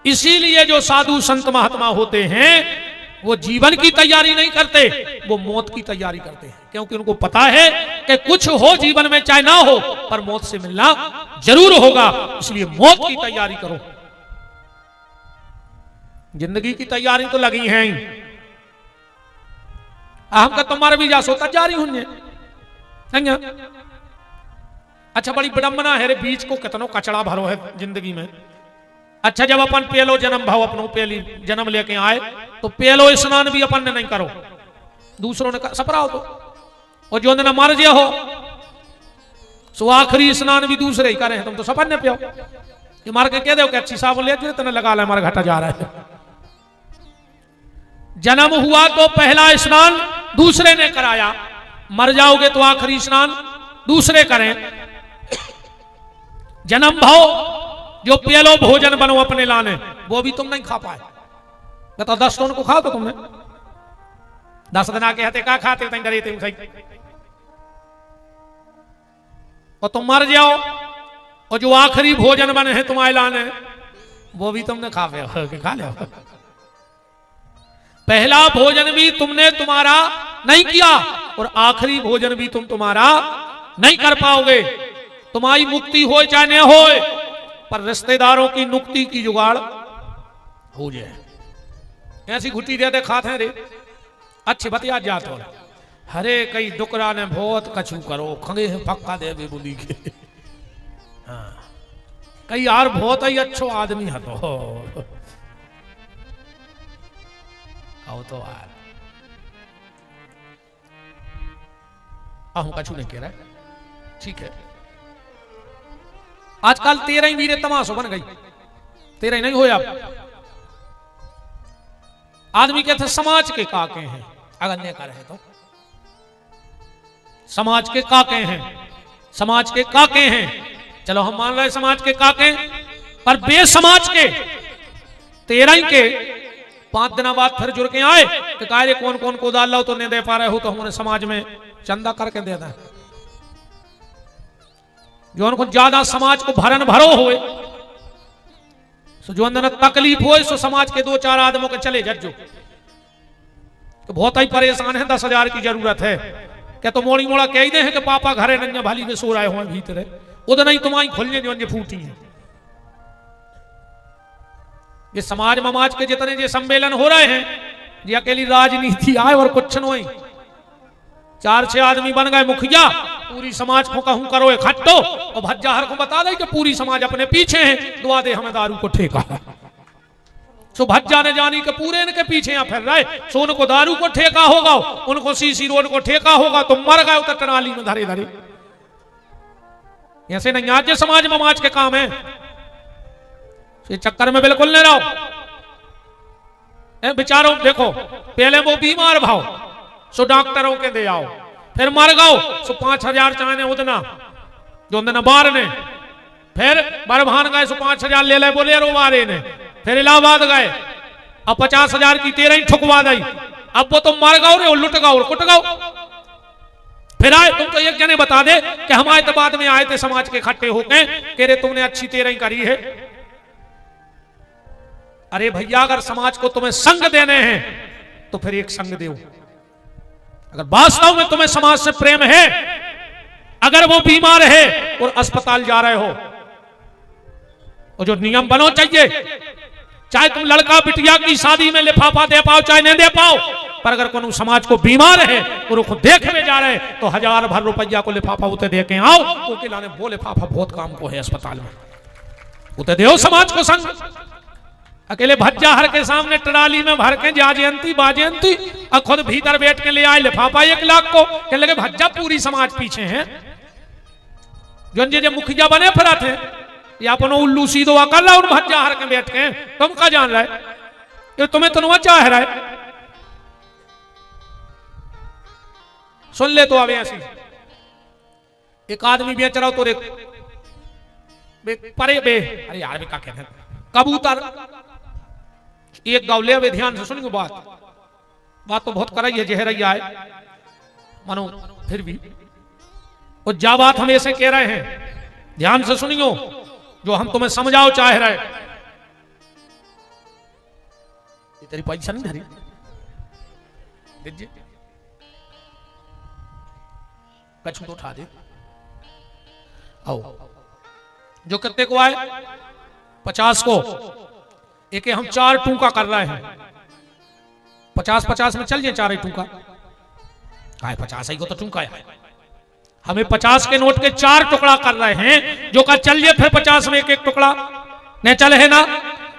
इसीलिए जो साधु संत महात्मा होते हैं वो जीवन की तैयारी नहीं करते, वो मौत की तैयारी करते हैं, क्योंकि उनको पता है कि कुछ हो जीवन में चाहे ना हो पर मौत से मिलना जरूर होगा, इसलिए मौत की तैयारी करो। जिंदगी की तैयारी तो लगी है, हम का तुम्हारे भी जा सोता जारी होने। अच्छा बड़ी विडंबना है रे, बीच को कितनो कचड़ा भरो है जिंदगी में। अच्छा जब अपन पहलो जन्म भाव अपनो पहली जन्म लेके आए तो पहलो स्नान भी अपन ने नहीं करो, दूसरों ने सपराओ तो, और जो ने मर गया हो सो आखिरी स्नान भी दूसरे ही करे, तुम तो सपन ने पियो कि मार के कह दो कि अच्छी साबुन ले तेने लगा ले हमारा घटा जा रहा है। जन्म हुआ तो पहला स्नान दूसरे ने कराया, मर जाओगे तो आखिरी स्नान दूसरे करें। जन्म भाव जो पहलो भोजन बनो अपने लाने वो भी तुम नहीं खा पाए, बताओ 10 टन को खाओ तो तुमने 10 दिन आके हते का खाते तुम डरे तुम सही, और तुम मर जाओ और जो आखिरी भोजन बने हैं तुम्हारे लाने वो भी तुमने खा लिया। पहला भोजन भी तुमने तुम्हारा नहीं किया और आखिरी भोजन भी तुम्हारा नहीं कर पाओगे। तुम्हारी मुक्ति हो चाहे न हो, पर रिश्तेदारों की नुक्ति की जुगाड़ हो जाए। ऐसी घुट्टी देते खाते हैं रे, अच्छे बतिया जाते हो, हरे कई डुकरा ने बहुत कछु करो खंगे पक्का दे भी बुली के, हाँ कई यार बहुत ही अच्छो आदमी है तो आओ तो यार हम कछु नहीं कह रहा, ठीक है। आजकल 13 वीरे तमाशो बन गई, 13 नहीं होया। आदमी कहते समाज के काके हैं, अगर नहीं कर रहे तो समाज के काके हैं, समाज के काके हैं, चलो हम मान रहे समाज के काके, पर बेसमाज के 13 के 5 दिन बाद फिर जुड़ के आए कि कार्य कौन कौन को डाल लो तो नहीं दे पा रहे हो तो हमारे समाज में चंदा करके दे दें। जो उनको ज्यादा समाज को भरन भरो होए जो अंदर तकलीफ हो सो समाज के 2-4 आदमों के चले जज्जो तो बहुत ही परेशान है, 10,000 की जरूरत है। क्या तो मोड़ी मोड़ा कह दे हैं कि पापा घरे नन्या भाली में सो रहे हो भीतर उधर नहीं तुम्हारी खुलने जो फूटी है। ये समाज ममाज के जितने जो सम्मेलन हो रहे हैं ये अकेली राजनीति आए और कुछ नहीं, 4-6 आदमी बन गए मुखिया, पूरी समाज को कहूं करो इकट्ठो और भज्जाहर को बता दे कि पूरी समाज अपने पीछे है, दुआ दे हमें दारू को ठेका। सो भज्जा ने जानी कि पूरे इनके पीछे यहाँ फिर रहे, सो उनको दारू को ठेका होगा, उनको सीसी रोड को ठेका होगा, तो मर गए उतर टनाली में धरे धरे। ऐसे नहीं आज समाज ममाज के काम है, चक्कर में बिल्कुल नहीं रहो। बेचारों देखो पहले वो बीमार भाव सो डॉक्टरों के दे आओ, फिर मर गओ सो 5,000 चाहे उतना जो उन्हें बार ने, फिर बरभान गए, 5,000 ले ले बोलेरो वाले ने। फिर इलाहाबाद गए, अब 50,000 की 13 ही ठुकवा दी। अब वो तो मर गाओ रे, लुट गाओ, कुट गाओ। फिर आए, तुम तो एक जने बता दे कि हम आए तो बाद में आए थे समाज के इकट्ठे होके, कह रहे तुमने अच्छी 13 ही करी है। अरे भैया, अगर समाज को तुम्हें संग देने हैं तो फिर एक संग दो। अगर वास्तव में तुम्हें समाज से प्रेम है, अगर वो बीमार है और अस्पताल जा रहे हो, और जो नियम बनो चाहिए, चाहे तुम लड़का बिटिया की शादी में लिफाफा दे पाओ चाहे नहीं दे पाओ, पर अगर कोई समाज को बीमार है और उसको देखने जा रहे हैं तो 1,000 भर रुपया को लिफाफा उते दे के आओ। उसके लाने वो लिफाफा बहुत काम को है अस्पताल में, उते दो समाज को संग। अकेले भज्जा हर के सामने ट्राली में भर के जाजयंती बाजयंती और खुद भीतर बैठ के ले आए लिफाफा 1 लाख को, कहने लगे भज्जा पूरी समाज पीछे है। जो मुखिया बने फिर थे या अपन उल्लू सीधो कर रहा और भज्जा हर के बैठ के, तुम क्या जान रहे, ये तुम्हें तनुआ चाह रहा है। सुन ले तो अब ऐसी एक आदमी बेच रहा हो तो परे बे, अरे यार क्या कहते हैं, कबूतर एक गाँव ले अबे, ध्यान से सुनिए बात तो बहुत कराई है, जहरैया है मनो, फिर भी वो जा बात हम ऐसे कह रहे हैं, ध्यान से सुनियो जो हम तुम्हें समझाओ चाह रहे। ये तेरी पैसा नहीं धरी दीजिए, कछु तो उठा दे। आओ, जो कितने को आए 50 को, एक हम 4 टूका कर रहे हैं। 50-50 में चल जाए 4 ही टूका, 50 ही को तो टूका है। हमें 50 के नोट के 4 टुकड़ा कर रहे हैं, जो का चल जाए फिर 50 में 1-1 टुकड़ा नहीं चले है ना।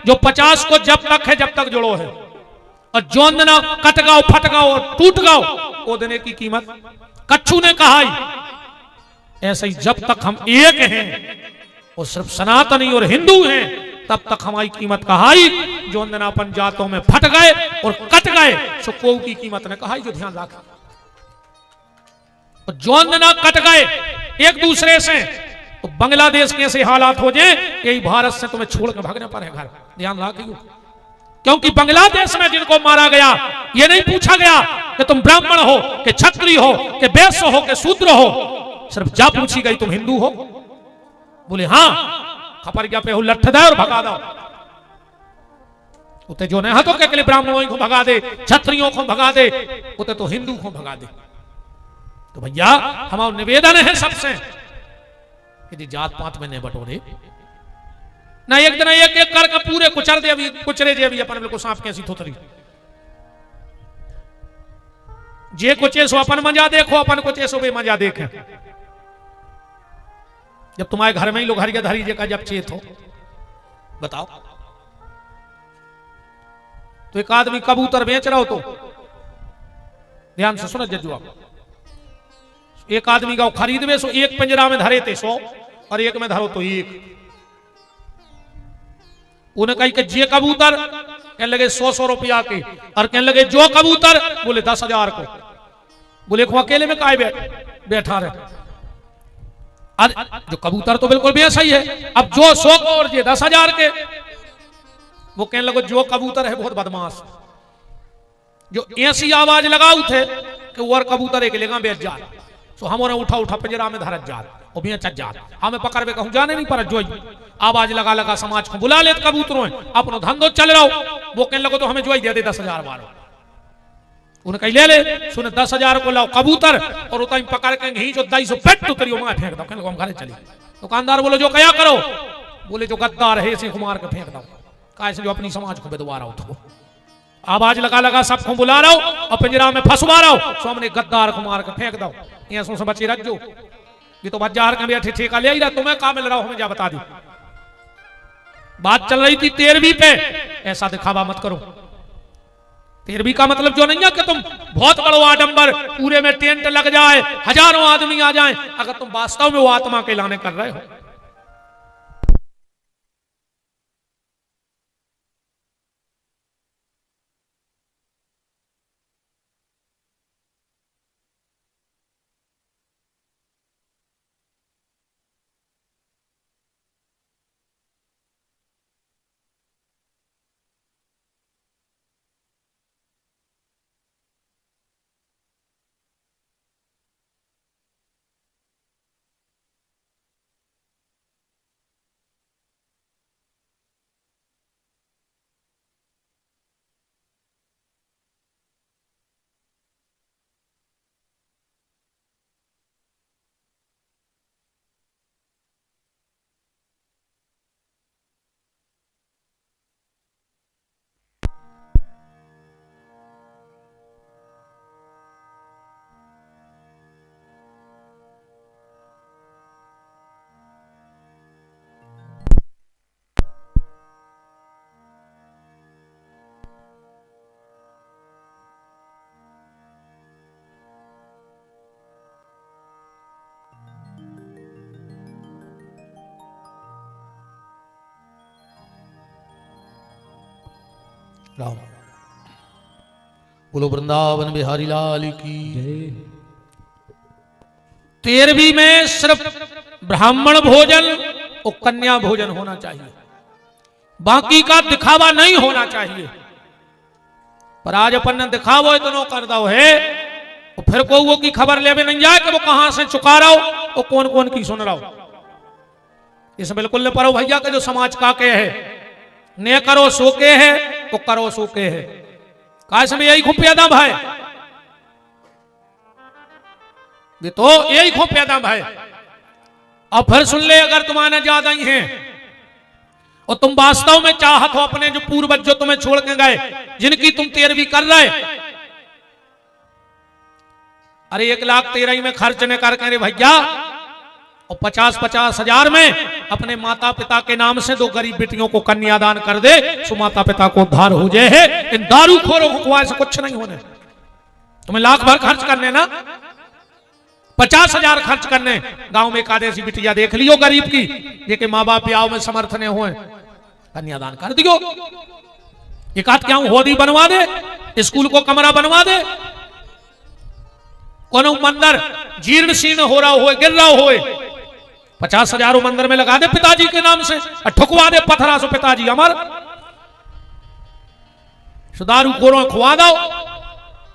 जो 50 को जब तक है जब तक जोड़ो है, और जो ना कट गाओ फट गाओ और टूट गाओ वो देने की कीमत कच्छू ने कहा ही। ऐसे ही जब तक हम एक हैं और सिर्फ सनातनी और हिंदू हैं तब तक हमारी कीमत कहाई। जो अपन जातों में फट गए और कट गए सो को की कीमत ने कहाई, जो ध्यान रखे। जो ना कट गए एक दूसरे से तो बांग्लादेश के ऐसे हालात हो जाए, यही भारत से तुम्हें छोड़ के भागने पर है घर, ध्यान रखियो। क्योंकि बांग्लादेश में जिनको मारा गया ये नहीं पूछा गया कि तुम ब्राह्मण हो कि क्षत्रिय हो कि वैश्य हो कि शूद्र हो, सिर्फ जा पूछी गई तुम हिंदू हो, बोले हाँ, खपरिया पे हो लठ दे और भगा दो। उते जो नहीं हाथों के लिए ब्राह्मणों को भगा दे, क्षत्रियों को भगा दे, उते तो हिंदू को भगा दे। तो भैया हमारा निवेदन है सबसे कि जात पात में नहीं बटोरे ना, एक दिन एक एक करके पूरे कुचल दे, अभी कुचरे जे अभी अपन को सांप कैसी थोतरी जे कुचे सो अपन मजा देखो, अपन कुचे सो भी मजा देखे। जब तुम्हारे घर में ही लोग हरिया धरी का जब चेत हो, बताओ। तो एक आदमी कबूतर बेच रहा हो तो ध्यान से सुनो जज्जू आप, एक आदमी का खरीद में सो एक पिंजरा में धरे थे 100 और एक में धरो तो 1। उन्हें कही कि जे कबूतर कहने लगे 100 रुपया के, और कहने लगे जो कबूतर बोले 10,000 को। बोले को अकेले में काय बैठा रहे, जो कबूतर तो बिल्कुल भी सही है। अब जो 100 को और ये 10,000 के, वो कहने लगे जो कबूतर है बहुत बदमाश, जो ऐसी आवाज लगाऊ थे कि वो कबूतर एक लेगा बेच जा, तो हमारे उठा पिंजरा में धरत जा और भी चच जा, हमें पकड़ के कहूं जाने नहीं पर जो आवाज लगा लगा समाज को बुला ले कबूतरों अपनो धंधो चल रहा हो। वो कहने लगो तो हमें जो ही दे दे 10,000 बार। उन्हें कही ले ले सुने 10,000 को लाओ कबूतर और उतना पकड़ के घींचो 250 पेट तो तेरी वहां फेंक दो। कहने लगा हम घरे चले। दुकानदार बोलो जो क्या करो, बोले जो गद्दार है इसे मार के फेंक दो, कहा जो अपनी समाज को बेदवा रहा हो तो आवाज लगा लगा सबको बुला रहा हो और पिंजरा में फंसवा रहा हो, सो हमने गद्दार को मार के फेंक दो। ऐसों से बचे रख जो, ये तो बाजार का बैठे ठेका ले ही रहा, तुम्हें कहा मिल रहा हो हमें जा बता दी। बात चल रही थी 13वीं पे, ऐसा दिखावा मत करो। 13वीं का मतलब जो नहीं है कि तुम बहुत बड़ो आडंबर पूरे में टेंट लग जाए, हजारों आदमी आ जाएं, अगर तुम वास्तव में वो आत्मा के लाने कर रहे हो। राम। बोलो वृंदावन बिहारी लाल की। 13वीं में सिर्फ ब्राह्मण भोजन और कन्या भोजन होना चाहिए, बाकी का दिखावा नहीं होना चाहिए। पर आज अपन ने दिखावो इतना कर दो है, और फिर को वो की खबर ले नहीं जाए कि वो कहां से चुका रहा हो और कौन कौन की सुन रहा हो। इस बिल्कुल ने परो भैया के जो समाज का के है, ने करो सो के है तो करो सो के है। काश में यही खूब पैदा भाई, ये तो यही खूब पैदा भाई। अब फिर सुन ले, अगर तुम्हारे ज्यादा ही हैं और तुम वास्तव में चाहत हो अपने जो पूर्वज जो तुम्हें छोड़ के गए, जिनकी तुम 13वीं कर रहे, अरे 1,13,000 में खर्च न करके रे भैया, और 50-50 हजार में अपने माता पिता के नाम से 2 गरीब बेटियों को कन्यादान कर दे, सो माता पिता को उद्धार हो जाए है। इन दारूखोरों को कुआं से कुछ नहीं होने। तुम्हें लाख भर खर्च करने ना, 50 हजार खर्च करने, गांव में एक आदेशी बिटिया देख लियो गरीब की, ये के माँ बाप ब्याह में समर्थ ने हुए, कन्यादान कर दियो। एक आध क्या होदी बनवा दे, स्कूल को कमरा बनवा दे, कोनो मंदिर जीर्ण शीर्ण हो रहा हो, गिर रहा हो, 50 हजार मंदिर में लगा दे पिताजी के नाम से, और ठुकवा दे पत्थरा सो पिताजी अमर। सुदारू खोरों खुआ दो,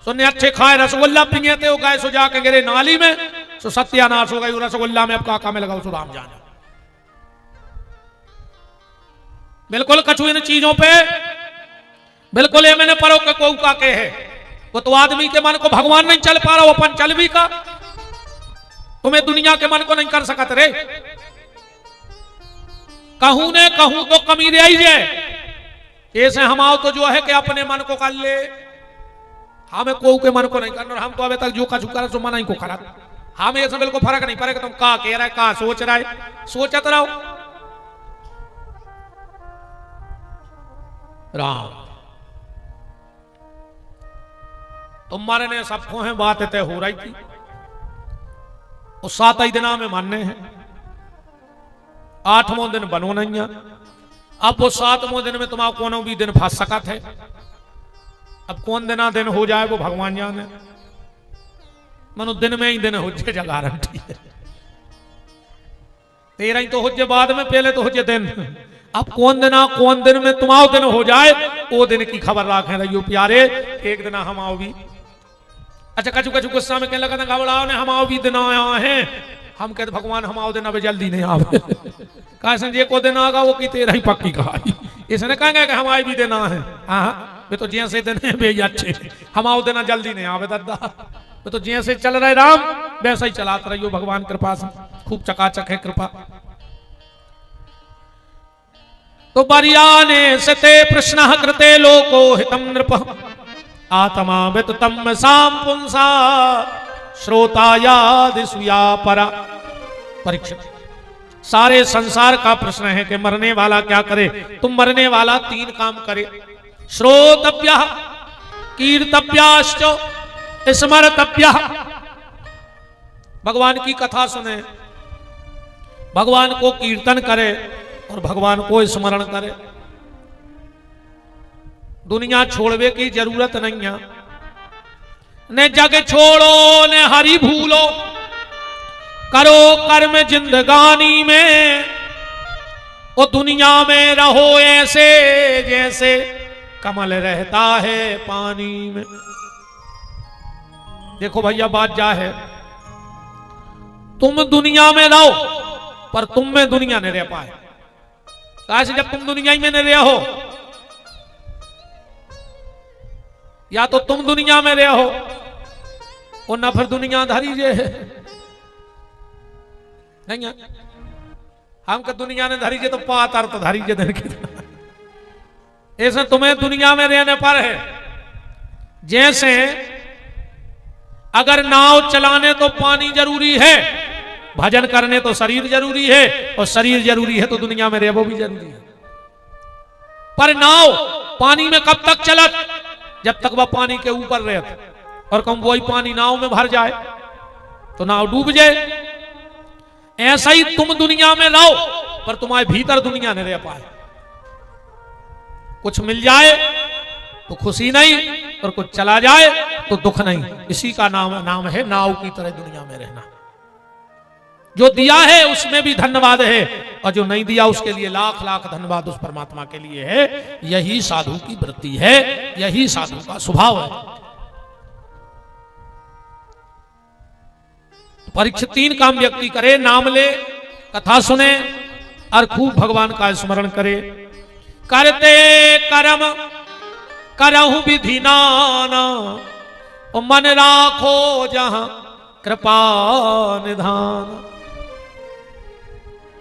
सुनने अच्छे खाए रसगुल्ला पिंगेते हो गए, सो जाके गिरे नाली में, सो सत्यानाश हो गई रसगुल्ला में, अब काका में लगाओ सो राम जाने। बिल्कुल कछु इन चीजों पे बिल्कुल ये मैंने परो के को का के है, वो तो आदमी के मन को भगवान नहीं चल पा रहा, वो अपन चल भी का, तुम्हें दुनिया के मन को नहीं कर सकत रे। कहूं ने कहूं तो कमी रे आई जाए, ऐसे हम आओ तो जो है कि अपने मन को कर ले, हमें को के मन को नहीं करना। हम तो अभी तक जो कछु कर सो मन ही को खरा, हमें ऐसा बिल्कुल फर्क नहीं पड़ेगा तुम का कह रहा है, का सोच रहा है, सोचत रहो राम। तुम्हारे ने सबको है बात तय हो रही थी, उस 7 ही दिना में मानने हैं, 8वां दिन बनो नहीं है। अब वो 7वें दिन में तुम्हारा कोनो भी दिन फंस सकत है, अब कौन दिन हो जाए वो भगवान जाने। मनो दिन में ही दिन हो जाए जगह रखी है, 13 ही तो हो जाए, बाद में पहले तो हो जाए दिन। अब कौन दिन में तुम्हारा दिन हो जाए, वो दिन की खबर रखें रहियो प्यारे। एक दिन हम आओ भी, अच्छा कछु कछु गुस्सा में कहने लगा था घबराओ ने, हम आओ भी दिन आया है, हम कहते भगवान हम आओ दिन अब जल्दी नहीं आवे। कहा संजय को दिन आगा वो की 13 ही पक्की कहा, इसने कहेंगे कि हम आए भी देना है। हाँ वे तो जैसे दिन है वे अच्छे, हम आओ देना जल्दी नहीं आवे दादा, वे तो जैसे चल रहे राम वैसा ही चलाते रहियो, भगवान कृपा से खूब चकाचक है कृपा। तो बरियाने सते प्रश्न कृते लोको हितम नृप आत्मा विततम साम पुंसा श्रोतायाद सुया परा। परीक्षित, सारे संसार का प्रश्न है कि मरने वाला क्या करे। तुम मरने वाला 3 काम करे, श्रोतव्य कीर्तव्याश्च स्मरतव्य। भगवान की कथा सुने, भगवान को कीर्तन करे और भगवान को स्मरण करे। दुनिया छोड़वे की जरूरत नहीं है, ने जग छोड़ो ने हरि भूलो, करो कर्म जिंदगानी में, ओ दुनिया में रहो ऐसे जैसे कमल रहता है पानी में। देखो भैया बात जा है, तुम दुनिया में रहो पर तुम में दुनिया नहीं रह पाए। कैसे, जब तुम दुनिया में नहीं रहो, या तो तुम दुनिया में रहो और ना फिर दुनिया धरी जे है नहीं है। हम का दुनिया ने धरी जे तो पातर तो धरी जे के, ऐसे तुम्हें दुनिया में रहने पर है। जैसे अगर नाव चलाने तो पानी जरूरी है, भजन करने तो शरीर जरूरी है, और शरीर जरूरी है तो दुनिया में रहना भी जरूरी है। पर नाव पानी में कब तक चलत, जब तक वह पानी के ऊपर रहता, और कम वही पानी नाव में भर जाए तो नाव डूब जाए। ऐसा ही तुम दुनिया में रहो पर तुम्हारे भीतर दुनिया नहीं रह पाए। कुछ मिल जाए तो खुशी नहीं, और कुछ चला जाए तो दुख नहीं। इसी का नाम है नाव की तरह दुनिया में रहना। जो दिया है उसमें भी धन्यवाद है, और जो नहीं दिया उसके लिए लाख लाख धन्यवाद उस परमात्मा के लिए है। यही साधु की वृत्ति है, यही साधु का स्वभाव है। परीक्षित 3 काम व्यक्ति करे, नाम ले, कथा सुने और खूब भगवान का स्मरण करे। करते कर्म करहु विधि नाना, मन राखो जहां कृपा निधान।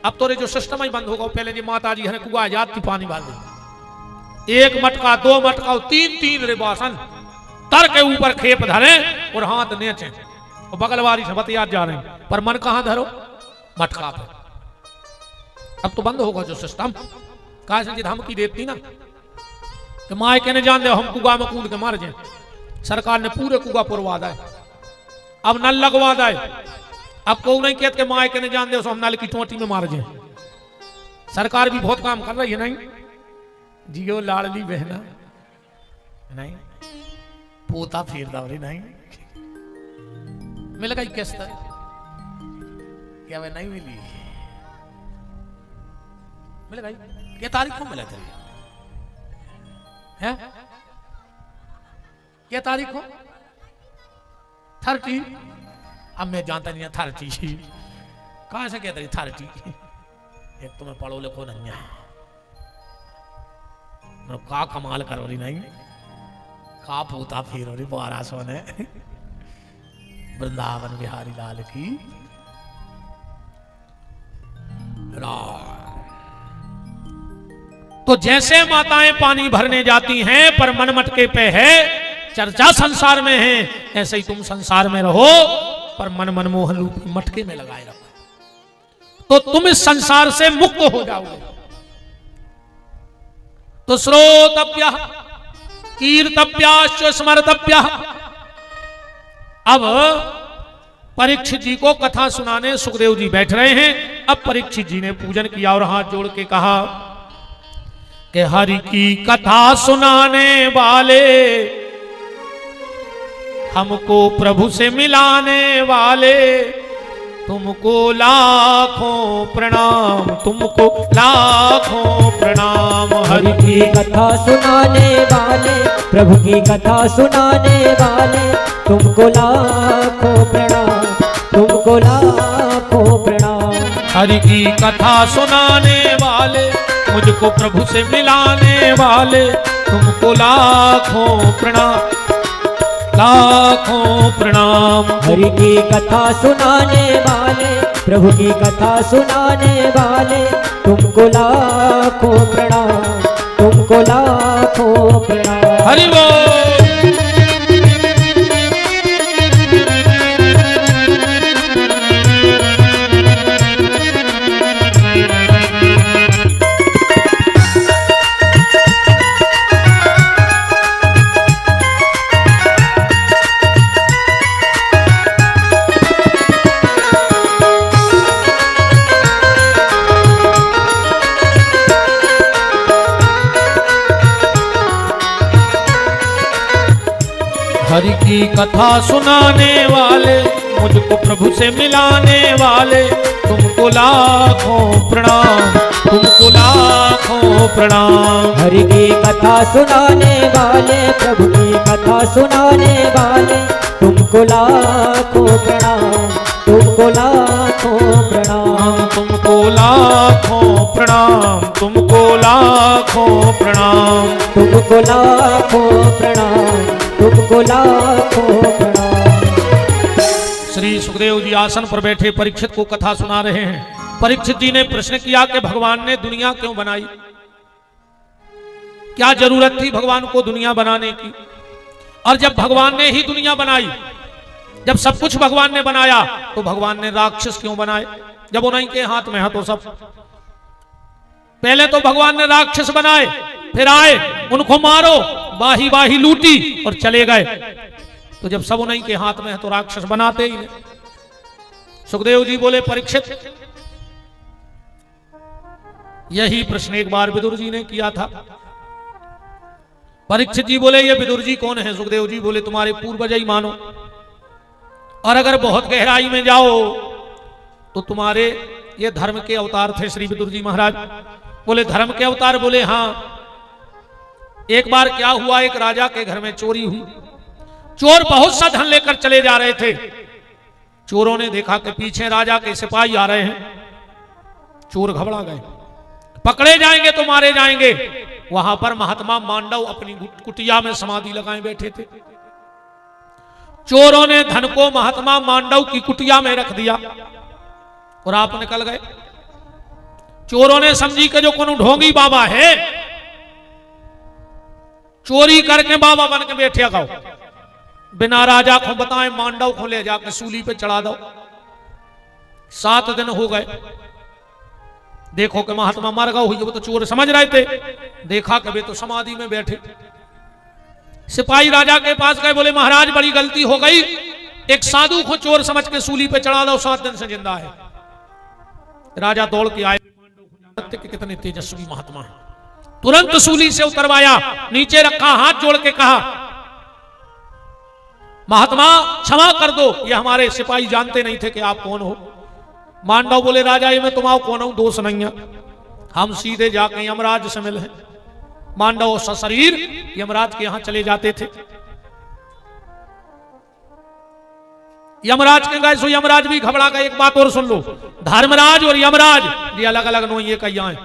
अब तो रे जो सिस्टम ही बंद होगा। पहले जी माता जी है कुआ जाती पानी डाल दी, 1 मटका 2 मटका 3 रे बासन तर के ऊपर खेप धरे और हाथ नीचे, और बगलवारी से बतिया जा रहे हैं, पर मन कहां धरो? मटका पे। अब तो बंद होगा जो सिस्टम। कहा से धमकी देती ना कि माए कहने जान दे हम कुआ में कूद के मार जाए। सरकार ने पूरे कुआ पुरवा दाए, अब नल लगवा दाए। अब को नहीं कहते कि माए कहने जान दे हम नल की टोटी में मार जाए। सरकार भी बहुत काम कर रही है। नहीं जियो लाडली बहना, नहीं पोता फेर दावरी, नहीं मिल गई किस्त क्या वे नहीं मिली? मिल गई? क्या तारीख को मिला तेरी है? क्या तारीख को? 30। अब मैं जानता नहीं 30 कहां से कहते 30? एक तुम्हें पढ़ो लिखो नहीं है, का कमाल करो रही, नहीं का पूता फेर रही। 12 सोने वृंदावन बिहारी लाल की तो जैसे माताएं पानी भरने जाती हैं पर मन मटके पे है, चर्चा संसार में है, ऐसे ही तुम संसार में रहो पर मन मनमोहन रूपी मटके में लगाए रखो, तो तुम इस संसार से मुक्त हो जाओगे। तो श्रोतव्य कीर्तव्याश्च स्मर्तव्य। अब परीक्षित जी को कथा सुनाने सुखदेव जी बैठ रहे हैं। अब परीक्षित जी ने पूजन किया और हाथ जोड़ के कहा कि हरि की कथा सुनाने वाले, हमको प्रभु से मिलाने वाले, तुमको लाखों प्रणाम, तुमको लाखों प्रणाम। हरि की कथा सुनाने वाले, प्रभु की कथा सुनाने वाले, तुमको लाखों प्रणाम, तुमको लाखों प्रणाम। हरि की कथा सुनाने वाले, मुझको प्रभु से मिलाने वाले, तुमको लाखों प्रणाम, लाखों प्रणाम। हरि की कथा सुनाने वाले, प्रभु की कथा सुनाने वाले, तुमको लाखों प्रणाम, तुमको लाखों प्रणाम। हरि बोल। हरि की कथा सुनाने वाले, मुझको प्रभु से मिलाने वाले, तुमको लाखों प्रणाम, तुमको लाखों प्रणाम। हरि की कथा सुनाने वाले, प्रभु की कथा सुनाने वाले, तुमको लाखों प्रणाम, तुमको लाखों प्रणाम, तुमको लाखों प्रणाम, तुमको लाखों प्रणाम, तुमको लाखों प्रणाम, तुमको लाखों प्रणाम। श्री सुखदेव जी आसन पर बैठे परीक्षित को कथा सुना रहे हैं। परीक्षित जी ने प्रश्न किया कि भगवान ने दुनिया क्यों बनाई? क्या जरूरत थी भगवान को दुनिया बनाने की? और जब भगवान ने ही दुनिया बनाई, जब सब कुछ भगवान ने बनाया, तो भगवान ने राक्षस क्यों बनाए? जब उन्हीं के हाथ में है तो सब। पहले तो भगवान ने राक्षस बनाए, फिर आए उनको मारो, बाही बाही लूटी और चले गए। तो जब सब उन्हीं के हाथ में है तो राक्षस बनाते ही नहीं। सुखदेव जी बोले परीक्षित, यही प्रश्न एक बार विदुर जी ने किया था। परीक्षित जी बोले ये विदुर जी कौन है? सुखदेव जी बोले तुम्हारे पूर्वज ही मानो, और अगर बहुत गहराई में जाओ तो तुम्हारे ये धर्म के अवतार थे श्री विदुर जी महाराज। बोले धर्म के अवतार? बोले हाँ। एक बार क्या हुआ, एक राजा के घर में चोरी हुई। चोर बहुत सा धन लेकर चले जा रहे थे। चोरों ने देखा कि पीछे राजा के सिपाही आ रहे हैं। चोर घबरा गए, पकड़े जाएंगे तो मारे जाएंगे। वहां पर महात्मा मांडव अपनी कुटिया में समाधि लगाए बैठे थे। चोरों ने धन को महात्मा मांडव की कुटिया में रख दिया और आप निकल गए। चोरों ने समझी कि जो कोनो ढोंगी बाबा है, चोरी करके बाबा बन के बैठे गाओ, बिना राजा को बताए मांडव को ले जाकर सूली पे चढ़ा दो। 7 दिन हो गए, देखो कि महात्मा मर गए हुई। वो तो चोर समझ रहे थे, देखा कि वे तो समाधि में बैठे। सिपाही राजा के पास गए, बोले महाराज बड़ी गलती हो गई, एक साधु को चोर समझ के सूली पे चढ़ा दो, 7 दिन से जिंदा है। राजा दौड़ के आए, कि कितने तेजस्वी महात्मा है। तुरंत सूली से उतरवाया, नीचे रखा, हाथ जोड़ के कहा महात्मा क्षमा कर दो, ये हमारे सिपाही जानते नहीं थे कि आप कौन हो। मांडव बोले राजा ये मैं तुम्हारा कौन हूं, दोष नहीं है, हम सीधे जाके यमराज से मिले हैं। मांडव सशरीर यमराज के यहां चले जाते थे। यमराज के गए सो यमराज भी घबरा गए। एक बात और सुन लो, धर्मराज और यमराज ये अलग अलग नो, ये कहिया है,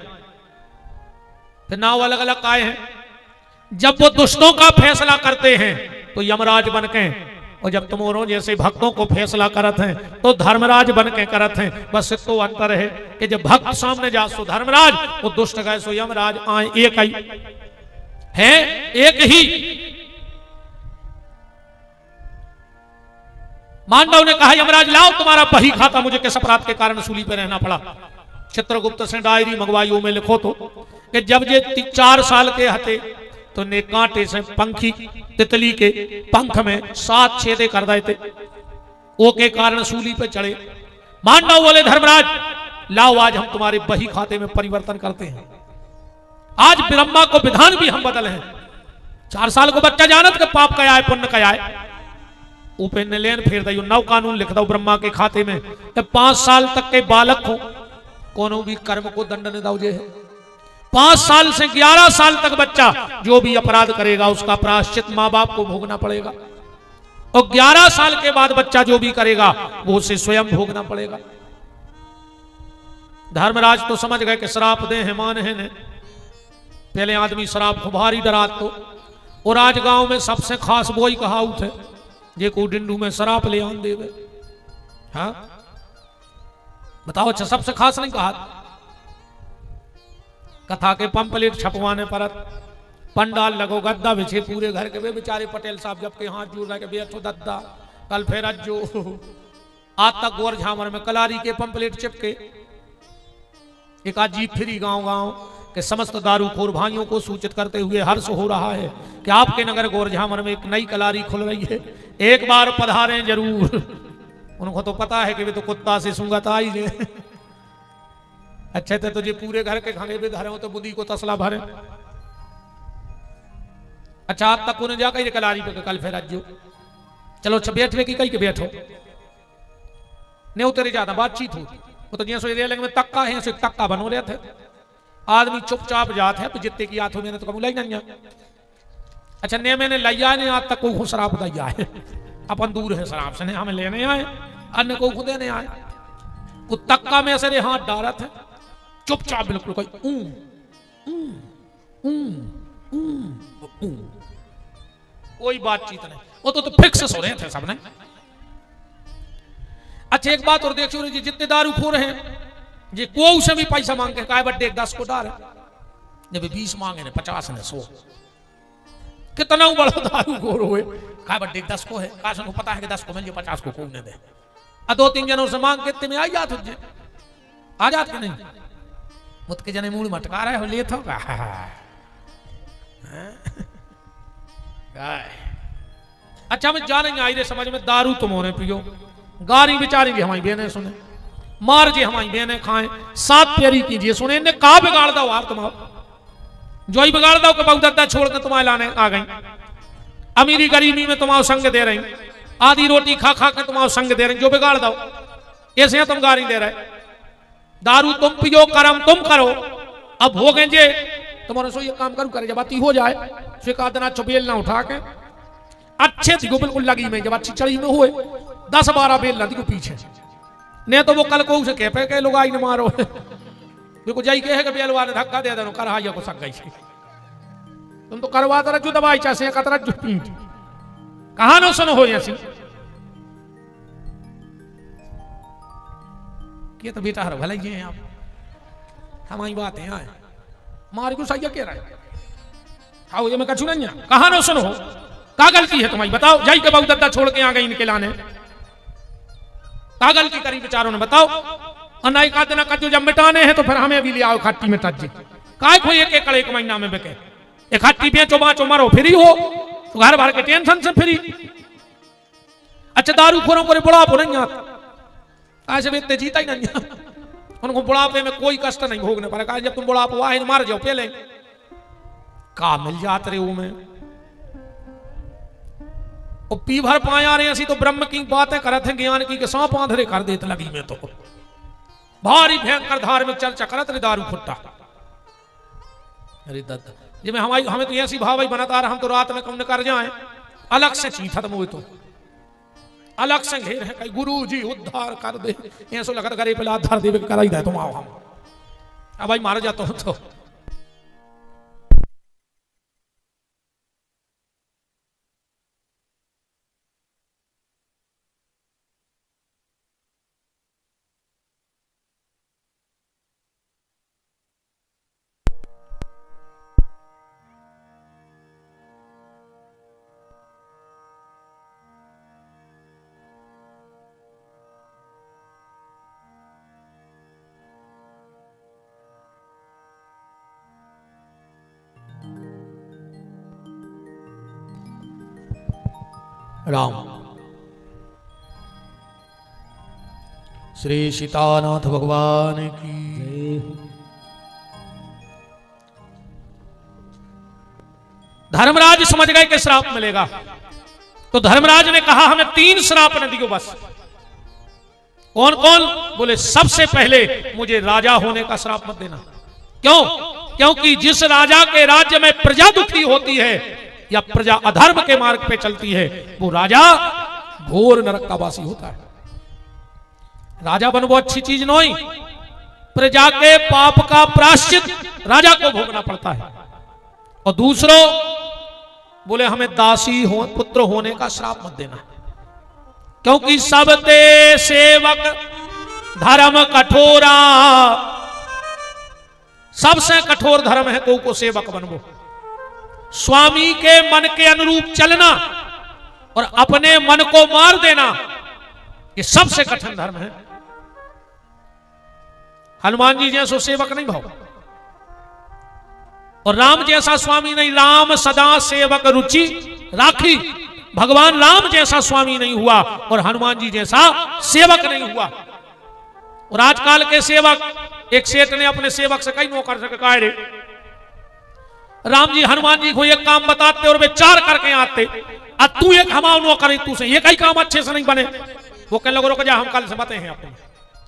फिर नाव अलग अलग आए हैं। जब वो दुष्टों का फैसला करते हैं तो यमराज बन के, और जब तुम औरों जैसे भक्तों को फैसला करत हैं तो धर्मराज बन के करत हैं। बस इतो अंतर है कि जब भक्त सामने जा सो धर्मराज, वो दुष्ट गए सो यमराज, आए एक ही है, एक ही। मांडव ने कहा यमराज लाओ तुम्हारा बही खाता, मुझे किस अपराध के कारण सूली पे रहना पड़ा। चित्रगुप्त से डायरी मंगवाई, में लिखो तो कि जब ये 4 साल के हते तो ने कांटे से पंखी तितली के पंख में 7 छेदे कर दिए थे, ओ के कारण सूली पे चढ़े। मांडव बोले धर्मराज लाओ आज हम तुम्हारे बही खाते में परिवर्तन करते हैं, आज ब्रह्मा को विधान भी हम बदल हैं। 4 साल को बच्चा जानत के पाप क्या है पुण्य क्या है, ऊपर ने लेन फेर दो, नव कानून लिख दो ब्रह्मा के खाते में। तो 5 साल तक के बालक हो कोनो भी कर्म को दंड न दो, जे है 5 साल से 11 साल तक बच्चा जो भी अपराध करेगा उसका प्रायश्चित मां बाप को भोगना पड़ेगा, और 11 साल के बाद बच्चा जो भी करेगा वो उसे स्वयं भोगना पड़ेगा। धर्मराज तो समझ गए कि श्राप दे है मान है ने। पहले आदमी श्राप को भारी डरात तो, और आज गांव में सबसे खास वो ही कहावत है, जे को डिंडू में शराब ले आन देवे। हाँ बताओ, अच्छा सबसे खास नहीं कहा। कथा के पंपलेट छपवाने परत पंडाल लगो, गद्दा बिछे पूरे घर के, वे बेचारे पटेल साहब जब के हाथ जोड़ रहे बैठो दद्दा कल फिर अज्जो। आज तक गोर झामर में कलारी के पंपलेट चिपके। एक अजीब फिरी गांव गांव के समस्त दारूखोर भाइयों को सूचित करते हुए हर्ष हो रहा है कि आपके नगर गोर झामर में एक नई कलारी खुल रही है, एक बार पधारें जरूर। उनको तो पता है कि वे तो कुत्ता से सूंघता ही ले। अच्छे थे तो जे पूरे घर के खाने भी धरे हो तो बुद्धि को तसला भरे। अच्छा आज तक उन्हें जाकर कलारी पे कल फिर अज्जो चलो अच्छा बैठवे की कहीं के बैठो नहीं उतरे ज्यादा बातचीत हो। वो तो जैसे रेलिंग में तक्का है ऐसे तक्का बनो रहे थे। आदमी चुपचाप जात है, जितने की आत हो मैंने तो कबूल ही नहीं। अच्छा ने मैंने लिया नहीं, आज तक कोई शराब दिया है, अपन दूर है शराब से, हमें लेने आए, अन्य को खुद देने आए। वो तक्का में ऐसे हाथ डालत है चुपचाप, बिल्कुल कोई कोई बातचीत नहीं। वो तो फिक्स सो रहे थे सबने। अच्छा एक बात और देखो जी, जितने दारू खोर हैं जी को से भी पैसा मांगे, काय बड्डे 10 को डाल, जब 20 मांगे ने 50 ने 100, कितना बड़ा दारू खोर हुए। काय बड्डे 10 को है, काश को पता है कि 10 को मिल जाए 50 को कौन ने दे। 2-3 जनों से मांग के में आ जात हो, आ जात के नहीं मुझ के जने मूड मटका रहे हो ले थो का। अच्छा मैं जानेंगे आई रे समझ में, दारू तुम होने पियो, गारी बिचारी भी हमारी बहने सुने, मार जी हमारी बहने खाएं, 7 प्यारी कीजिए सुने, इन्हें कहा बिगाड़ दो आप तुम। जो ही बिगाड़ दो कि बहु दद्दा छोड़ के तुम्हारे लाने आ गई, अमीरी गरीबी में तुम्हारा संग दे रही, आधी रोटी खा खा के तुम्हारा संग दे रही, जो बिगाड़ दो ऐसे तुम गारी दे रहे। दारू तुम पियो, कर्म तुम करो, अब हो गए जे तुम्हारे सो ये काम करूं करे, जब अति हो जाए सो एक आदना चुबेल ना उठा के अच्छे थी बिल्कुल लगी में, जब अच्छी चढ़ी में हुए 10-12 बेल नदी को पीछे, नहीं तो वो कल को उसे कह पे लोग आई न मारो देखो जाई कहे कि बेलवा ने धक्का दे देनो कर हाइया को सक गई छे, तुम तो करवा तरह जो दवाई चाहे कतरा जो पीट कहां न सुनो हो ऐसी के तो बेटा हर भले ये हैं आप हमारी बात है आए मारे को सही कह रहा है, आओ ये मैं कछु नहीं कहां न सुनो का गलती है तुम्हारी बताओ, जाई के बहुत दद्दा छोड़ के आ गई इनके लाने, का गलती करी बेचारों ने बताओ। अनाई का देना कद्दू जब मिटाने हैं तो फिर हमें भी ले आओ खट्टी में तज्जी, काय कोई एक एकड़ एक महीना में बिके, एक खट्टी बेचो बाचो मरो फ्री हो तो घर भर के टेंशन से फ्री। अच्छा दारू खोरों को बुढ़ापो नहीं आता, ऐसे व्यक्ति जीता ही नहीं, उनको बुढ़ापे में कोई कष्ट नहीं भोगने पड़ेगा, जब तुम बुढ़ापो आए मार जाओ पहले का मिल जाते रे में और पी भर पाया रहे ऐसी तो ब्रह्म की बातें करते हैं ज्ञान की सांप आंधरे कर देते लगी में तो भारी भयंकर धार्मिक चर्चा करत रे दारू फुट्टा। अरे दत्त जी में हमें तो ऐसी भाव ही बनाता रहा, हम तो रात में कम न कर जाए अलग से चीज खत्म हुई तो अलग से घेर है कहीं गुरु जी उद्धार कर दे ऐसा लगता करे पहले आधार देवे कराई दे तुम आओ हम अब भाई मारा जाता हूं तो राम श्री सीतानाथ भगवान की। धर्मराज समझ गए कि श्राप मिलेगा तो धर्मराज ने कहा हमें 3 श्राप न दियो बस। कौन कौन? बोले सबसे पहले मुझे राजा होने का श्राप मत देना। क्यों? क्योंकि जिस राजा के राज्य में प्रजा दुखी होती है या प्रजा अधर्म के मार्ग पे चलती है वो राजा घोर नरक का वासी होता है। राजा बनवो अच्छी चीज नहीं, प्रजा के पाप का प्रायश्चित राजा को भोगना पड़ता है। और दूसरों बोले हमें दासी हो पुत्र होने का श्राप मत देना, क्योंकि सब ते सेवक धर्म कठोरा, सबसे कठोर धर्म है को सेवक बनवो। स्वामी के मन के अनुरूप चलना और अपने मन को मार देना ये सबसे कठिन धर्म है। हनुमान जी जैसो सेवक नहीं भाव और राम जैसा स्वामी नहीं, राम सदा सेवक रुचि राखी। भगवान राम जैसा स्वामी नहीं हुआ और हनुमान जी जैसा सेवक नहीं हुआ। और आजकल के सेवक, एक सेठ ने अपने सेवक से कई नौकर से कहा रे राम जी हनुमान जी को एक काम बताते और वे 4 करके आते, अब तू एक हमाओ नौकर तू से ये कई काम अच्छे से नहीं बने। वो कहने लगे रुक जा हम कल से बते हैं अपने,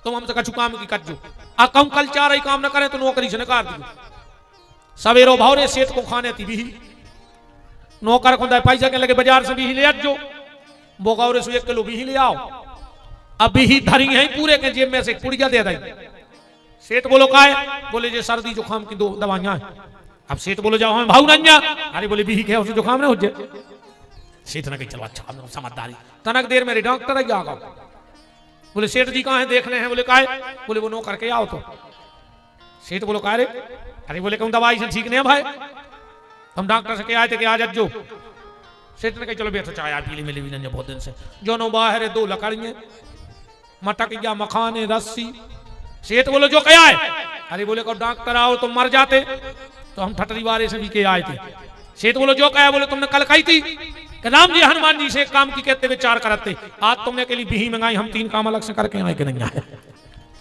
तुम हमसे कछु काम की कजो आ कम कल 4 ही काम न करें तो नौकरी से निकाल दियो। सवेरो भावरे सेठ को खाने थी भी नौकर को पैसा के लगे बाजार से भी ले आजो, बोगावरे से 1 किलो भी ले आओ। अब भी धरी है पूरे के जेब में से पुड़िया दे दी। सेठ बोलो का है? बोले जे सर्दी जुकाम की 2 दवाइयां हैं। अब सेठ बोलो जाओ हमें भाव नहीं। अरे बोले भी क्या उसे जुकाम नहीं हो जाए। सेठ ने कही चलो अच्छा समझदारी, तनक देर मेरे डॉक्टर आ गया। बोले सेठ जी कहाँ है देखने हैं? बोले काहे? बोले वो नो करके आओ तो। सेठ बोलो का रे? अरे बोले कहूँ दवाई से ठीक नहीं है भाई, हम डॉक्टर से क्या आए थे कि आज जो। सेठ ने कही चलो बैठो चाय पीली मिली भी नहीं बहुत दिन से। जो नो बाहर 2 लकड़ियां मटक या मखाने रस्सी। सेठ बोलो जो क्या है? अरे बोले को डॉक्टर आओ तुम मर जाते तो हम ठटरी वाले से भी के आए थे। सेठ बोलो जो क्या? बोले तुमने कल कही थी कि राम जी हनुमान जी से काम की कहते हुए 4 करते, आज तुमने के लिए बिही मंगाई, हम 3 काम अलग से करके आए कि नहीं आए?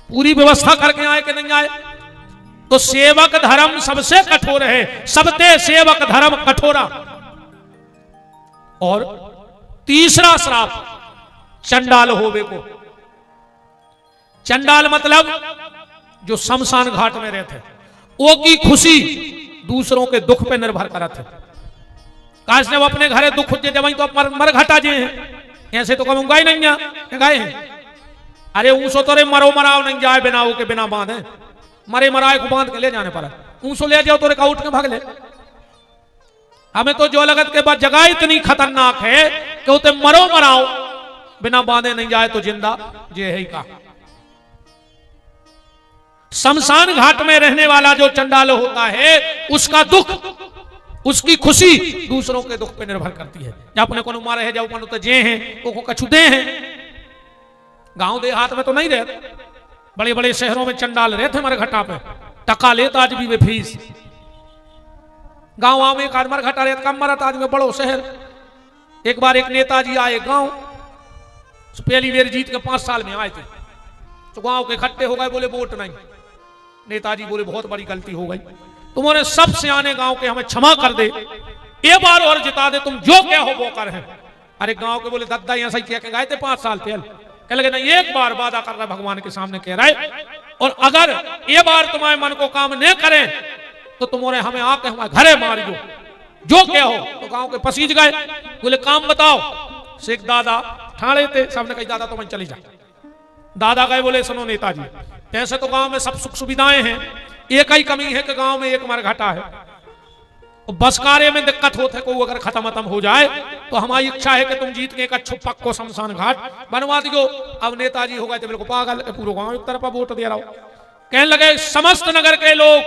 पूरी व्यवस्था करके आए कि नहीं आए? तो सेवक धर्म सबसे कठोर है, सबते सेवक धर्म कठोरा। और तीसरा श्राप चंडाल होवे को। चंडाल मतलब जो शमशान घाट में रहते, वो की खुशी दूसरों के दुख पे निर्भर करत है। काश ने वो अपने घरे दुख जे जब तो मर घटा जे हैं, ऐसे तो कम गाय नहीं गाय हैं। अरे ऊसो तोरे मरो मराओ नहीं जाए बिना के बिना बांधे, मरे मराए को बांध के ले जाने पर ऊसो ले जाओ तोरे का उठ के भाग ले। हमें तो जो लगत के बाद जगह इतनी खतरनाक है कि उते मरो मराओ बिना बांधे नहीं जाए तो जिंदा जे है ही का। शमशान घाट में रहने वाला जो चंडाल होता है, उसका दुख, उसकी खुशी दूसरों के दुख पे निर्भर करती है। जब अपने को मारे है, जब तो जे हैं वो कछु दे हैं। गांव देहात में तो नहीं रहते, बड़े बड़े शहरों में चंडाल रहते मरघटा पे, टका लेता आज भी वे फीस। गांव में एक आदमी मरघटा रहता, कम मरत आदमी बड़ो शहर। एक बार एक नेताजी आए गांव, पहली बार जीत के 5 साल में आए थे, तो गांव के इकट्ठे हो गए, बोले वोट नहीं। नेताजी बोले बहुत बड़ी गलती हो गई, तुम्हारे सब सियाने गांव के हमें क्षमा कर दे, एक बार और जिता दे, तुम जो क्या हो वो कर है। अरे गांव के बोले दद्दा यहाँ सही कह के गए थे 5 साल पहले, कह लगे नहीं एक बार वादा कर रहा है, भगवान के सामने कह रहा है, और अगर ये बार तुम्हारे मन को काम नहीं करें तो तुम्हारे हमें आके हमारे घरे मारियो, जो क्या हो। तो गांव के पसीज गए, बोले काम बताओ। शेख दादा ठाणे थे, सबने कही दादा तुम चली जा। दादा गए, बोले सुनो नेताजी, ऐसे तो गांव में सब सुख सुविधाएं हैं, एक ही कमी है कि गांव में एक मरघटा है, बस कार्य में दिक्कत होते है, कोई अगर खत्म हो जाए तो हमारी इच्छा है कि तुम जीत के एक अच्छो पक्को शमशान घाट बनवा दियो। अब नेताजी हो गए थे बिल्कुल पागल, पूरे गांव एक तरफ वोट दे रहा हूं। कहने लगे समस्त नगर के लोग,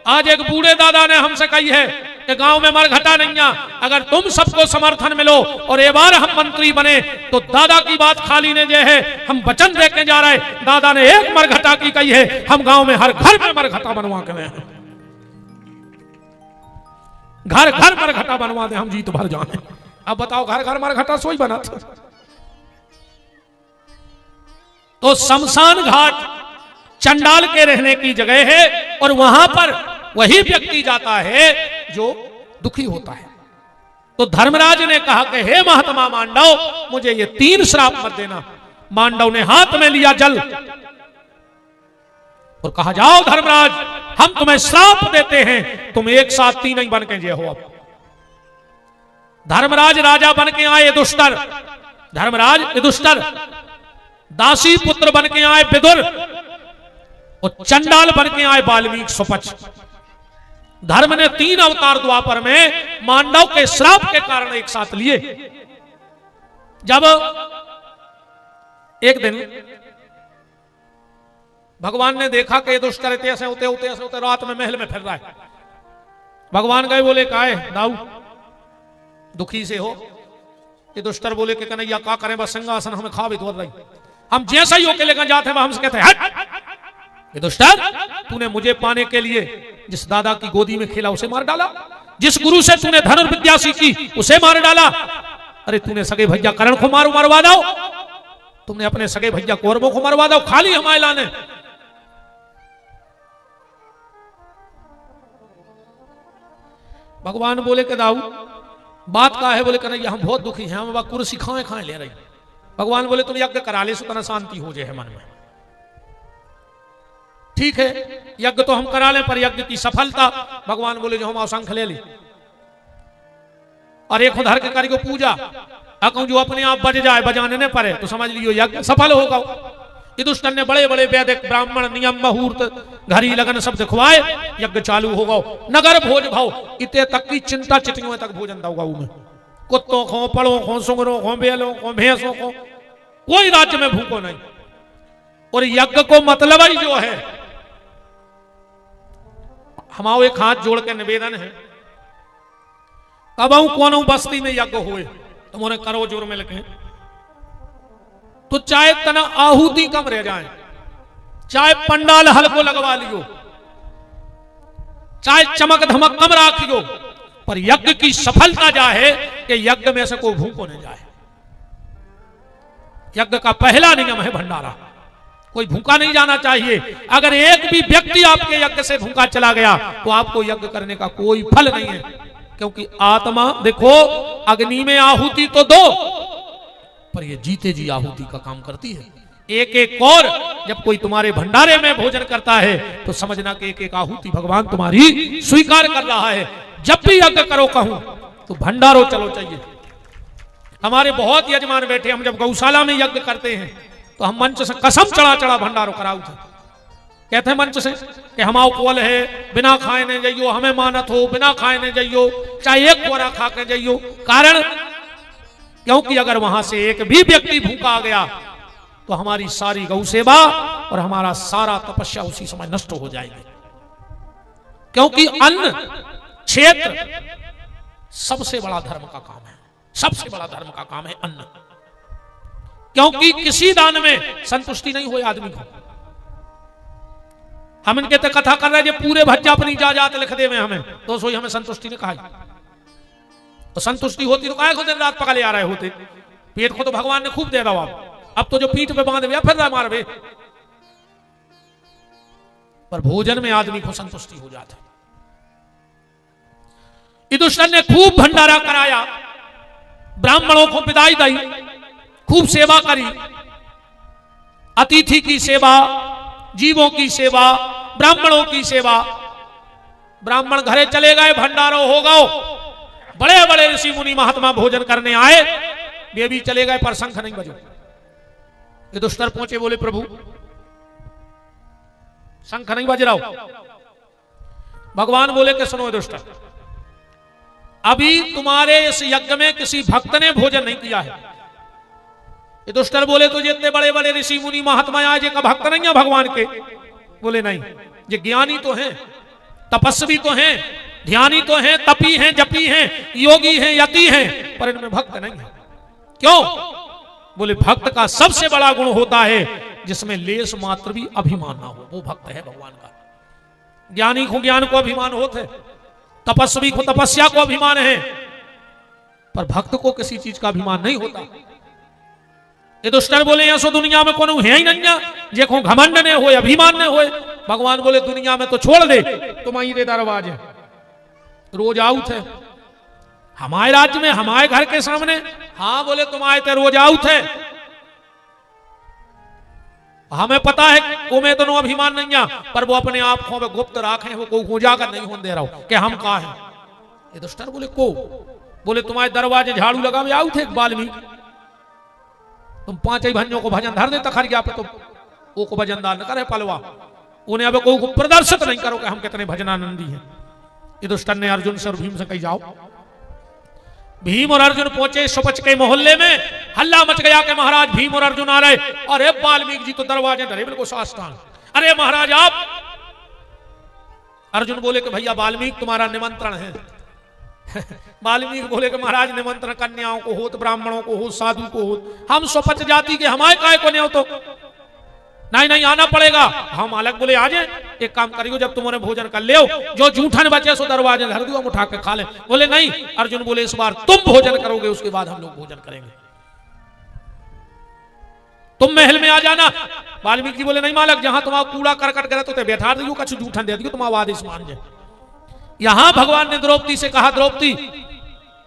आज एक बूढ़े दादा ने हमसे कही है कि गांव में मरघटा नहीं है, अगर तुम सबको समर्थन मिलो और एक बार हम मंत्री बने तो दादा की बात खाली ने जो है हम वचन देके जा रहे, दादा ने एक मरघटा की कही है, हम गांव में हर घर में मरघटा बनवा के गए, घर घर मरघटा बनवा दे, हम जीत भर जाने। अब बताओ घर घर मरघटा सोई बना था। तो शमशान घाट चंडाल के रहने की जगह है, और वहां पर वही व्यक्ति जाता है जो दुखी होता है। तो धर्मराज ने कहा कि हे महात्मा मांडव, मुझे ये 3 श्राप मत देना। मांडव ने हाथ में लिया जल और कहा जाओ धर्मराज, हम तुम्हें श्राप देते हैं, तुम एक साथ 3 ही बन के जे हो। अब धर्मराज राजा बन के आए दुष्टर, धर्मराज युधिष्ठिर, दासी पुत्र बन के आए विदुर, और चंडाल बन के आए वाल्मीकि सुपच। धर्म ने 3 अवतार द्वापर में मांडव के श्राप के कारण एक साथ लिए। जब एक दिन भगवान ने देखा कि युधिष्ठिर ऐसे होते रात में महल में फिर रहा है, भगवान गए, बोले काहे दाऊ दुखी से हो। युधिष्ठिर बोले कि कन्हैया का करें, बस सिंहासन हमें खा भी तो रही, हम जैसा ही होके लेकर जाते हैं हमसे कहते हैं हट। युधिष्ठिर तूने मुझे पाने के लिए जिस दादा की गोदी में खेला उसे मार डाला, जिस गुरु से तूने धनुर्विद्या सीखी उसे मार डाला। अरे तूने सगे भैया कर्ण को मरवा दो, तुमने अपने सगे भैया कौरवों को मरवा दो, खाली हमारे लाने। भगवान बोले कि दाऊ बात का है, बोले कन्हैया हम बहुत दुखी हैं, हम कुर्सी खाए ले रही। भगवान बोले तुम यज्ञ करा ले, सुतना शांति हो जाए मन में। ठीक है यज्ञ तो हम करा लें, पर यज्ञ की सफलता भगवान बोले जो हम असंख्य ले ली, और एक उधर के करी को पूजा अकूं जो अपने आप बज जाए, बजाने न पड़े तो समझ लियो यज्ञ सफल होगा। युधिष्ठिर ने बड़े बड़े वैदिक ब्राह्मण नियम मुहूर्त घड़ी लगन सब दिखवाए, यज्ञ चालू होगा। नगर भोज भाव इतने तक की चिंता चिटियों तक भोजन दऊगा में, कुत्तों को, पड़ों को, सुंगरों को, बेलों को, भैंसों को, कोई राज्य में भूखो नहीं। और यज्ञ को मतलब ही जो है, हमारे एक हाथ जोड़ के निवेदन है, कबहू कोनो बस्ती में यज्ञ हुए तुम्हारे करो जोर में लिखे, तो चाहे तना आहुति कम रह जाए, चाहे पंडाल हल्को लगवा लियो, चाहे चमक धमक कम राखियो, पर यज्ञ की सफलता जा है कि यज्ञ में से कोई भूखो नहीं जाए। यज्ञ का पहला नियम है भंडारा, कोई भूखा नहीं जाना चाहिए। अगर एक भी व्यक्ति आपके यज्ञ से भूखा चला गया तो आपको यज्ञ करने का कोई फल नहीं है, क्योंकि आत्मा देखो अग्नि में आहुति तो दो, पर ये जीते जी आहुति का काम करती है। एक एक और जब कोई तुम्हारे भंडारे में भोजन करता है तो समझना कि एक एक आहुति भगवान तुम्हारी स्वीकार कर रहा है। जब भी यज्ञ करो कहूं तो भंडारो चलो चाहिए। हमारे बहुत यजमान बैठे, हम जब गौशाला में यज्ञ करते हैं तो हम मंच से कसम चढ़ा चढ़ा भंडारो कराऊ थे। कहते हैं मंच से कि हम कोल है, बिना खाए ने जाइयो, हमें मानत हो, बिना खाए ने जाइयो, चाहे एक कोरा खा के जाइयो। कारण क्योंकि अगर वहां से एक भी व्यक्ति भूखा आ गया तो हमारी सारी गौ सेवा और हमारा सारा तपस्या उसी समय नष्ट हो जाएगी। क्योंकि अन्न क्षेत्र सबसे बड़ा धर्म का काम है, सबसे बड़ा धर्म का काम है अन्न। क्योंकि किसी दान में संतुष्टि नहीं हुई आदमी को। हम इनके तो कथा कर रहे हैं, पूरे भज्जा अपनी जात लिख दे में हमें तो सोई हमें संतुष्टि नहीं कहा। तो संतुष्टि होती तो काहे को दिन रात पका ले आ रहे होते। पेट को तो भगवान ने खूब दे दो, अब तो जो पीठ पे बांध दिया फिर रहा मार बे। पर भोजन में आदमी को संतुष्टि हो जाती। युधिष्ठिर ने खूब भंडारा कराया, ब्राह्मणों को विदाई दी, खूब सेवा करी, अतिथि की सेवा, जीवों की सेवा, ब्राह्मणों की सेवा। ब्राह्मण घरे चले गए, भंडारो हो गओ। बड़े बड़े ऋषि मुनि महात्मा भोजन करने आए, वे भी चले गए, पर शंख नहीं बजो। युधिष्ठिर पहुंचे, बोले प्रभु शंख नहीं बज रहा। भगवान बोले कि सुनो युधिष्ठिर, अभी तुम्हारे इस यज्ञ में किसी भक्त ने भोजन नहीं किया है। युधिष्ठिर बोले तो जितने बड़े बड़े ऋषि मुनि महात्मा आज का भक्त नहीं है भगवान के? बोले नहीं, ये ज्ञानी तो हैं, तपस्वी तो हैं, ध्यानी तो हैं, तपी हैं, जपी हैं, योगी हैं, यति हैं, पर इनमें भक्त नहीं है। क्यों? बोले भक्त का सबसे बड़ा गुण होता है जिसमें लेस मात्र भी अभिमान ना हो, वो भक्त है भगवान का। ज्ञानी को ज्ञान को अभिमान होते, तपस्वी को तपस्या को अभिमान है, पर भक्त को किसी चीज का अभिमान नहीं होता। युधिष्ठिर बोले ऐसो दुनिया में कोनो है ही नहीं जेको घमंड ने हो, अभिमान ने हो। भगवान बोले दुनिया में तो छोड़ दे, तुम्हारे दरवाजे रोज आउट है। हमारे राज्य में, हमारे घर के सामने, हाँ बोले तुम्हारे ते रोज आउट है। हमें पता है तुम्हें तो अभिमान नहीं है, पर वो अपने आप को गुप्त राखे, वो को उजागर नहीं होने दे रहा हो कि हम कहा है। युधिष्ठिर बोले को? बोले तुम्हारे दरवाजे झाड़ू लगा हुए आउट है वाल्मीकि, तुम पांच भंजों को भजन धर दे तखरिया पे, तो वो को भजनदार न करे पलवा, उन्हें अब को प्रदर्शित नहीं करो कि हम कितने भजनानंदी हैं। युधिष्ठिर ने अर्जुन से और भीम से कही जाओ। भीम और अर्जुन पहुंचे सुपच के मोहल्ले में, हल्ला मच गया कि महाराज भीम और अर्जुन आ रहे। अरे वाल्मीकि जी तो दरवाजे धरे बिल्कुल साष्टांग। अरे महाराज आप? अर्जुन बोले कि भैया वाल्मीकि तुम्हारा निमंत्रण है। वाल्मीकि बोले कि महाराज निमंत्रण कन्याओं को हो, ब्राह्मणों को हो, साधु को हो, हम सुपच जाति के हमारे काय को नहीं, तो नहीं नहीं आना पड़ेगा। हम अलग बोले आ जाए, एक काम करियो जब तुमने भोजन कर ले जो जूठन बचे सो दरवाजे धर दियो, हम उठा के खा ले। बोले नहीं। अर्जुन बोले इस बार तुम भोजन करोगे, उसके बाद हम लोग भोजन करेंगे, तुम महल में आ जाना। वाल्मीकि जी बोले नहीं मालक, जहां तुम्हारा कूड़ा करकट करे तो बैठा दियो, कछु जूठन दे दियो, तुम्हारा आदेश मान जाए। यहां भगवान ने द्रौपदी से कहा, द्रौपदी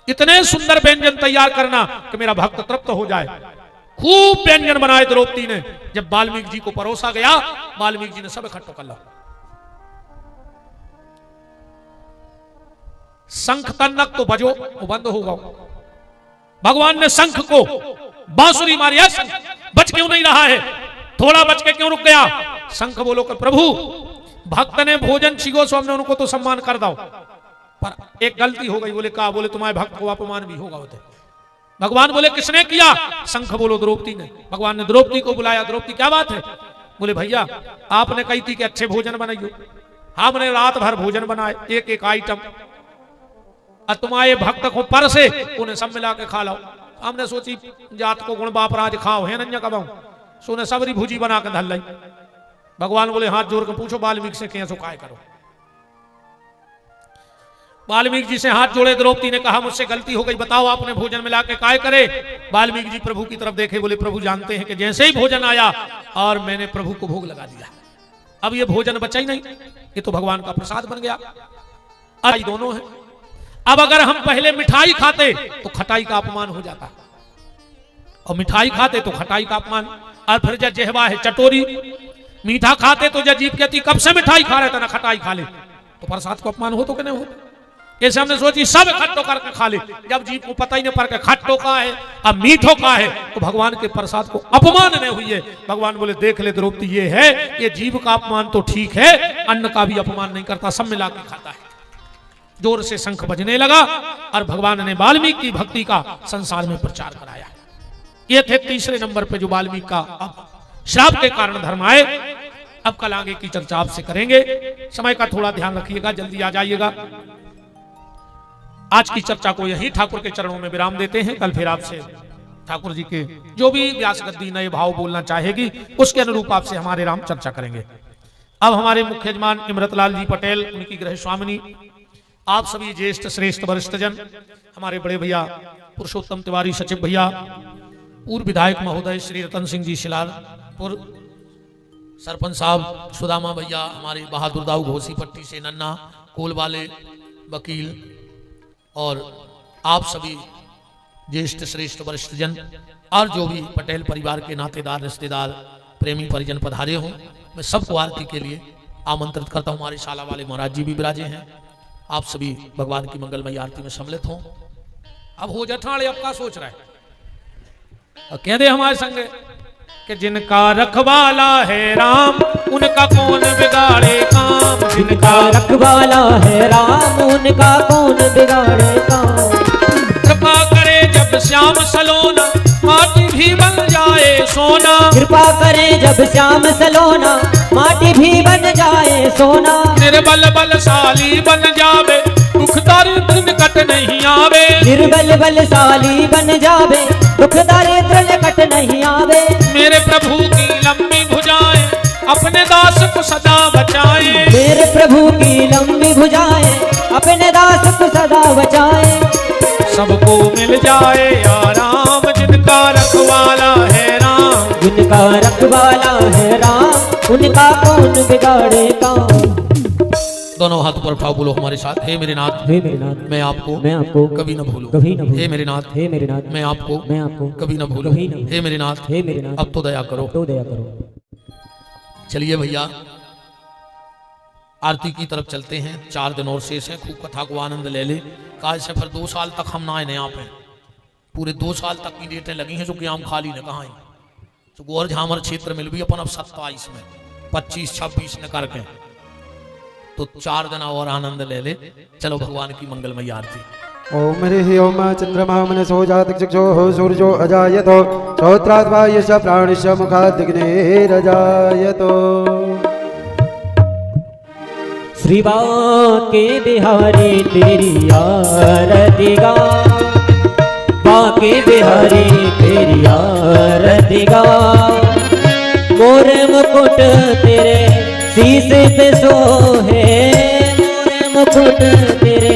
इतने सुंदर व्यंजन तैयार करना कि मेरा भक्त तृप्त हो जाए। खूब व्यंजन बनाए द्रौपदी ने। जब वाल्मीकि जी को परोसा गया, वाल्मीकि जी ने सब इकट्ठा कर ला। शंख तन्नक तो बजो, वो बंद होगा। भगवान ने शंख को बांसुरी मारी है, बच क्यों नहीं रहा है? थोड़ा बच के क्यों रुक गया? शंख बोलो कि प्रभु भक्त ने भोजन छिगो सो हमने उनको तो सम्मान कर दो, पर एक गलती हो गई। बोले कहा? बोले तुम्हारे भक्त को अपमान भी होगा होते। भगवान बोले किसने किया? शंख बोलो द्रौपदी ने। भगवान ने द्रौपदी को बुलाया, द्रौपदी क्या बात है? बोले भैया आपने कही थी कि अच्छे भोजन बनाइयो, हमने रात भर भोजन बनाए, एक एक आइटम, और तुम्हारे भक्त को पर से उन्हें सब मिला के खा लो। हमने सोची जात को गुण बाप राज खाओ है नन्या कबाऊ, सो ने सबरी भुजी बना के धल लाई। भगवान बोले हाथ जोड़ के पूछो वाल्मीकि से कैसे काय करो। वाल्मीकि जी से हाथ जोड़े द्रौपदी ने कहा मुझसे गलती हो गई, बताओ आपने भोजन मिला के काय करे। वाल्मीकि जी प्रभु की तरफ देखे, बोले प्रभु जानते हैं कि जैसे ही भोजन आया और मैंने प्रभु को भोग लगा दिया, अब ये भोजन बचा ही नहीं, ये तो भगवान का प्रसाद बन गया। आज दोनों है। अब अगर हम पहले मिठाई खाते तो खटाई का अपमान हो जाता, और मिठाई खाते तो खटाई का अपमान, और फिर जब जेहवा है चटोरी, मीठा खाते तो जब जीभ कहती कब से मिठाई खा रहे थे ना खटाई खा ले, तो प्रसाद को अपमान हो तो कि नहीं हो। ऐसे हमने सोची सब खट्टो करके खा ले, जब जीभ को पता ही नहीं पड़ के खट्टो का है अब मीठो का है, तो भगवान के प्रसाद को अपमान नहीं हुई है। भगवान बोले देख ले द्रौपदी, ये है, ये जीभ का अपमान तो ठीक है, अन्न का भी अपमान नहीं करता, सब मिला के खाता है। जोर से शंख बजने लगा और भगवान ने वाल्मीकि की भक्ति का संसार में प्रचार कराया। ये थे तीसरे नंबर पे जो वाल्मीकि का अब श्राप के कारण धर्म आए। अब कल आगे की चर्चा आपसे करेंगे, समय का थोड़ा ध्यान रखिएगा, जल्दी आ जाइएगा। आज की चर्चा को यही ठाकुर के चरणों में विराम देते हैं। कल फिर आपसे ठाकुर जी के जो भी व्यास गद्दी नए भाव बोलना चाहेगी उसके अनुरूप आपसे हमारे राम चर्चा करेंगे। अब हमारे मुख्य यजमान इमरतलाल जी पटेल, उनकी गृह स्वामिनी, आप सभी ज्येष्ठ श्रेष्ठ वरिष्ठ जन, हमारे बड़े भैया पुरुषोत्तम तिवारी सचिव भैया, पूर्व विधायक महोदय श्री रतन सिंह जी शिलारपुर, सरपंच साहब सुदामा भैया, हमारे बहादुर दाऊ घोसी पट्टी से नन्ना, कोल वाले वकील, और आप सभी ज्येष्ठ श्रेष्ठ वरिष्ठ जन और जो भी पटेल परिवार के नातेदार रिश्तेदार प्रेमी परिजन पधारे हों, मैं सबको आरती के लिए आमंत्रित करता हूँ। हमारे शाला वाले महाराज जी भी विराजे हैं, आप सभी भगवान की मंगलमयी आरती में सम्मिलित हों। अब हो जठाड़े, अब क्या सोच रहा है, कह दे हमारे संग कि जिनका रखवाला है राम उनका कौन बिगाड़े काम, जिनका रखवाला है राम उनका कौन बिगाड़े काम। कृपा करे जब श्याम सलोना माटी भी बन जाए सोना, कृपा करे जब श्याम सलोना माटी भी बन जाए सोना। निर्बल बलशाली बन जावे दुख दारिद्र निकट नहीं आवे, निर्बल बलशाली बन जावे दुख दारिद्र निकट नहीं आवे। मेरे प्रभु की लंबी भुजाएं अपने दास को सदा बचाए, मेरे प्रभु की लंबी भुजाएं अपने दास को सदा बचाए। सबको मिल जाए आराम जिनका रखवाला है राम, जिनका रखवाला है राम उनका कौन बिगाड़े काम। दोनों हाथ ऊपर उठाओ, बोलो हमारे साथ, हे मेरे नाथ, हे मेरे नाथ, मैं आपको कभी न भूलूं, कभी न भूलूं। हे मेरे नाथ, हे मेरे नाथ, मैं आपको कभी न भूलूं, कभी न। हे मेरे नाथ, हे मेरे नाथ, अब तो दया करो, तो दया करो। चलिए भैया आरती की तरफ चलते हैं। 4 दिन और शेष हैं, खूब कथा को आनंद ले ले। काज से फिर 2 साल तक हम ना आए यहाँ पे, पूरे 2 साल तक की डेटें लगी हैं, जो कि आम खाली ने कहा तो गोर झामर क्षेत्र में भी अपन अब 27 में 25-26 ने करके, तो 4 दिन और आनंद ले ले। चलो भगवान की मंगलमयी आरती। ओम हरि ओम चंद्रमा मनसो जातचक्षुः सूर्यो अजायतो श्रोत्राद्वा यश प्राणिश मुखादिग्नेरजायतो। श्री बांके बिहारी तेरी आरती गा, बांके बिहारी तेरी आरती गा। मोर मुकुट तेरे शीश पे सोहे, मोर मुकुट तेरे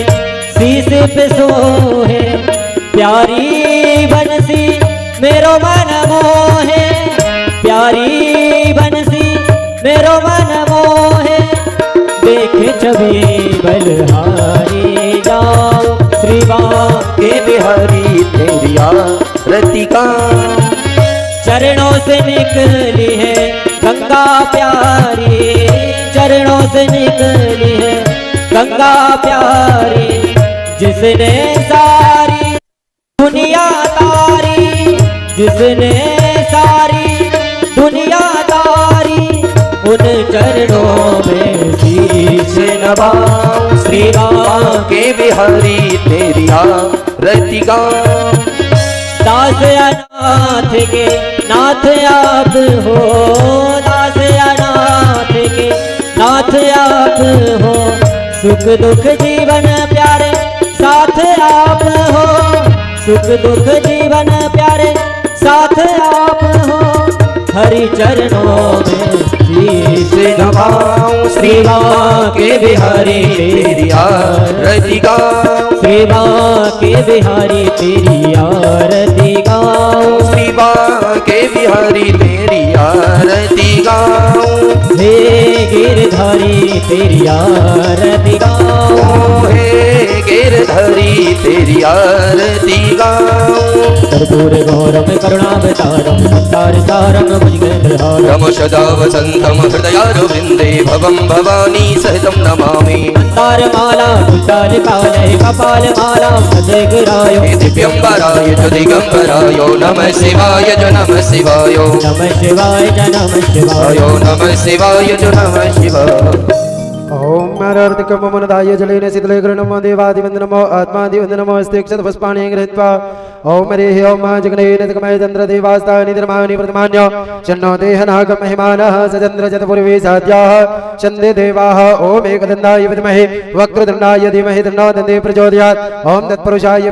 शीश पे सोहे। प्यारी बंसी मेरो मन मोहे, प्यारी बंसी मेरो मन मोहे। देखे छवि बलहारी जाओ, श्री बांके बिहारी तेरी आरती का। चरणों से निकली है गंगा प्यारी, चरणों से निकली है गंगा प्यारी। जिसने सारी दुनिया तारी, जिसने सारी दुनिया तारी। उन चरणों में शीश नवाऊं, श्री बांके बिहारी तेरी आरती गा। दास अनाथ के नाथ आप हो, दास अनाथ के नाथ आप हो। सुख दुख जीवन प्यारे साथ आप हो, सुख दुख जीवन प्यारे साथ आप हो। हरि चरणों में शीश नवाऊं, सेवा के बिहारी तेरी आरती गाऊं सेवा के बिहारी तेरी आरती गाऊं सेवा के बिहारी तेरी आरती गाऊं हे गिरधारी तेरी आरती गाऊं हे गिरधरी तेरी आरती गाऊं कर्पूर गौरम करुणावतारम संसार सारम भुजगेन्द्रहारम रम सदा वसंतम हृदयारविंदे भवं भवानी सहितं नमामि तारमाला कुण्डलिकालय कपालमाला मदगराय दिव्यंबराय च दिगंबराय नमः शिवाय च नमः शिवाय नमः शिवाय च नमः शिवाय नमः शिवाय च नमः शिवाय ओम मरर्तिकमनदाय जलेन शीतले नमो देवादिवंद नमो आत्मादिवंद नमो स्तिक्षत पुष्पाणि गृहीत्वा ओम हरिः ओम जगनेन तकमय चंद्र देवास्ता निद्रमानि प्रतमान्य शन्नो देहनाग महिमानः सचंद्र चतुर्वे साध्याः चंदे देवाः ओम एकदन्ताय विद्महे वक्रतुंडाय धीमहि तन्नो दन्ते प्रचोदयात् ओम तत्पुरुषाय